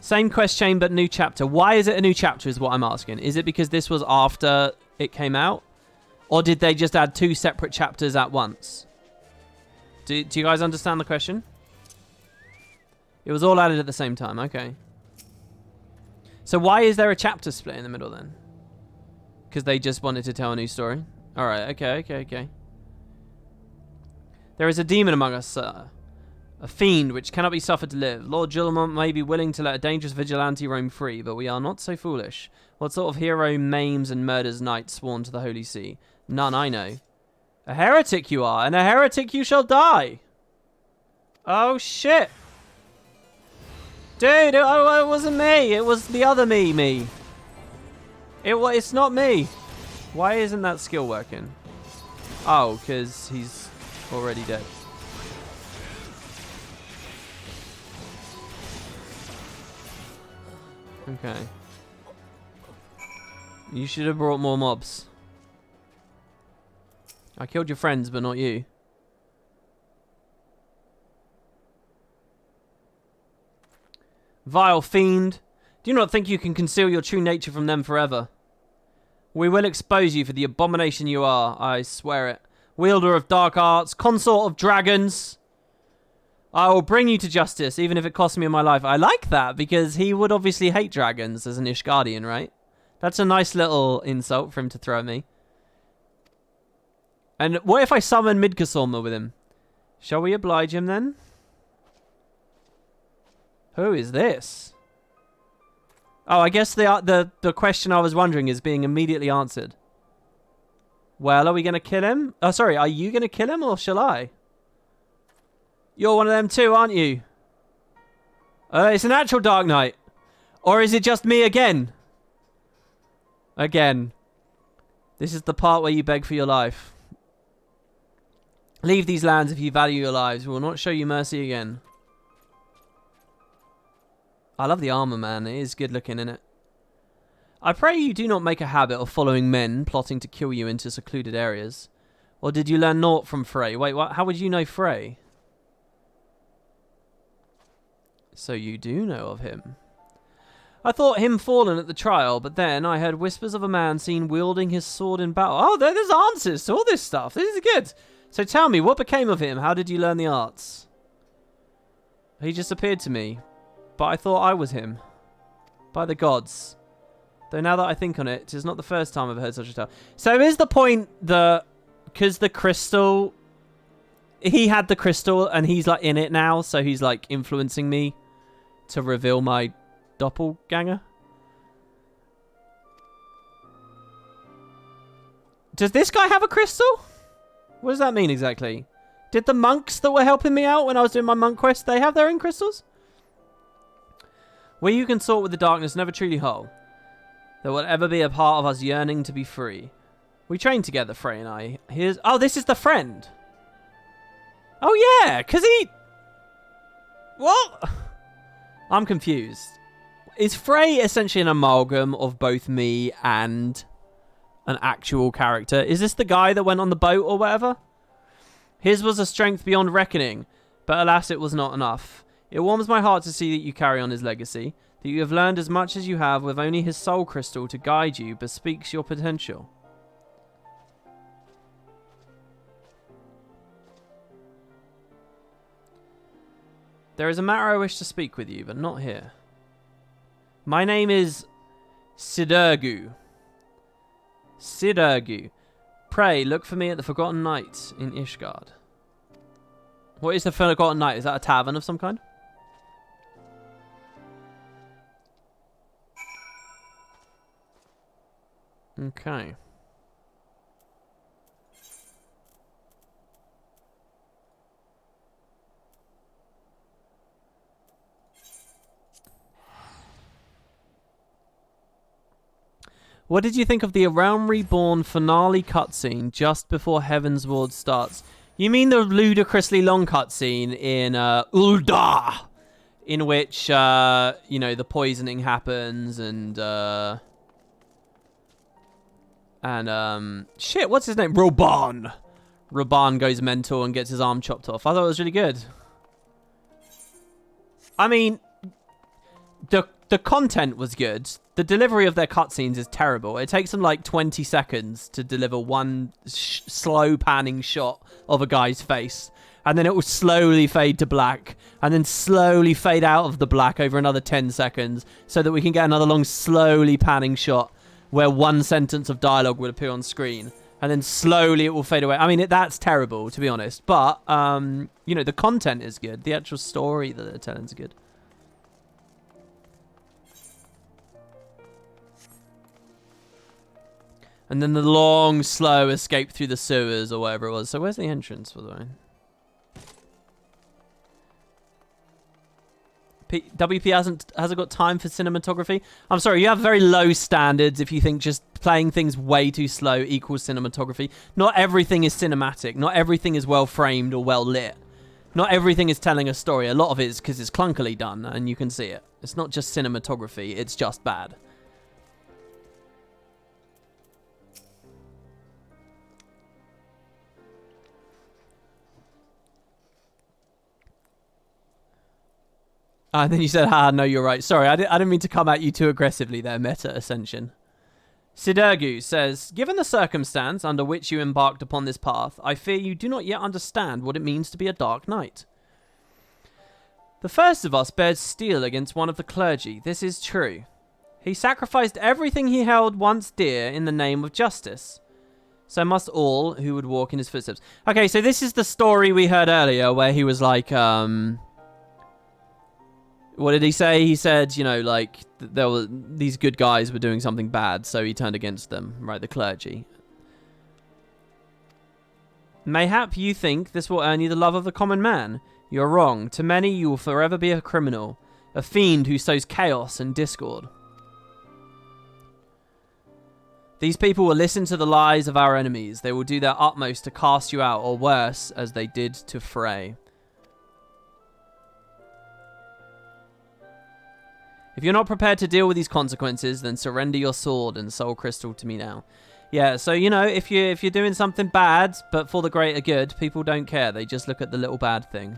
Same quest chain, but new chapter. Why is it a new chapter is what I'm asking. Is it because this was after it came out? Or did they just add two separate chapters at once? Do you guys understand the question? It was all added at the same time. Okay. So why is there a chapter split in the middle then? Because they just wanted to tell a new story? Alright, okay. There is a demon among us, sir. A fiend which cannot be suffered to live. Lord Drillamont may be willing to let a dangerous vigilante roam free, but we are not so foolish. What sort of hero maims and murders knights sworn to the Holy See? None I know. A heretic you are, and a heretic you shall die. Oh, shit. Dude, it wasn't me. It was the other me. It's not me. Why isn't that skill working? Oh, because he's already dead. Okay. You should have brought more mobs. I killed your friends, but not you. Vile fiend. Do you not think you can conceal your true nature from them forever? We will expose you for the abomination you are, I swear it. Wielder of dark arts, consort of dragons. I will bring you to justice, even if it costs me my life. I like that, because he would obviously hate dragons as an Ishgardian, right? That's a nice little insult for him to throw at me. And what if I summon Midgardsormr with him? Shall we oblige him then? Who is this? Oh, I guess the question I was wondering is being immediately answered. Well, are we going to kill him? Oh, sorry, are you going to kill him or shall I? You're one of them too, aren't you? It's an actual Dark Knight. Or is it just me again? Again. This is the part where you beg for your life. Leave these lands if you value your lives. We will not show you mercy again. I love the armor, man. It is good looking, isn't it? I pray you do not make a habit of following men plotting to kill you into secluded areas. Or did you learn naught from Frey? Wait, what? How would you know Frey? So you do know of him. I thought him fallen at the trial, but then I heard whispers of a man seen wielding his sword in battle. Oh, there's answers to all this stuff. This is good. So tell me, what became of him? How did you learn the arts? He just appeared to me, but I thought I was him. By the gods. Though now that I think on it, it is not the first time I've heard such a tale. So is the point that, because the crystal, he had the crystal and he's like in it now, so he's like influencing me to reveal my doppelganger? Does this guy have a crystal? What does that mean exactly? Did the monks that were helping me out when I was doing my monk quest, they have their own crystals? Where you consort with the darkness, never truly whole. There will ever be a part of us yearning to be free. We trained together, Frey and I. Oh, this is the friend. Oh, yeah, because he... What? I'm confused. Is Frey essentially an amalgam of both me and an actual character? Is this the guy that went on the boat or whatever? His was a strength beyond reckoning, but alas, it was not enough. It warms my heart to see that you carry on his legacy, that you have learned as much as you have with only his soul crystal to guide you, bespeaks your potential. There is a matter I wish to speak with you, but not here. My name is Sidurgu. Sidurgu. Pray, look for me at the Forgotten Night in Ishgard. What is the Forgotten Night? Is that a tavern of some kind? Okay. What did you think of the Realm Reborn finale cutscene just before Heavensward starts? You mean the ludicrously long cutscene in Ul'dah, in which, you know, the poisoning happens and shit, what's his name? Roban. Roban goes mental and gets his arm chopped off. I thought it was really good. I mean, the content was good. The delivery of their cutscenes is terrible. It takes them like 20 seconds to deliver one slow panning shot of a guy's face. And then it will slowly fade to black. And then slowly fade out of the black over another 10 seconds. So that we can get another long, slowly panning shot where one sentence of dialogue would appear on screen. And then slowly it will fade away. I mean, that's terrible, to be honest. But, you know, the content is good. The actual story that they're telling is good. And then the long, slow escape through the sewers or whatever it was. So where's the entrance, by the way? WP hasn't got time for cinematography. I'm sorry, you have very low standards if you think just playing things way too slow equals cinematography. Not everything is cinematic. Not everything is well framed or well lit. Not everything is telling a story. A lot of it is because it's clunkily done and you can see it. It's not just cinematography, it's just bad. And then you said, no, you're right. Sorry, I didn't mean to come at you too aggressively there, Meta Ascension. Sidurgu says, given the circumstance under which you embarked upon this path, I fear you do not yet understand what it means to be a dark knight. The first of us bears steel against one of the clergy. This is true. He sacrificed everything he held once dear in the name of justice. So must all who would walk in his footsteps. Okay, so this is the story we heard earlier where he was like, what did he say? He said, you know, like, there were these good guys were doing something bad, so he turned against them, right? The clergy. Mayhap you think this will earn you the love of the common man. You're wrong. To many, you will forever be a criminal, a fiend who sows chaos and discord. These people will listen to the lies of our enemies. They will do their utmost to cast you out, or worse, as they did to Frey. If you're not prepared to deal with these consequences, then surrender your sword and soul crystal to me now. Yeah, so, you know, if you're doing something bad, but for the greater good, people don't care. They just look at the little bad thing.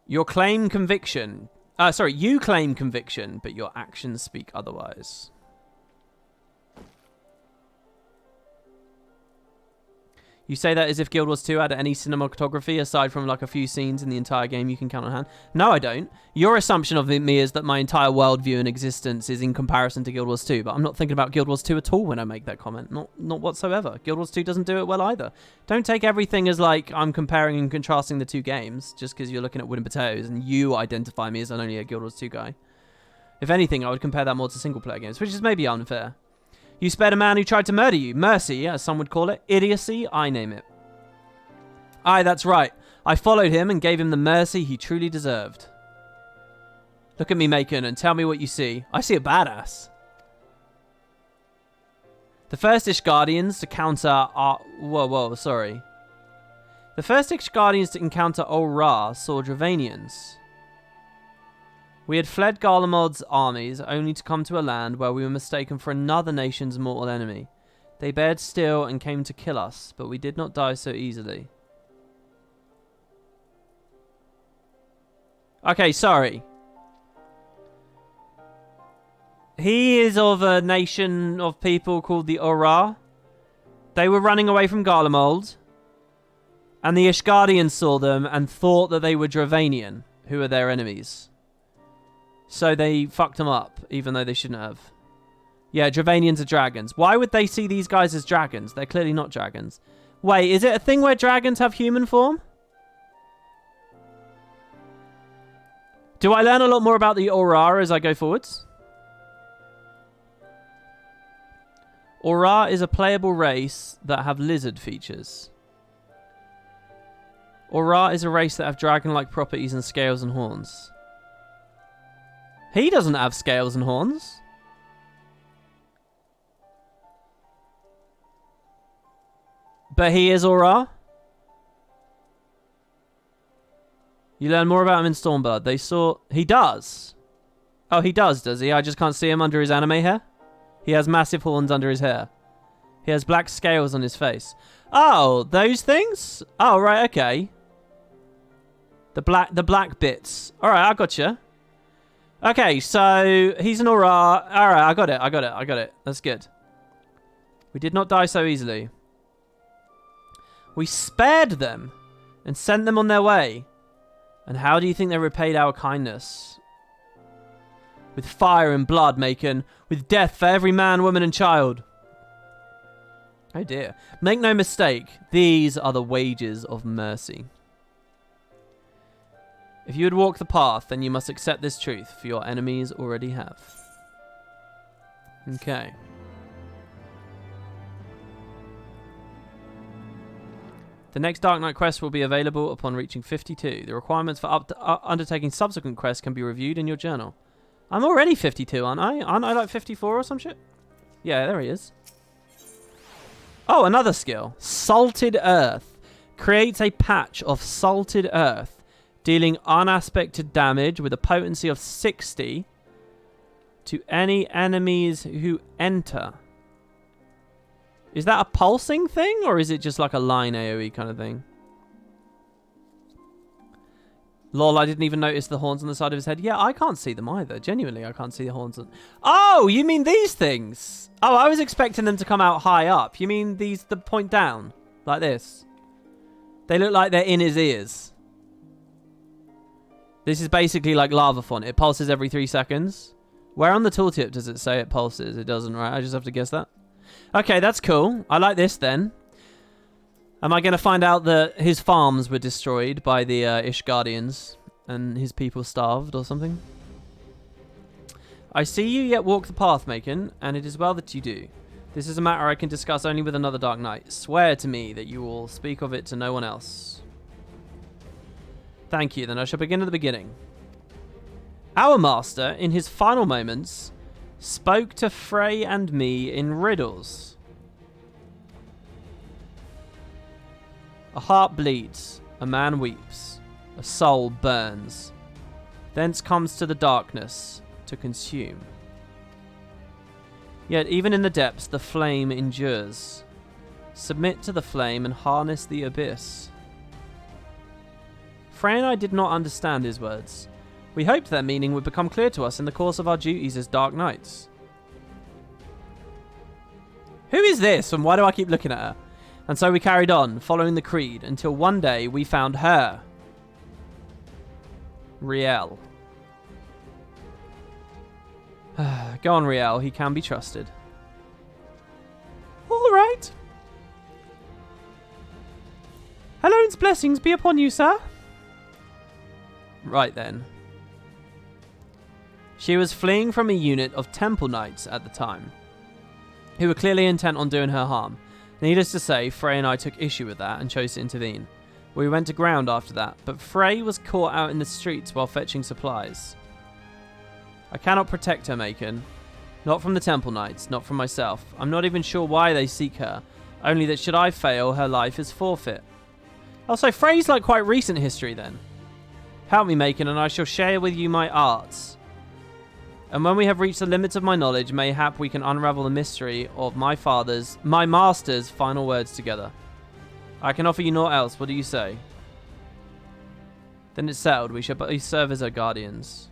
You claim conviction, but your actions speak otherwise. You say that as if Guild Wars 2 had any cinematography aside from like a few scenes in the entire game you can count on hand. No, I don't. Your assumption of me is that my entire worldview and existence is in comparison to Guild Wars 2, but I'm not thinking about Guild Wars 2 at all when I make that comment. Not whatsoever. Guild Wars 2 doesn't do it well either. Don't take everything as like I'm comparing and contrasting the two games just because you're looking at wood and potatoes and you identify me as only a Guild Wars 2 guy. If anything, I would compare that more to single-player games, which is maybe unfair. You spared a man who tried to murder you. Mercy, as some would call it. Idiocy, I name it. Aye, that's right. I followed him and gave him the mercy he truly deserved. Look at me, Macon, and tell me what you see. I see a badass. The first Ishgardians to counter our... Whoa, sorry. The first Ishgardians to encounter Ol-Ra saw Dravanians. We had fled Garlemald's armies only to come to a land where we were mistaken for another nation's mortal enemy. They bared steel and came to kill us, but we did not die so easily. Okay, sorry. He is of a nation of people called the Ol-Ra. They were running away from Garlemald. And the Ishgardians saw them and thought that they were Dravanian, who were their enemies. So they fucked them up, even though they shouldn't have. Yeah, Dravanians are dragons. Why would they see these guys as dragons? They're clearly not dragons. Wait, is it a thing where dragons have human form? Do I learn a lot more about the Ol-Ra as I go forwards? Ol-Ra is a playable race that have lizard features. Ol-Ra is a race that have dragon-like properties and scales and horns. He doesn't have scales and horns. But he is Ol-Ra. You learn more about him in Stormblood. They saw... He does. Oh, he does he? I just can't see him under his anime hair? He has massive horns under his hair. He has black scales on his face. Oh, those things? Oh, right, okay. The black bits. Alright, I gotcha. Okay, so he's an Ol-Ra. Alright, I got it. That's good. We did not die so easily. We spared them and sent them on their way. And how do you think they repaid our kindness? With fire and blood, Macon. With death for every man, woman, and child. Oh dear. Make no mistake, these are the wages of mercy. If you would walk the path, then you must accept this truth, for your enemies already have. Okay. The next Dark Knight quest will be available upon reaching 52. The requirements for undertaking subsequent quests can be reviewed in your journal. I'm already 52, aren't I? Aren't I like 54 or some shit? Yeah, there he is. Oh, another skill. Salted Earth. Creates a patch of salted earth, dealing unaspected damage with a potency of 60 to any enemies who enter. Is that a pulsing thing, or is it just like a line AoE kind of thing? Lol, I didn't even notice the horns on the side of his head. Yeah, I can't see them either. Genuinely, I can't see the horns. Oh, you mean these things? Oh, I was expecting them to come out high up. You mean these, the point down? Like this? They look like they're in his ears. This is basically like lava font. It pulses every 3 seconds. Where on the tooltip does it say it pulses? It doesn't, right? I just have to guess that. Okay, that's cool. I like this then. Am I going to find out that his farms were destroyed by the Ishgardians and his people starved or something? I see you yet walk the path, Macon, and it is well that you do. This is a matter I can discuss only with another Dark Knight. Swear to me that you will speak of it to no one else. Thank you, then I shall begin at the beginning. Our master, in his final moments, spoke to Frey and me in riddles. A heart bleeds, a man weeps, a soul burns. Thence comes to the darkness to consume. Yet even in the depths the flame endures. Submit to the flame and harness the abyss. Frey and I did not understand his words. We hoped their meaning would become clear to us in the course of our duties as Dark Knights. Who is this, and why do I keep looking at her? And so we carried on, following the creed, until one day we found her. Riel. Go on, Riel. He can be trusted. All right. Helene's blessings be upon you, sir. Right then. She was fleeing from a unit of temple knights at the time, who were clearly intent on doing her harm. Needless to say, Frey and I took issue with that and chose to intervene. We went to ground after that, but Frey was caught out in the streets while fetching supplies. I cannot protect her, Macon. Not from the temple knights, not from myself. I'm not even sure why they seek her, only that should I fail, her life is forfeit. Oh, so Frey's like quite recent history then. Help me, Macon, and I shall share with you my arts. And when we have reached the limits of my knowledge, mayhap we can unravel the mystery of my master's final words together. I can offer you naught else. What do you say? Then it's settled. We shall both serve as her guardians.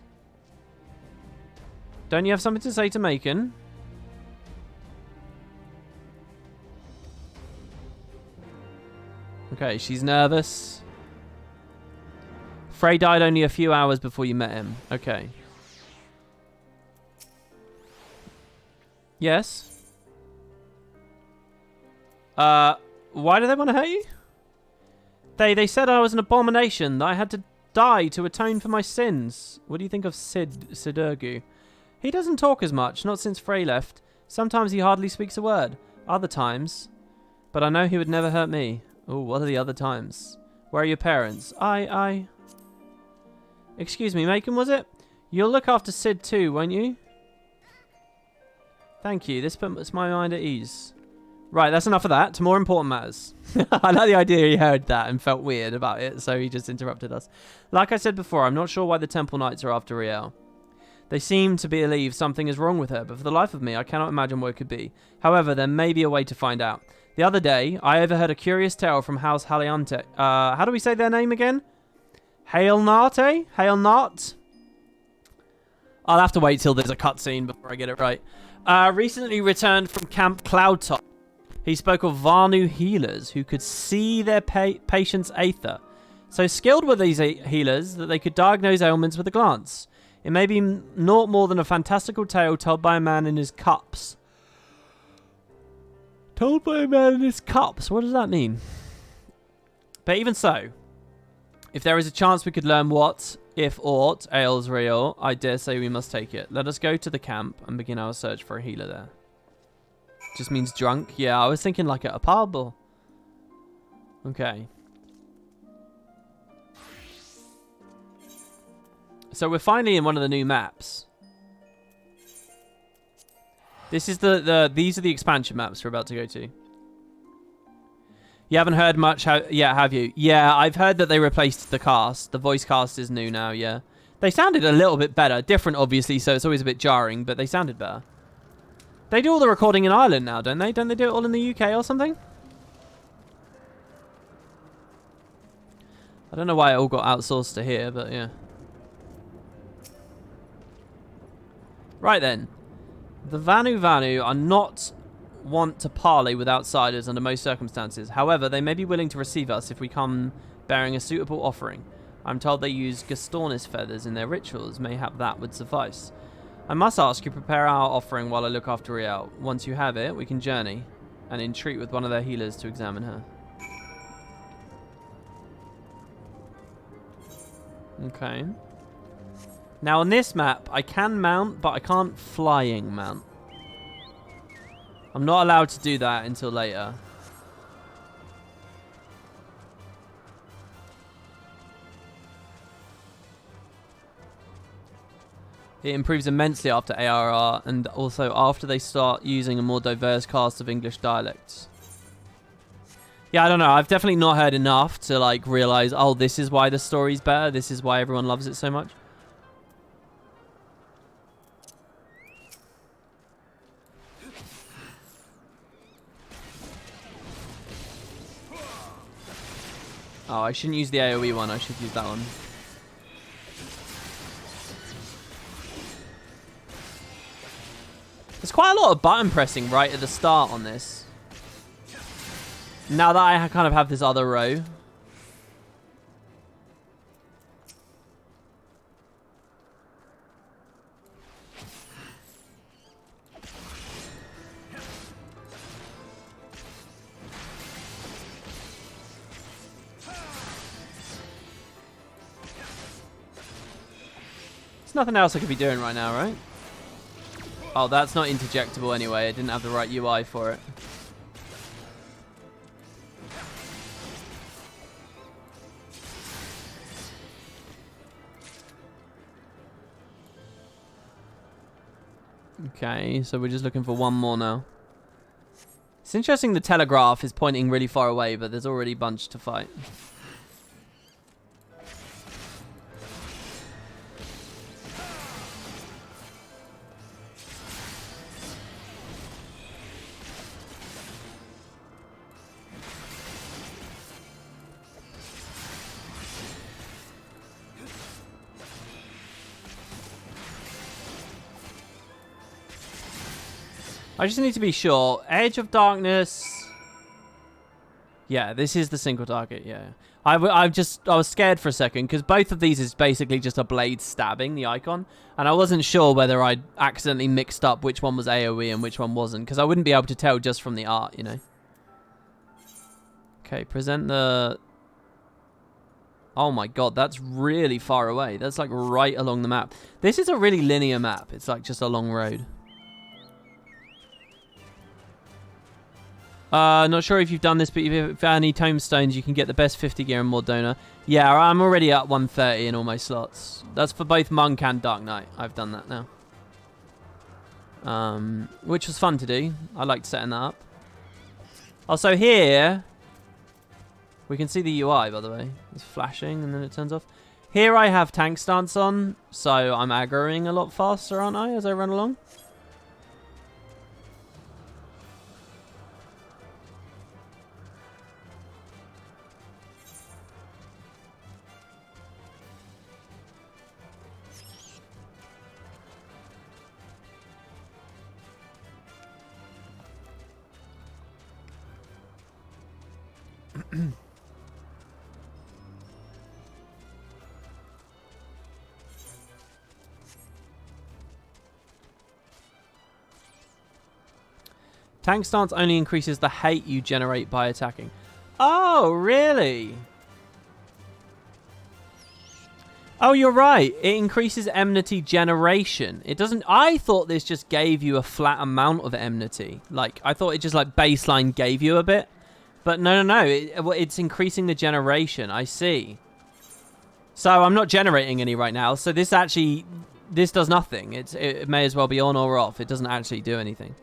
Don't you have something to say to Macon? Okay, she's nervous. Frey died only a few hours before you met him. Okay. Yes? Why do they want to hurt you? They said I was an abomination, that I had to die to atone for my sins. What do you think of Sidurgu? He doesn't talk as much, not since Frey left. Sometimes he hardly speaks a word. Other times. But I know he would never hurt me. Oh, what are the other times? Where are your parents? Excuse me, Macon, was it? You'll look after Sid too, won't you? Thank you. This puts my mind at ease. Right, that's enough of that. To more important matters. I like the idea he heard that and felt weird about it, so he just interrupted us. Like I said before, I'm not sure why the Temple Knights are after Riel. They seem to believe something is wrong with her, but for the life of me, I cannot imagine what it could be. However, there may be a way to find out. The other day, I overheard a curious tale from House Haliante. How do we say their name again? Hailnate? Hailnat? I'll have to wait till there's a cutscene before I get it right. Recently returned from Camp Cloudtop. He spoke of Vanu healers who could see their patient's aether. So skilled were these healers that they could diagnose ailments with a glance. It may be naught more than a fantastical tale told by a man in his cups. Told by a man in his cups? What does that mean? But even so, if there is a chance we could learn what, if aught, ails Riel, I dare say we must take it. Let us go to the camp and begin our search for a healer there. Just means drunk? Yeah, I was thinking like at a pub or... Okay. So we're finally in one of the new maps. This is these are the expansion maps we're about to go to. You haven't heard much yet, have you? Yeah, I've heard that they replaced the cast. The voice cast is new now, yeah. They sounded a little bit better. Different, obviously, so it's always a bit jarring, but they sounded better. They do all the recording in Ireland now, don't they? Don't they do it all in the UK or something? I don't know why it all got outsourced to here, but yeah. Right then. The Vanu are not want to parley with outsiders under most circumstances. However, they may be willing to receive us if we come bearing a suitable offering. I'm told they use Gastornis feathers in their rituals. Mayhap that would suffice. I must ask you prepare our offering while I look after Riel. Once you have it, we can journey and entreat with one of their healers to examine her. Okay. Now on this map, I can mount, but I can't flying mount. I'm not allowed to do that until later. It improves immensely after ARR and also after they start using a more diverse cast of English dialects. Yeah, I don't know. I've definitely not heard enough to like realize, oh, this is why the story's better. This is why everyone loves it so much. Oh, I shouldn't use the AoE one. I should use that one. There's quite a lot of button pressing right at the start on this. Now that I kind of have this other row. There's nothing else I could be doing right now, right? Oh, that's not interjectable anyway. I didn't have the right UI for it. Okay, so we're just looking for one more now. It's interesting the telegraph is pointing really far away, but there's already a bunch to fight. I just need to be sure. Edge of Darkness. Yeah, this is the single target. Yeah. I was scared for a second because both of these is basically just a blade stabbing the icon. And I wasn't sure whether I'd accidentally mixed up which one was AoE and which one wasn't. Because I wouldn't be able to tell just from the art, you know. Okay, present the... Oh my god, that's really far away. That's like right along the map. This is a really linear map. It's like just a long road. Not sure if you've done this, but if you've found any tombstones, you can get the best 50 gear and more donor. Yeah, I'm already at 130 in all my slots. That's for both Monk and Dark Knight. I've done that now. Which was fun to do. I liked setting that up. Also here, we can see the UI, by the way. It's flashing and then it turns off. Here I have tank stance on, so I'm aggroing a lot faster, aren't I, as I run along? Tank stance only increases the hate you generate by attacking. Oh, really? Oh, you're right. It increases enmity generation. It doesn't... I thought this just gave you a flat amount of enmity. Like, I thought it just, like, baseline gave you a bit. But no. It's increasing the generation. I see. So I'm not generating any right now. So this actually... This does nothing. It may as well be on or off. It doesn't actually do anything.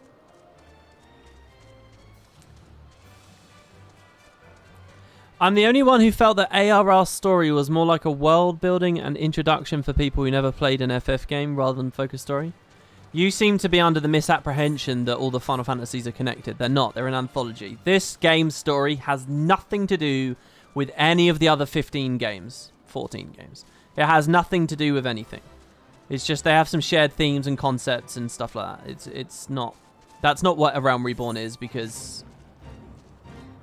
I'm the only one who felt that ARR's story was more like a world building and introduction for people who never played an FF game rather than focus story. You seem to be under the misapprehension that all the Final Fantasies are connected. They're not. They're an anthology. This game's story has nothing to do with any of the other 15 games. 14 games. It has nothing to do with anything. It's just they have some shared themes and concepts and stuff like that. It's not... That's not what A Realm Reborn is because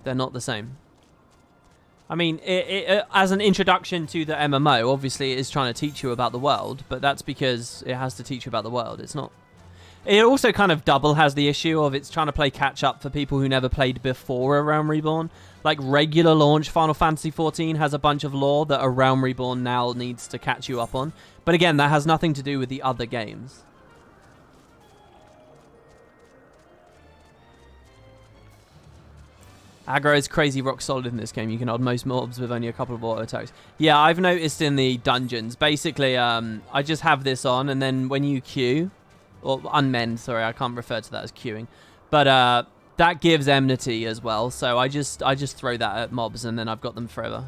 they're not the same. I mean, as an introduction to the MMO, obviously it is trying to teach you about the world, but that's because it has to teach you about the world. It's not... It also kind of double has the issue of it's trying to play catch-up for people who never played before A Realm Reborn. Like, regular launch Final Fantasy XIV has a bunch of lore that A Realm Reborn now needs to catch you up on. But again, that has nothing to do with the other games. Aggro is crazy rock solid in this game. You can hold most mobs with only a couple of auto attacks. Yeah, I've noticed in the dungeons. Basically, I just have this on, and then when you queue, or unmend, sorry, I can't refer to that as queuing, but that gives enmity as well. So I just throw that at mobs, and then I've got them forever.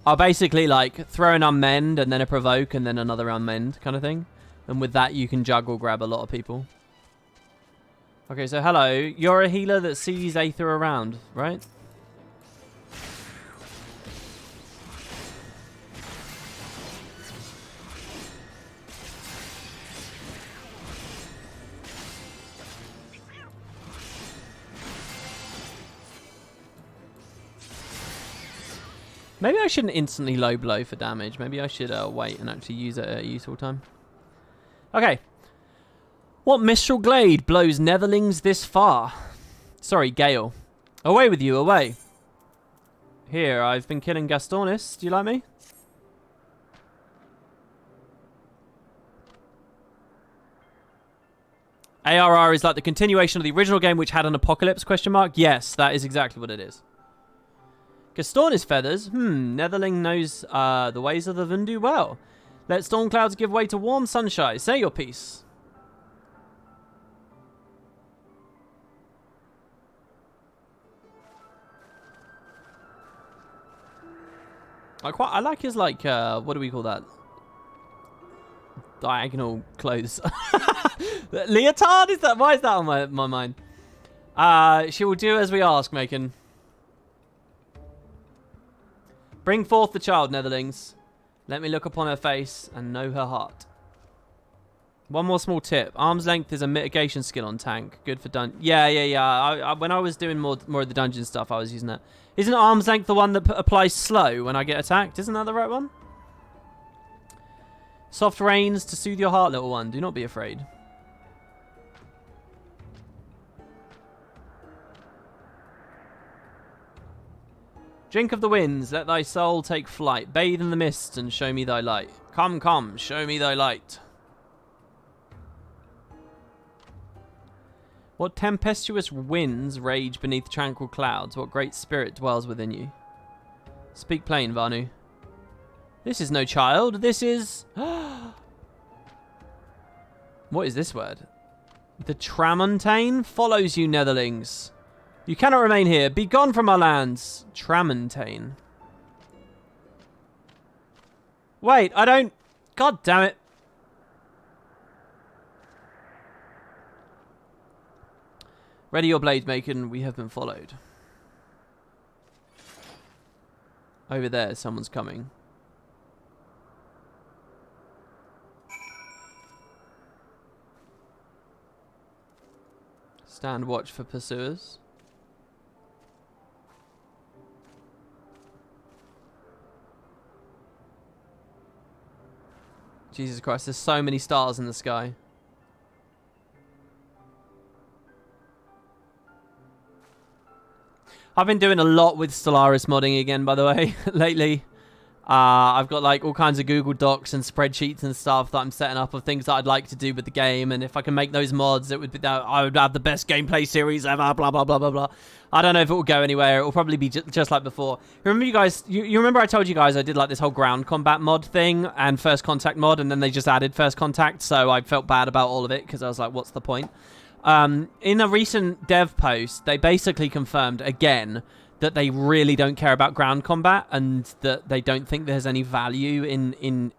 I'll basically like throw an unmend, and then a provoke, and then another unmend kind of thing. And with that, you can juggle grab a lot of people. Okay, so hello. You're a healer that sees Aether around, right? Maybe I shouldn't instantly low blow for damage. Maybe I should wait and actually use it at a useful time. Okay. What Mistral Glade blows Netherlings this far? Sorry, Gale. Away with you, away. Here, I've been killing Gastonis. Do you like me? ARR is like the continuation of the original game which had an apocalypse, question mark? Yes, that is exactly what it is. Gaston is feathers. Netherling knows the ways of the Vundu well. Let storm clouds give way to warm sunshine. Say your piece. I like his, like, what do we call that? Diagonal clothes. Leotard? Is that? Why is that on my mind? She will do as we ask, Macon. Bring forth the child, Netherlings. Let me look upon her face and know her heart. One more small tip. Arm's length is a mitigation skill on tank. Good for Yeah. When I was doing more of the dungeon stuff, I was using that. Isn't arm's length the one that applies slow when I get attacked? Isn't that the right one? Soft rains to soothe your heart, little one. Do not be afraid. Drink of the winds, let thy soul take flight. Bathe in the mist and show me thy light. Come, come, show me thy light. What tempestuous winds rage beneath tranquil clouds? What great spirit dwells within you? Speak plain, Vanu. This is no child. This is... What is this word? The Tramontane follows you, Netherlings. You cannot remain here. Be gone from our lands. Tramontane. Wait, I don't... God damn it. Ready your blade, Macon. We have been followed. Over there, someone's coming. Stand watch for pursuers. Jesus Christ, there's so many stars in the sky. I've been doing a lot with Stellaris modding again, by the way, lately. I've got like all kinds of Google Docs and spreadsheets and stuff that I'm setting up of things that I'd like to do with the game, and if I can make those mods, it would be that I would have the best gameplay series ever. Blah blah blah blah blah. I don't know if it will go anywhere. It will probably be just like before. Remember, you guys? You remember I told you guys I did like this whole ground combat mod thing and first contact mod, and then they just added first contact, so I felt bad about all of it because I was like, what's the point? In a recent dev post, they basically confirmed again that they really don't care about ground combat and that they don't think there's any value in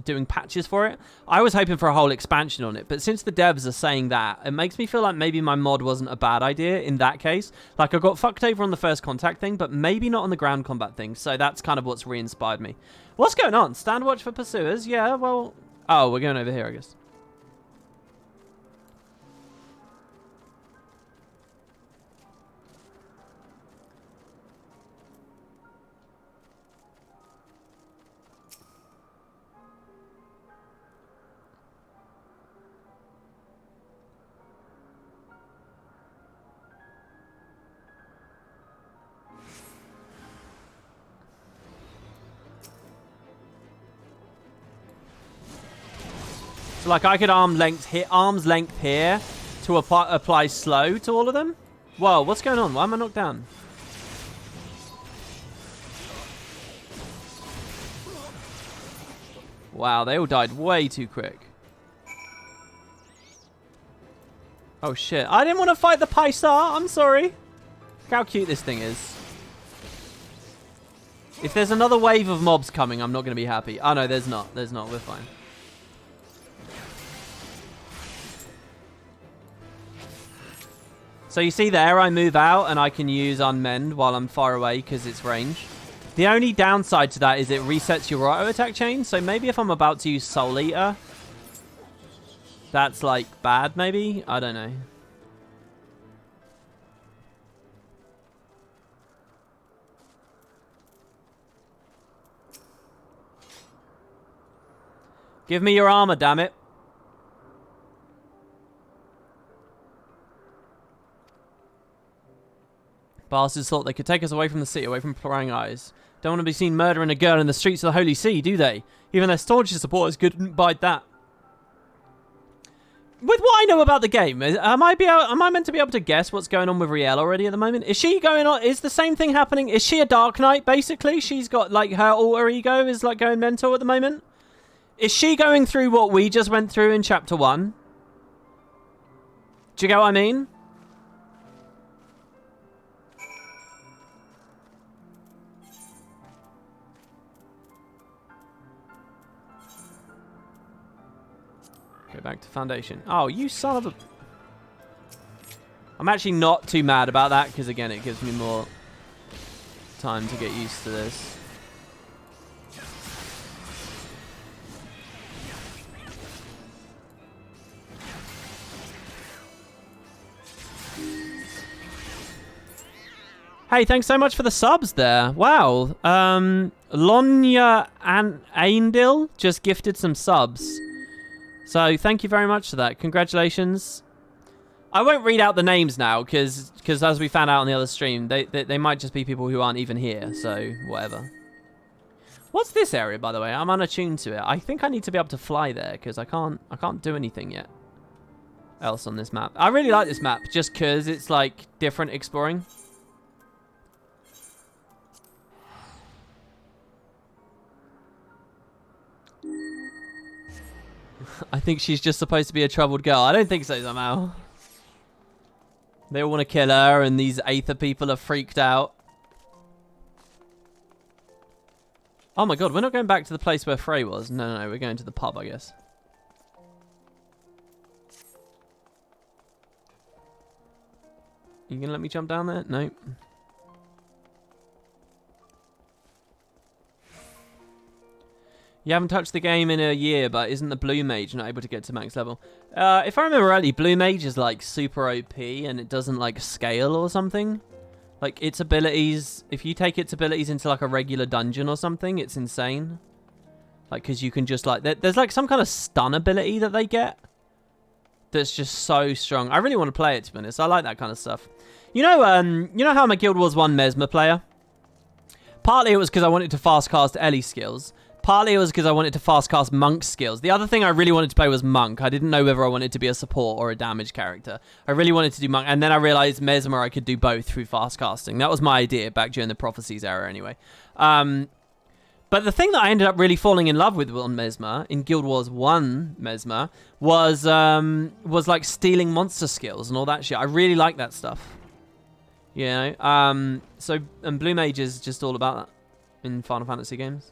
doing patches for it. I was hoping for a whole expansion on it, but since the devs are saying that, it makes me feel like maybe my mod wasn't a bad idea in that case. Like, I got fucked over on the first contact thing, but maybe not on the ground combat thing, so that's kind of what's re-inspired me. What's going on? Stand watch for pursuers? Yeah, well... Oh, we're going over here, I guess. So, like, I could arm's length here to apply slow to all of them? Whoa, what's going on? Why am I knocked down? Wow, they all died way too quick. Oh, shit. I didn't want to fight the Paisar. I'm sorry. Look how cute this thing is. If there's another wave of mobs coming, I'm not going to be happy. Oh, no, there's not. There's not. We're fine. So you see there, I move out and I can use Unmend while I'm far away because it's range. The only downside to that is it resets your auto attack chain. So maybe if I'm about to use Soul Eater, that's like bad maybe? I don't know. Give me your armor, damn it. Bastards thought they could take us away from the city, away from prying eyes. Don't want to be seen murdering a girl in the streets of the Holy See, do they? Even their staunchest supporters couldn't bide that. with what I know about the game, am I meant to be able to guess what's going on with Riel already at the moment? Is she going on? Is the same thing happening? Is she a Dark Knight basically? She's got like her alter ego is like going mental at the moment. Is she going through what we just went through in chapter 1? Do you get what I mean? Go back to Foundation. Oh, you son of a... I'm actually not too mad about that, because again, it gives me more time to get used to this. Hey, thanks so much for the subs there. Wow. Lonya and Aindil just gifted some subs. So thank you very much for that. Congratulations. I won't read out the names now because as we found out on the other stream, they might just be people who aren't even here. So whatever. What's this area, by the way? I'm unattuned to it. I think I need to be able to fly there because I can't do anything yet else on this map. I really like this map just because it's like different exploring. I think she's just supposed to be a troubled girl. I don't think so somehow. They all want to kill her and these Aether people are freaked out. Oh my god, we're not going back to the place where Frey was. No, we're going to the pub, I guess. You gonna let me jump down there? No. You haven't touched the game in a year, but isn't the Blue Mage not able to get to max level? If I remember rightly, Blue Mage is like super OP and it doesn't like scale or something. Like its abilities, if you take its abilities into like a regular dungeon or something, it's insane. Like, because you can just like, there's like some kind of stun ability that they get that's just so strong. I really want to play it, to be honest. I like that kind of stuff. You know how I'm a Guild Wars 1 Mesmer player? Partly it was because I wanted to fast cast Ellie skills. Partly it was because I wanted to fast cast Monk's skills. The other thing I really wanted to play was Monk. I didn't know whether I wanted to be a support or a damage character. I really wanted to do Monk, and then I realized Mesmer I could do both through fast casting. That was my idea back during the Prophecies era anyway. But the thing that I ended up really falling in love with on Mesmer, in Guild Wars 1 Mesmer, was like stealing monster skills and all that shit. I really like that stuff. You know? And Blue Mage is just all about that in Final Fantasy games.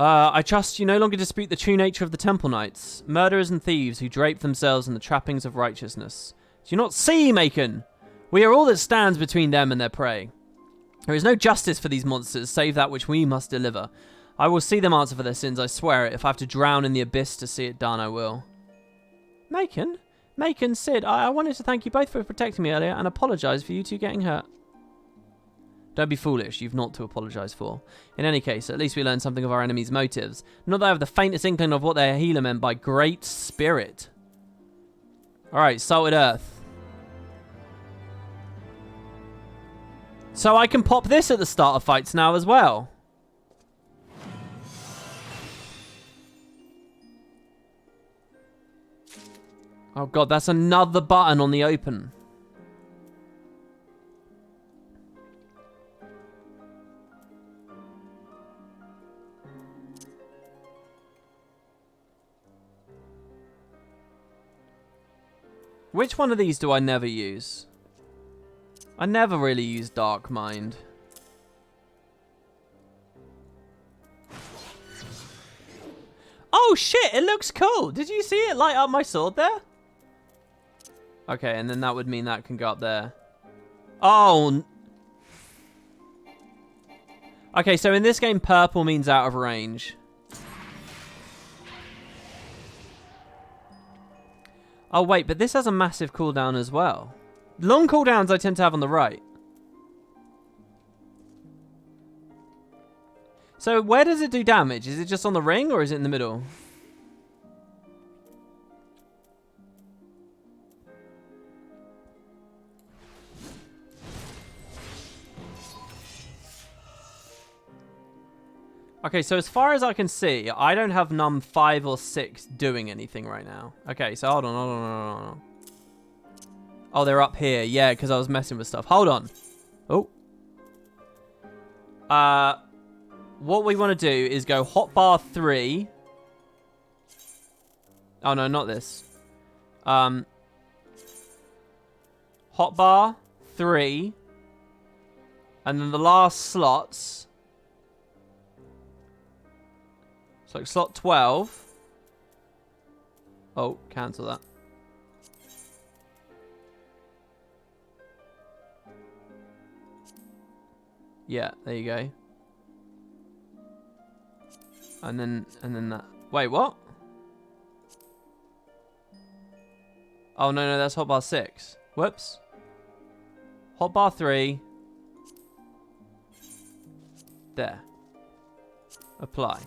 I trust you no longer dispute the true nature of the Temple Knights, murderers and thieves who drape themselves in the trappings of righteousness. Do you not see, Macon? We are all that stands between them and their prey. There is no justice for these monsters, save that which we must deliver. I will see them answer for their sins, I swear it. If I have to drown in the abyss to see it done, I will. Macon, Sid, I wanted to thank you both for protecting me earlier and apologise for you two getting hurt. Don't be foolish, you've naught to apologise for. In any case, at least we learned something of our enemies' motives. Not that I have the faintest inkling of what their healer meant by Great Spirit. Alright, Salted Earth. So I can pop this at the start of fights now as well. Oh god, that's another button on the open. Which one of these do I never use? I never really use Dark Mind. Oh shit, it looks cool. Did you see it light up my sword there? Okay, and then that would mean that can go up there. Oh. Okay, so in this game, purple means out of range. Oh, wait, but this has a massive cooldown as well. Long cooldowns I tend to have on the right. So where does it do damage? Is it just on the ring or is it in the middle? Okay, so as far as I can see, I don't have num 5 or 6 doing anything right now. Okay, so hold on. Oh, they're up here. Yeah, because I was messing with stuff. Hold on. Oh. What we want to do is go hotbar 3. Oh, no, not this. Hotbar 3. And then the last slots. So like slot 12. Oh, cancel that. Yeah, there you go. And then that. Wait, what? Oh, no, that's hotbar 6. Whoops. Hotbar 3. There. Apply.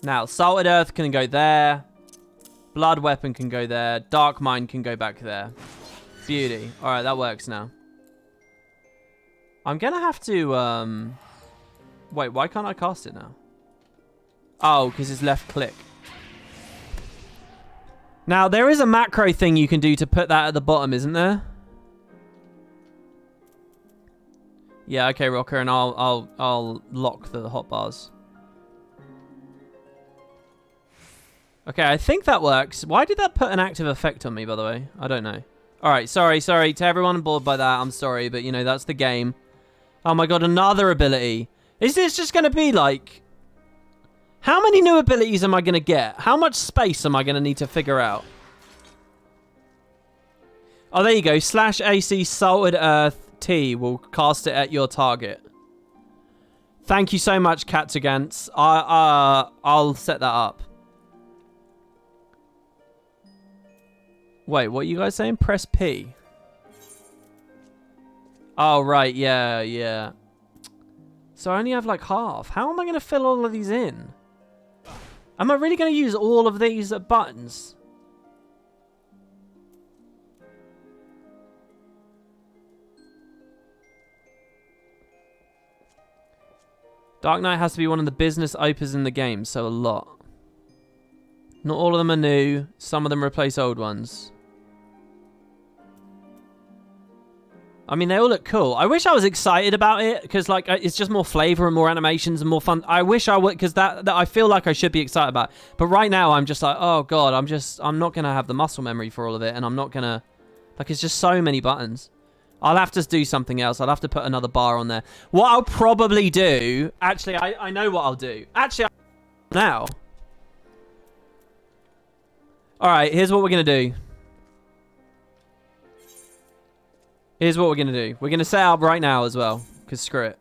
Now, Salted Earth can go there. Blood Weapon can go there. Dark Mind can go back there. Beauty. Alright, that works now. I'm gonna have to, Wait, why can't I cast it now? Oh, because it's left click. Now, there is a macro thing you can do to put that at the bottom, isn't there? Yeah, okay, Rocker, and I'll lock the hotbars. Okay, I think that works. Why did that put an active effect on me, by the way? I don't know. Alright, sorry to everyone bored by that. I'm sorry, but, you know, that's the game. Oh my god, another ability. Is this just going to be, like... How many new abilities am I going to get? How much space am I going to need to figure out? Oh, there you go. /AC Salted Earth T will cast it at your target. Thank you so much, Catagants. I'll set that up. Wait, what are you guys saying? Press P. Oh, right. Yeah. So I only have like half. How am I going to fill all of these in? Am I really going to use all of these buttons? Dark Knight has to be one of the business opens in the game, so a lot. Not all of them are new. Some of them replace old ones. I mean, they all look cool. I wish I was excited about it, because like it's just more flavor and more animations and more fun. I wish I would, because that I feel like I should be excited about it. But right now, I'm just like, oh god, I'm not going to have the muscle memory for all of it, and I'm not going to... Like, it's just so many buttons. I'll have to do something else. I'll have to put another bar on there. What I'll probably do... Actually, I know what I'll do. Actually, now... Alright, here's what we're going to do. Here's what we're going to do. We're going to set up right now as well. Because screw it.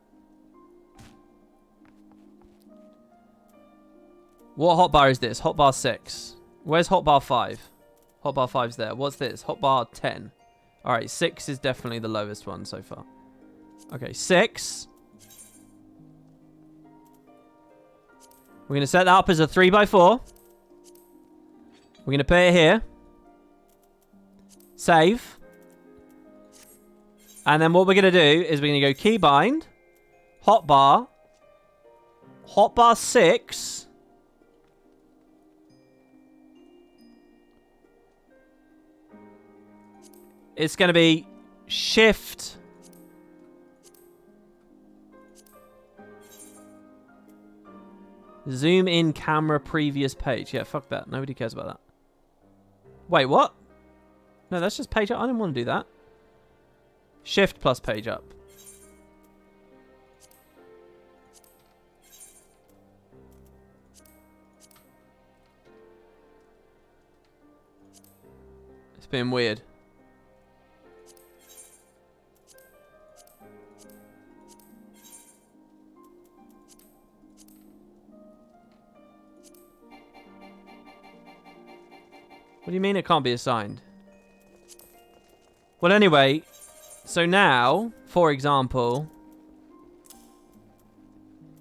What hotbar is this? Hotbar 6. Where's hotbar 5? Hotbar 5's there. What's this? Hotbar 10. Alright, 6 is definitely the lowest one so far. Okay, 6. We're going to set that up as a 3x4. We're going to put it here. Save. And then what we're going to do is we're going to go keybind. Hotbar. Hotbar 6. It's going to be shift. Zoom in camera previous page. Yeah, fuck that. Nobody cares about that. Wait, what? No, that's just page up. I didn't want to do that. Shift plus page up. It's been weird. What do you mean it can't be assigned? Well, anyway, so now, for example,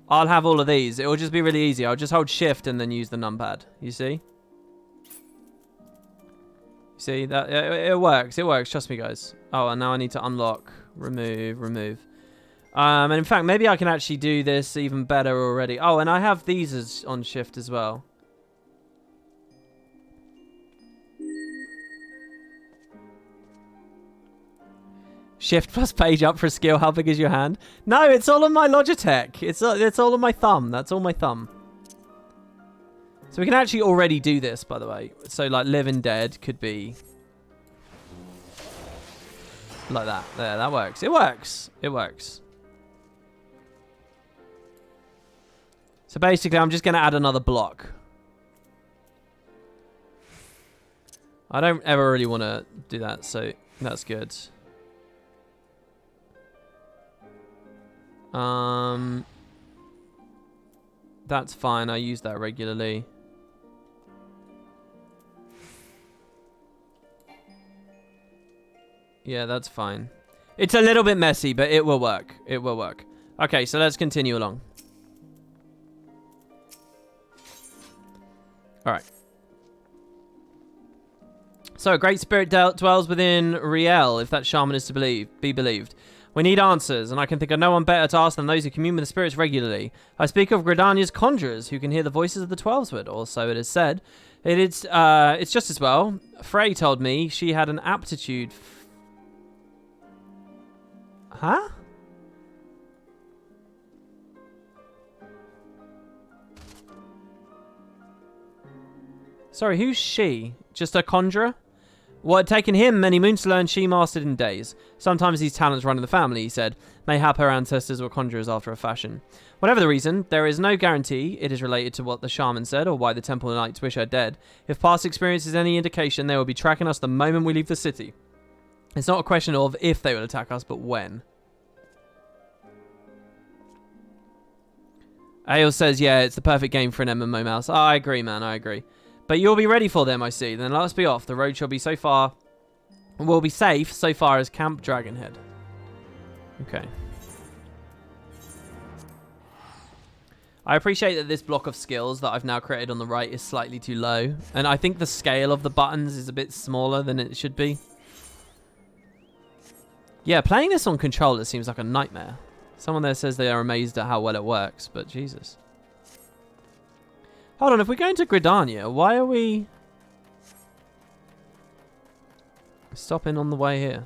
I'll have all of these. It will just be really easy. I'll just hold shift and then use the numpad. You see? See that it works. It works. Trust me, guys. Oh, and now I need to unlock, remove. And in fact, maybe I can actually do this even better already. Oh, and I have these as on shift as well. Shift plus page up for a skill. How big is your hand? No, it's all on my Logitech. It's all on my thumb. That's all my thumb. So we can actually already do this, by the way. So like Living Dead could be like that. There, that works. It works. It works. So basically, I'm just going to add another block. I don't ever really want to do that, so that's good. That's fine. I use that regularly. Yeah, that's fine. It's a little bit messy, but it will work. It will work. Okay, so let's continue along. All right. So, a great spirit dwells within Riel, if that shaman is to be believed. We need answers, and I can think of no one better to ask than those who commune with the spirits regularly. I speak of Gridania's conjurers, who can hear the voices of the Twelveswood, or so it is said. It's just as well. Frey told me she had an aptitude... Huh? Sorry, who's she? Just a conjurer? What had taken him many moons to learn, she mastered in days. Sometimes these talents run in the family, he said. Mayhap her ancestors were conjurers after a fashion. Whatever the reason, there is no guarantee it is related to what the shaman said or why the temple knights wish her dead. If past experience is any indication, they will be tracking us the moment we leave the city. It's not a question of if they will attack us, but when. Ayle says, yeah, it's the perfect game for an MMO mouse. Oh, I agree, man, I agree. But you'll be ready for them, I see. Then let us be off. The road shall be so far... will be safe so far as Camp Dragonhead. Okay. I appreciate that this block of skills that I've now created on the right is slightly too low. And I think the scale of the buttons is a bit smaller than it should be. Yeah, playing this on controller seems like a nightmare. Someone there says they are amazed at how well it works, but Jesus. Hold on, if we're going to Gridania, why are we stopping on the way here?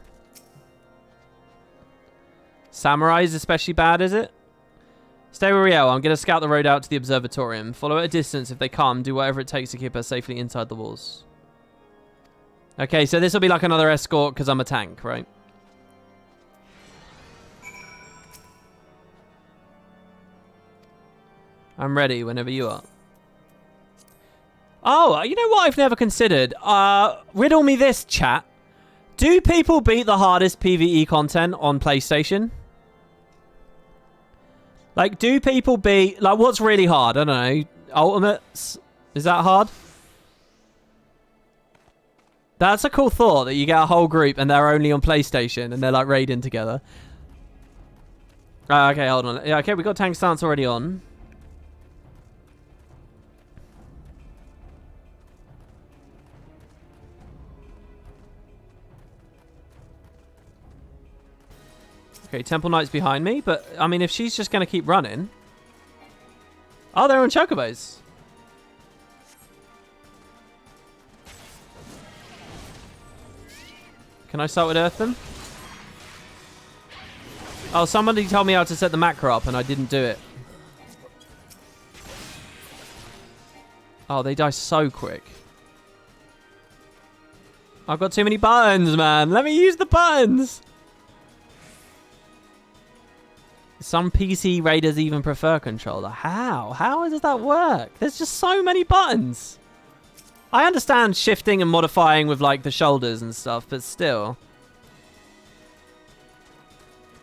Samurai is especially bad, is it? Stay with Riel. I'm going to scout the road out to the observatorium. Follow at a distance. If they come, do whatever it takes to keep her safely inside the walls. Okay, so this will be like another escort because I'm a tank, right? I'm ready whenever you are. Oh, you know what I've never considered? Riddle me this, chat. Do people beat the hardest PvE content on PlayStation? Like, do people beat... Like, what's really hard? I don't know. Ultimates? Is that hard? That's a cool thought, that you get a whole group and they're only on PlayStation and they're, like, raiding together. Okay, hold on. Yeah, okay, we got tank stance already on. Okay, Temple Knight's behind me, but, I mean, if she's just going to keep running... Oh, they're on chocobos. Can I start with Earththem? Oh, somebody told me how to set the macro up, and I didn't do it. Oh, they die so quick. I've got too many buttons, man. Let me use the buttons. Some PC raiders even prefer controller. How? How does that work? There's just so many buttons. I understand shifting and modifying with like the shoulders and stuff, but still.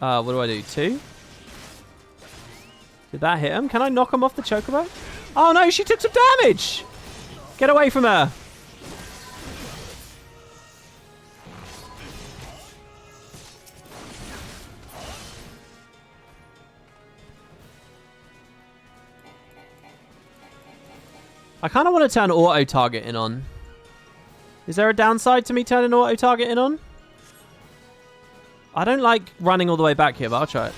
What do I do? 2? Did that hit him? Can I knock him off the chocobo? Oh no, she took some damage! Get away from her! I kind of want to turn auto-targeting on. Is there a downside to me turning auto-targeting on? I don't like running all the way back here, but I'll try it.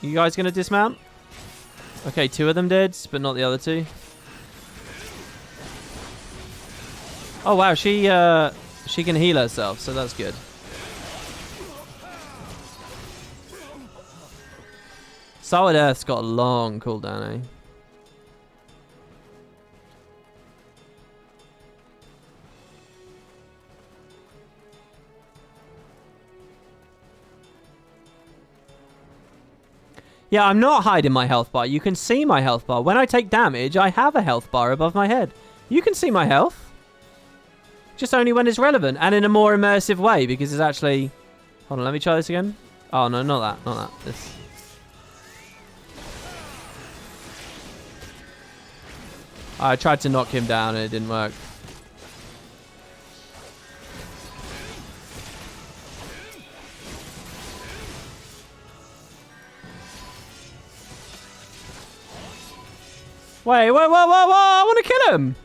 You guys gonna dismount? Okay, 2 of them did, but not the other 2. Oh wow, she can heal herself, so that's good. Solid Earth's got a long cooldown, eh? Yeah, I'm not hiding my health bar. You can see my health bar. When I take damage, I have a health bar above my head. You can see my health. Just only when it's relevant and in a more immersive way because it's actually... Hold on, let me try this again. Oh, no, not that. Not that. This... I tried to knock him down and it didn't work. Wait, whoa, whoa, whoa, whoa! I want to kill him!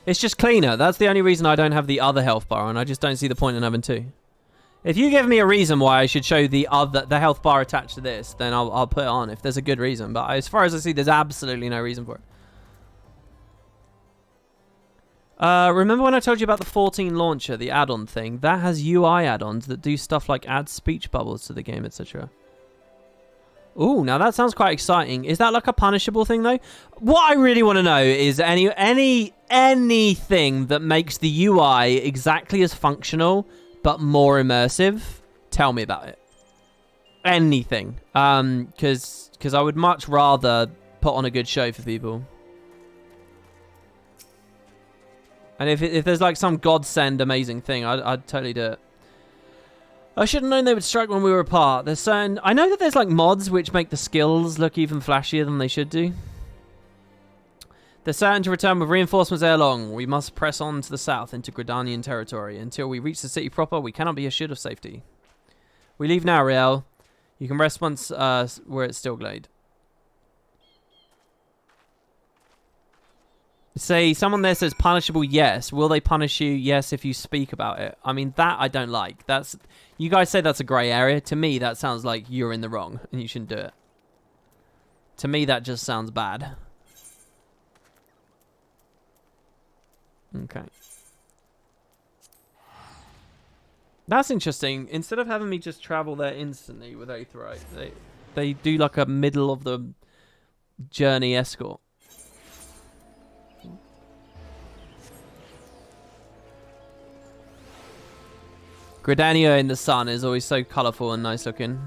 It's just cleaner. That's the only reason I don't have the other health bar on. I just don't see the point in having 2. If you give me a reason why I should show the health bar attached to this, then I'll put it on if there's a good reason. But as far as I see, there's absolutely no reason for it. Remember when I told you about the 14 launcher, the add-on thing? That has UI add-ons that do stuff like add speech bubbles to the game, etc. Ooh, now that sounds quite exciting. Is that like a punishable thing, though? What I really want to know is anything that makes the UI exactly as functional but more immersive. Tell me about it. Anything. Because I would much rather put on a good show for people. And if there's like some godsend amazing thing, I'd totally do it. I should have known they would strike when we were apart. There's certain... I know that there's like mods which make the skills look even flashier than they should do. They're certain to return with reinforcements ere long. We must press on to the south into Gridanian territory. Until we reach the city proper, we cannot be assured of safety. We leave now, Riel. You can rest once where it's still glade. Say, someone there says punishable, yes. Will they punish you? Yes, if you speak about it. I mean, that I don't like. That's... You guys say that's a grey area. To me, that sounds like you're in the wrong and you shouldn't do it. To me, that just sounds bad. Okay. That's interesting. Instead of having me just travel there instantly with Aetherite, they do like a middle of the journey escort. Gridania in the sun is always so colourful and nice looking.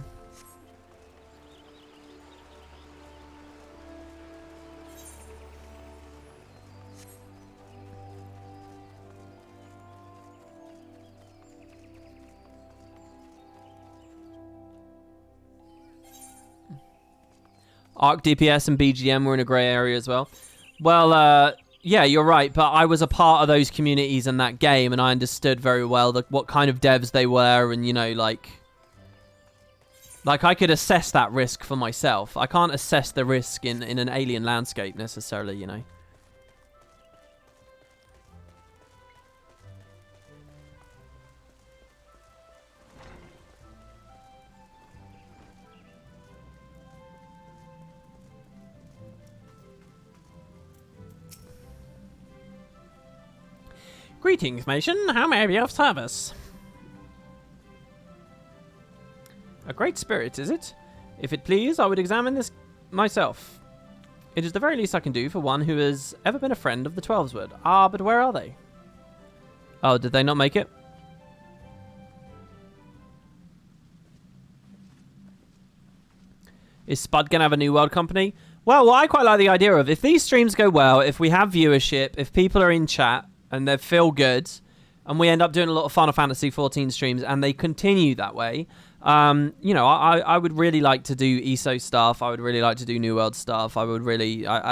Arc DPS and BGM were in a grey area as well. Well, yeah, you're right, but I was a part of those communities in that game, and I understood very well what kind of devs they were, and, you know, like I could assess that risk for myself. I can't assess the risk in an alien landscape, necessarily, you know. Greetings, Mason. How may I be of service? A great spirit, is it? If it please, I would examine this myself. It is the very least I can do for one who has ever been a friend of the Twelveswood. Ah, but where are they? Oh, did they not make it? Is Spud going to have a New World company? Well, what I quite like the idea of, if these streams go well, if we have viewership, if people are in chat, and they feel good, and we end up doing a lot of Final Fantasy 14 streams, and they continue that way. You know, I would really like to do ESO stuff. I would really like to do New World stuff. I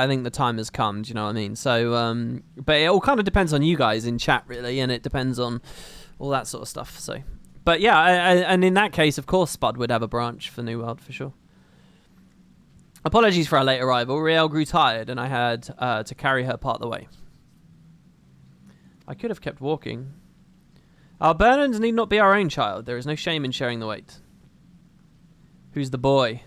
think the time has come. Do you know what I mean? So, but it all kind of depends on you guys in chat, really, and it depends on all that sort of stuff. So, but yeah, and in that case, of course, Spud would have a branch for New World for sure. Apologies for our late arrival. Riel grew tired, and I had to carry her part the way. I could have kept walking. Our burdens need not be our own, child. There is no shame in sharing the weight. Who's the boy?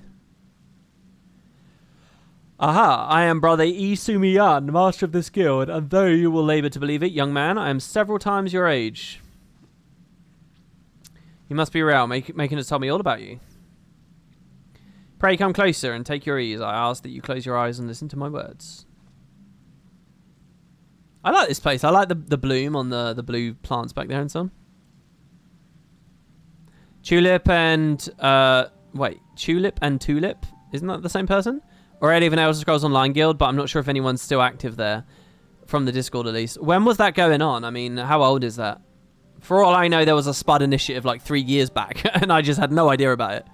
Aha, I am brother Isumiyan, master of this guild, and though you will labour to believe it, young man, I am several times your age. You must be Riel, making us tell me all about you. Pray come closer and take your ease. I ask that you close your eyes and listen to my words. I like this place. I like the bloom on the blue plants back there and so on. Tulip and... wait. Tulip and Tulip? Isn't that the same person? Or Alien of Elder Scrolls Online Guild, but I'm not sure if anyone's still active there. From the Discord, at least. When was that going on? I mean, how old is that? For all I know, there was a Spud initiative like 3 years back, and I just had no idea about it.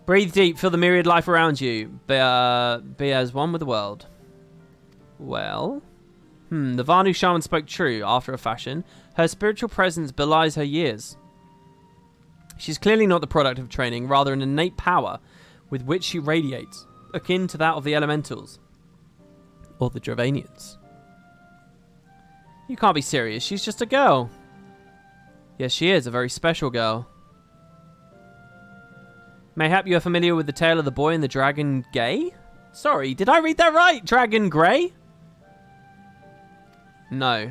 Breathe deep, feel the myriad life around you. Be as one with the world. Well... the Vanu shaman spoke true, after a fashion. Her spiritual presence belies her years. She's clearly not the product of training, rather an innate power with which she radiates, akin to that of the elementals. Or the Dravanians. You can't be serious, she's just a girl. Yes, she is, a very special girl. Mayhap you are familiar with the tale of the boy and the dragon Gay? Sorry, did I read that right? Dragon Grey? No.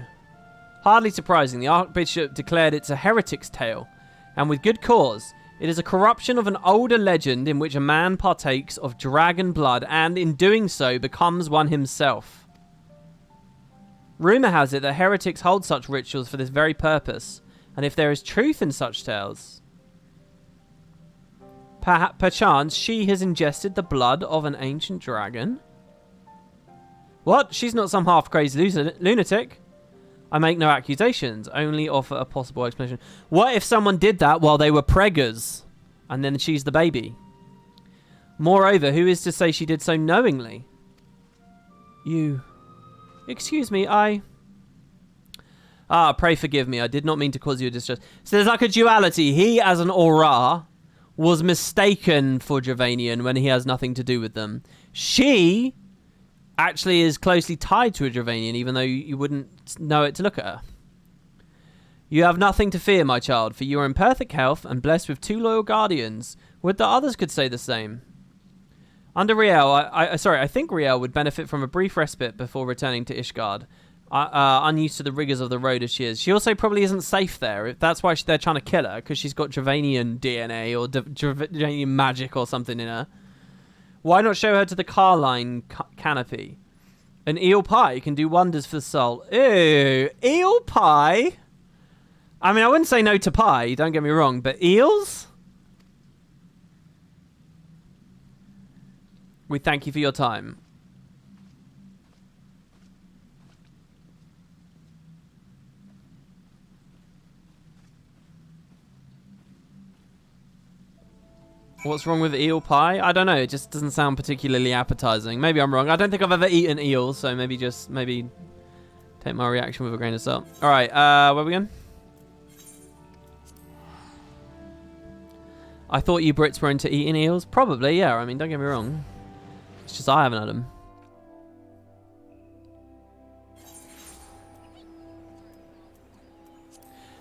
Hardly surprising, the Archbishop declared it's a heretic's tale, and with good cause. It is a corruption of an older legend in which a man partakes of dragon blood and, in doing so, becomes one himself. Rumour has it that heretics hold such rituals for this very purpose, and if there is truth in such tales, perchance she has ingested the blood of an ancient dragon? What? She's not some half-crazed lunatic. I make no accusations, only offer a possible explanation. What if someone did that while they were preggers, and then she's the baby? Moreover, who is to say she did so knowingly? You... Excuse me, pray forgive me, I did not mean to cause you a distress. So there's like a duality. He, as an Aura, was mistaken for Dravanian when he has nothing to do with them. She... actually is closely tied to a Dravanian, even though you wouldn't know it to look at her. You have nothing to fear, my child, for you are in perfect health and blessed with 2 loyal guardians. Would that others could say the same? Under Riel, I think Riel would benefit from a brief respite before returning to Ishgard, unused to the rigours of the road as she is. She also probably isn't safe there. That's why they're trying to kill her, because she's got Dravanian DNA or Dravanian magic or something in her. Why not show her to the Carline canopy? An eel pie can do wonders for the soul. Ew, eel pie? I mean, I wouldn't say no to pie, don't get me wrong, but eels? We thank you for your time. What's wrong with eel pie? I don't know. It just doesn't sound particularly appetizing. Maybe I'm wrong. I don't think I've ever eaten eel, so maybe take my reaction with a grain of salt. All right, where are we going? I thought you Brits were into eating eels. Probably, yeah. I mean, don't get me wrong. It's just I haven't had them.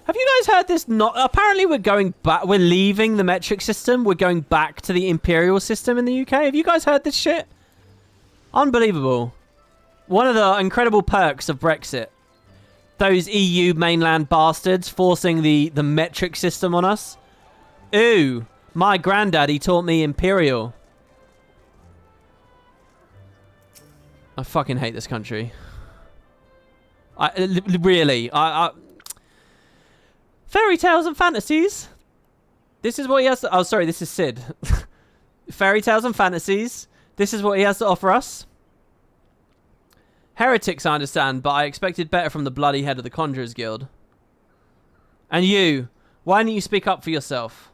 Have you guys heard this? Apparently we're going back. We're leaving the metric system. We're going back to the imperial system in the UK. Have you guys heard this shit? Unbelievable. One of the incredible perks of Brexit. Those EU mainland bastards forcing the metric system on us. Ooh, my granddaddy taught me imperial. I fucking hate this country. Really. Fairy tales and fantasies. This is what he has to... Oh, sorry, this is Sid. Fairy tales and fantasies. This is what he has to offer us. Heretics, I understand, but I expected better from the bloody head of the Conjurers Guild. And you, why didn't you speak up for yourself?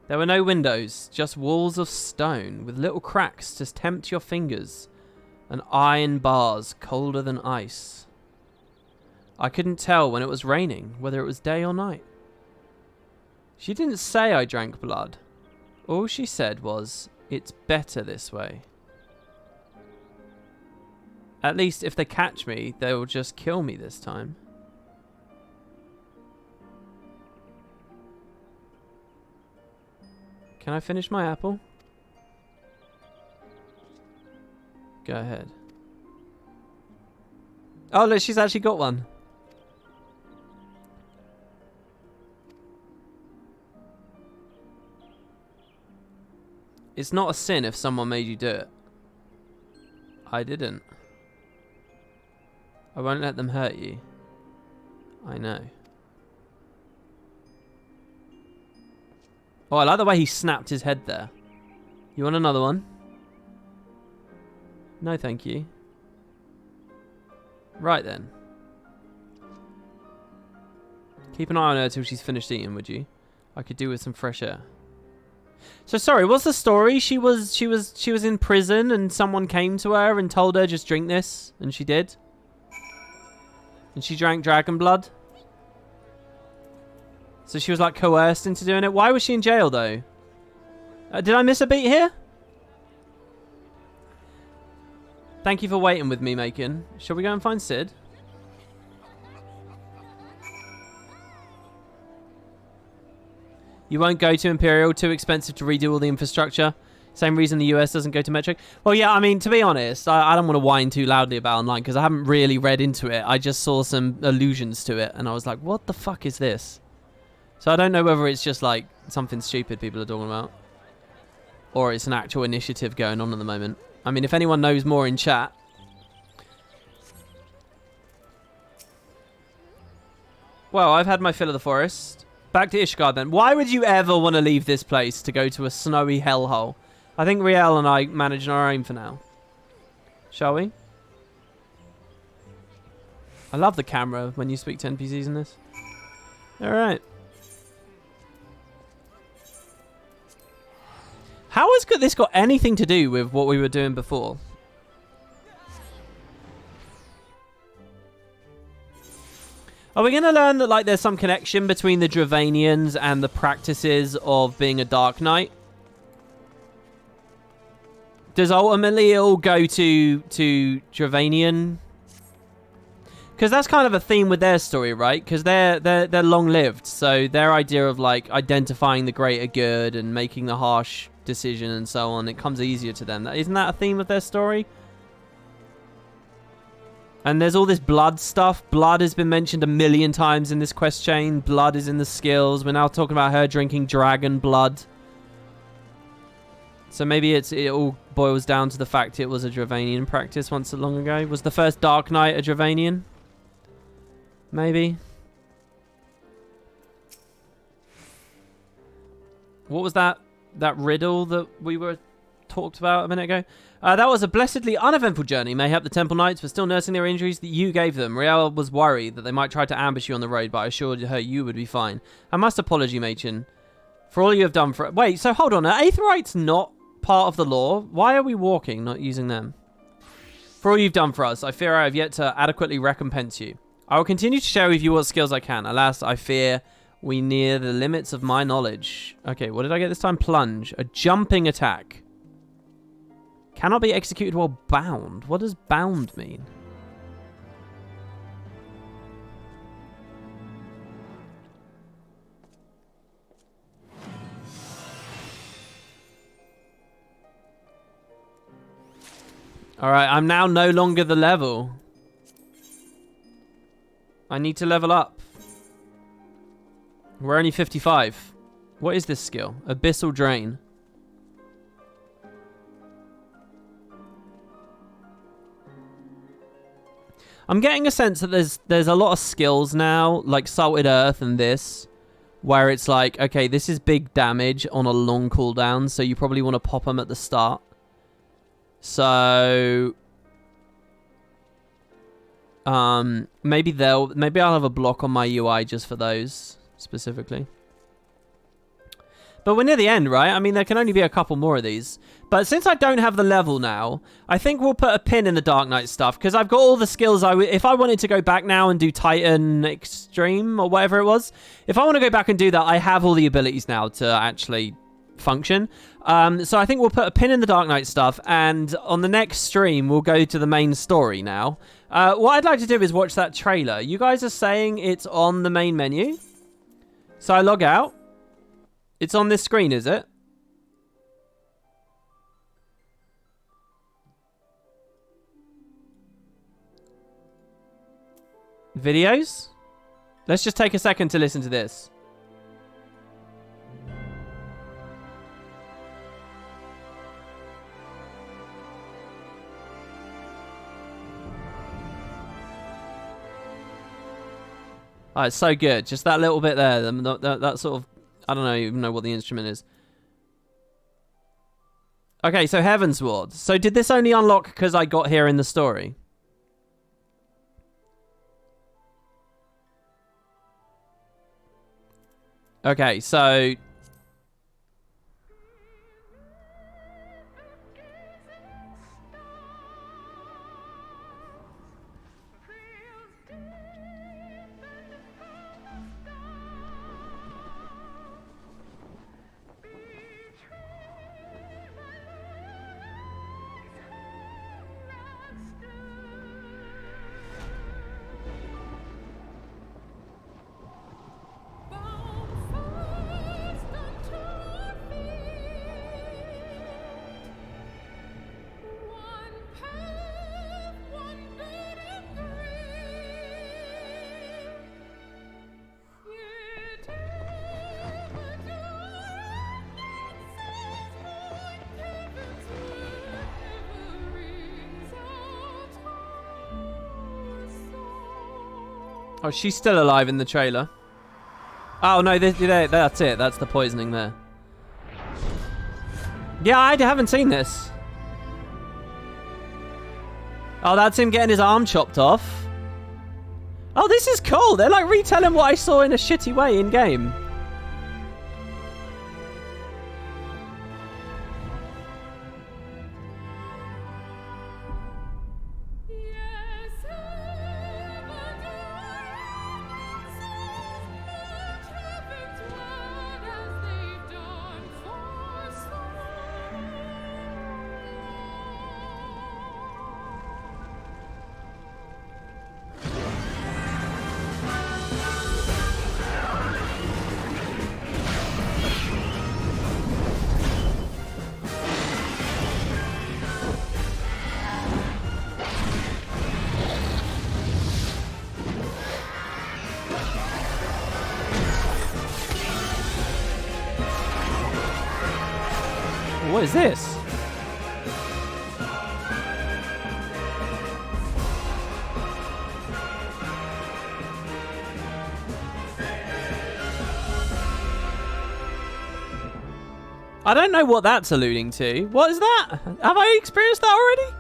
There were no windows, just walls of stone with little cracks to tempt your fingers. And iron bars colder than ice. I couldn't tell when it was raining, whether it was day or night. She didn't say I drank blood. All she said was, it's better this way. At least if they catch me, they will just kill me this time. Can I finish my apple? Go ahead. Oh, look, she's actually got one. It's not a sin if someone made you do it. I didn't. I won't let them hurt you. I know. Oh, I like the way he snapped his head there. You want another one? No, thank you. Right then. Keep an eye on her till she's finished eating, would you? I could do with some fresh air. So sorry, what's the story? She was in prison and someone came to her and told her just drink this, and she did. And she drank dragon blood. So she was like coerced into doing it. Why was she in jail though? Did I miss a beat here? Thank you for waiting with me, Macon. Shall we go and find Sid? You won't go to Imperial, too expensive to redo all the infrastructure. Same reason the US doesn't go to Metric. Well, yeah, I mean, to be honest, I don't want to whine too loudly about online because I haven't really read into it. I just saw some allusions to it and I was like, what the fuck is this? So I don't know whether it's just like something stupid people are talking about or it's an actual initiative going on at the moment. I mean, if anyone knows more in chat. Well, I've had my fill of the forest. Back to Ishgard then. Why would you ever want to leave this place to go to a snowy hellhole? I think Riel and I manage our own for now. Shall we? I love the camera when you speak to NPCs in this. Alright. How has this got anything to do with what we were doing before? Are we going to learn that like there's some connection between the Dravanians and the practices of being a Dark Knight? Does ultimately it all go to Dravanian? Because that's kind of a theme with their story, right? Because they're long-lived, so their idea of like identifying the greater good and making the harsh decision and so on, it comes easier to them. Isn't that a theme of their story? And there's all this blood stuff. Blood has been mentioned a million times in this quest chain. Blood is in the skills. We're now talking about her drinking dragon blood. So maybe it all boils down to the fact it was a Dravanian practice once so long ago. Was the first Dark Knight a Dravanian? Maybe. What was that riddle that we were talked about a minute ago? That was a blessedly uneventful journey. Mayhap the Temple Knights were still nursing their injuries that you gave them. Riel was worried that they might try to ambush you on the road, but I assured her you would be fine. I must apologize, Machin, for all you have done for... Wait, so hold on. Are Aetherites not part of the law? Why are we walking, not using them? For all you've done for us, I fear I have yet to adequately recompense you. I will continue to share with you what skills I can. Alas, I fear we near the limits of my knowledge. Okay, what did I get this time? Plunge. A jumping attack. Cannot be executed while bound. What does bound mean? Alright, I'm now no longer the level. I need to level up. We're only 55. What is this skill? Abyssal Drain. I'm getting a sense that there's a lot of skills now, like Salted Earth and this, where it's like, okay, this is big damage on a long cooldown, so you probably want to pop them at the start. So maybe I'll have a block on my UI just for those specifically. But we're near the end, right? I mean, there can only be a couple more of these. But since I don't have the level now, I think we'll put a pin in the Dark Knight stuff, because I've got all the skills. If I wanted to go back now and do Titan Extreme or whatever it was, if I want to go back and do that, I have all the abilities now to actually function. So I think we'll put a pin in the Dark Knight stuff, and on the next stream, we'll go to the main story now. What I'd like to do is watch that trailer. You guys are saying it's on the main menu. So I log out. It's on this screen, is it? Videos? Let's just take a second to listen to this. Oh, it's so good. Just that little bit there. That sort of... I don't even know what the instrument is. Okay, so Heavensward. So did this only unlock because I got here in the story? Okay, so... Oh, she's still alive in the trailer. Oh, no, that's it. That's the poisoning there. Yeah, I haven't seen this. Oh, that's him getting his arm chopped off. Oh, this is cool. They're like retelling what I saw in a shitty way in-game. What is this? I don't know what that's alluding to. What is that? Have I experienced that already?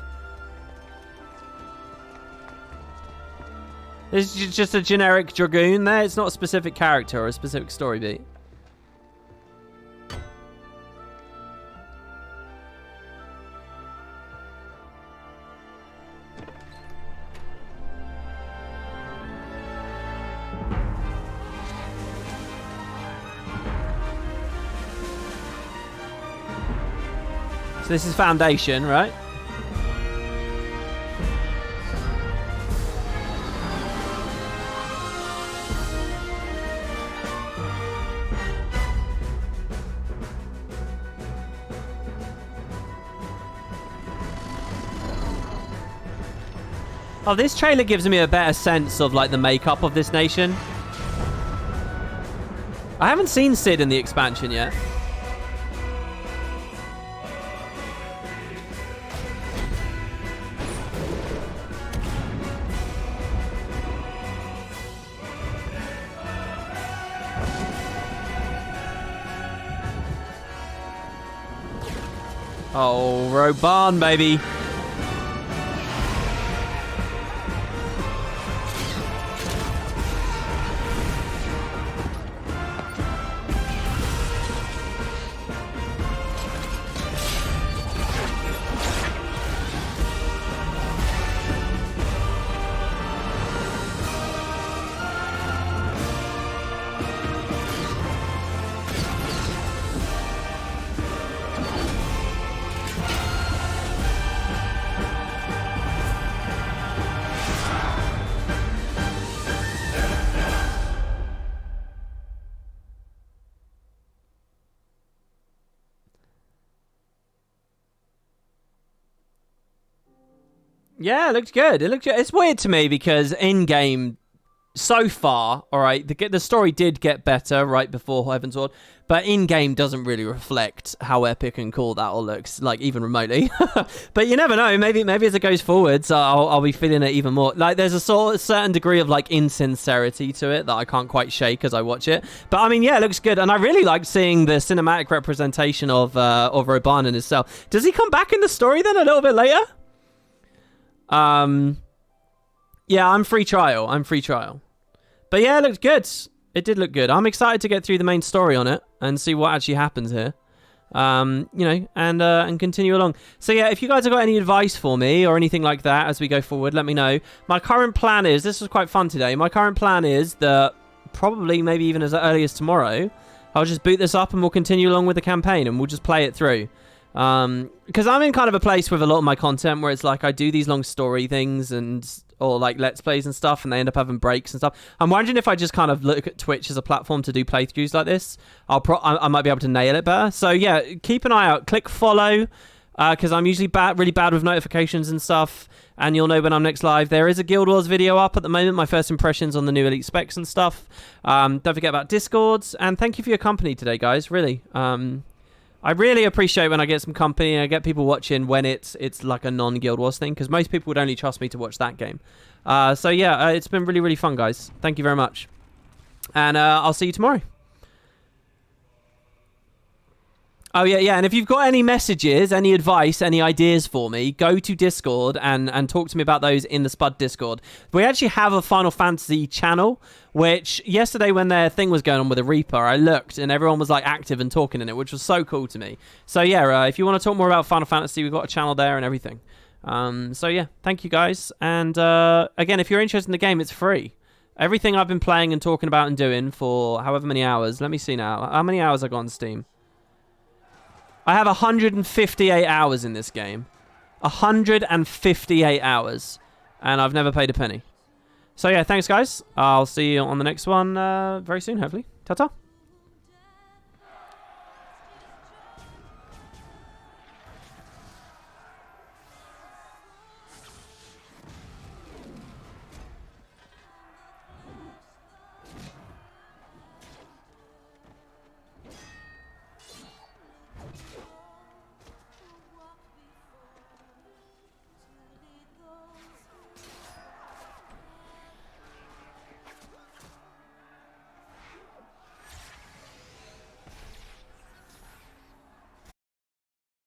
It's just a generic Dragoon there. It's not a specific character or a specific story beat. So this is Foundation, right? Oh, this trailer gives me a better sense of like the makeup of this nation. I haven't seen Sid in the expansion yet. Oh, Roban, baby. Yeah, it looked good. It looked good. It's weird to me because in-game, so far, all right, the story did get better right before Heavensward, but in-game doesn't really reflect how epic and cool that all looks, like even remotely. But you never know. Maybe as it goes forwards, I'll be feeling it even more. Like there's a certain degree of like insincerity to it that I can't quite shake as I watch it. But I mean, yeah, it looks good, and I really like seeing the cinematic representation of Roban in himself. Does he come back in the story then a little bit later? Yeah, I'm free trial. But yeah, it looked good. It did look good. I'm excited to get through the main story on it and see what actually happens here. You know, and continue along. So yeah, if you guys have got any advice for me or anything like that as we go forward, let me know. My current plan is, this was quite fun today. My current plan is that probably maybe even as early as tomorrow, I'll just boot this up and we'll continue along with the campaign and we'll just play it through. Because I'm in kind of a place with a lot of my content where it's like I do these long story things or like let's plays and stuff, and they end up having breaks and stuff. I'm wondering if I just kind of look at Twitch as a platform to do playthroughs like this, I might be able to nail it better. So yeah, keep an eye out. Click follow, because I'm usually really bad with notifications and stuff, and you'll know when I'm next live. There is a Guild Wars video up at the moment, my first impressions on the new Elite specs and stuff. Don't forget about Discords, and thank you for your company today, guys. Really. I really appreciate when I get some company and I get people watching when it's like a non-Guild Wars thing, because most people would only trust me to watch that game. So yeah, it's been really, really fun, guys. Thank you very much. And I'll see you tomorrow. Oh, yeah, and if you've got any messages, any advice, any ideas for me, go to Discord and talk to me about those in the Spud Discord. We actually have a Final Fantasy channel, which yesterday when their thing was going on with the Reaper, I looked and everyone was like active and talking in it, which was so cool to me. So yeah, if you want to talk more about Final Fantasy, we've got a channel there and everything. So yeah, thank you guys. And again, if you're interested in the game, it's free. Everything I've been playing and talking about and doing for however many hours. Let me see now. How many hours I got on Steam? I have 158 hours in this game. 158 hours. And I've never paid a penny. So yeah, thanks guys. I'll see you on the next one very soon, hopefully. Ta-ta.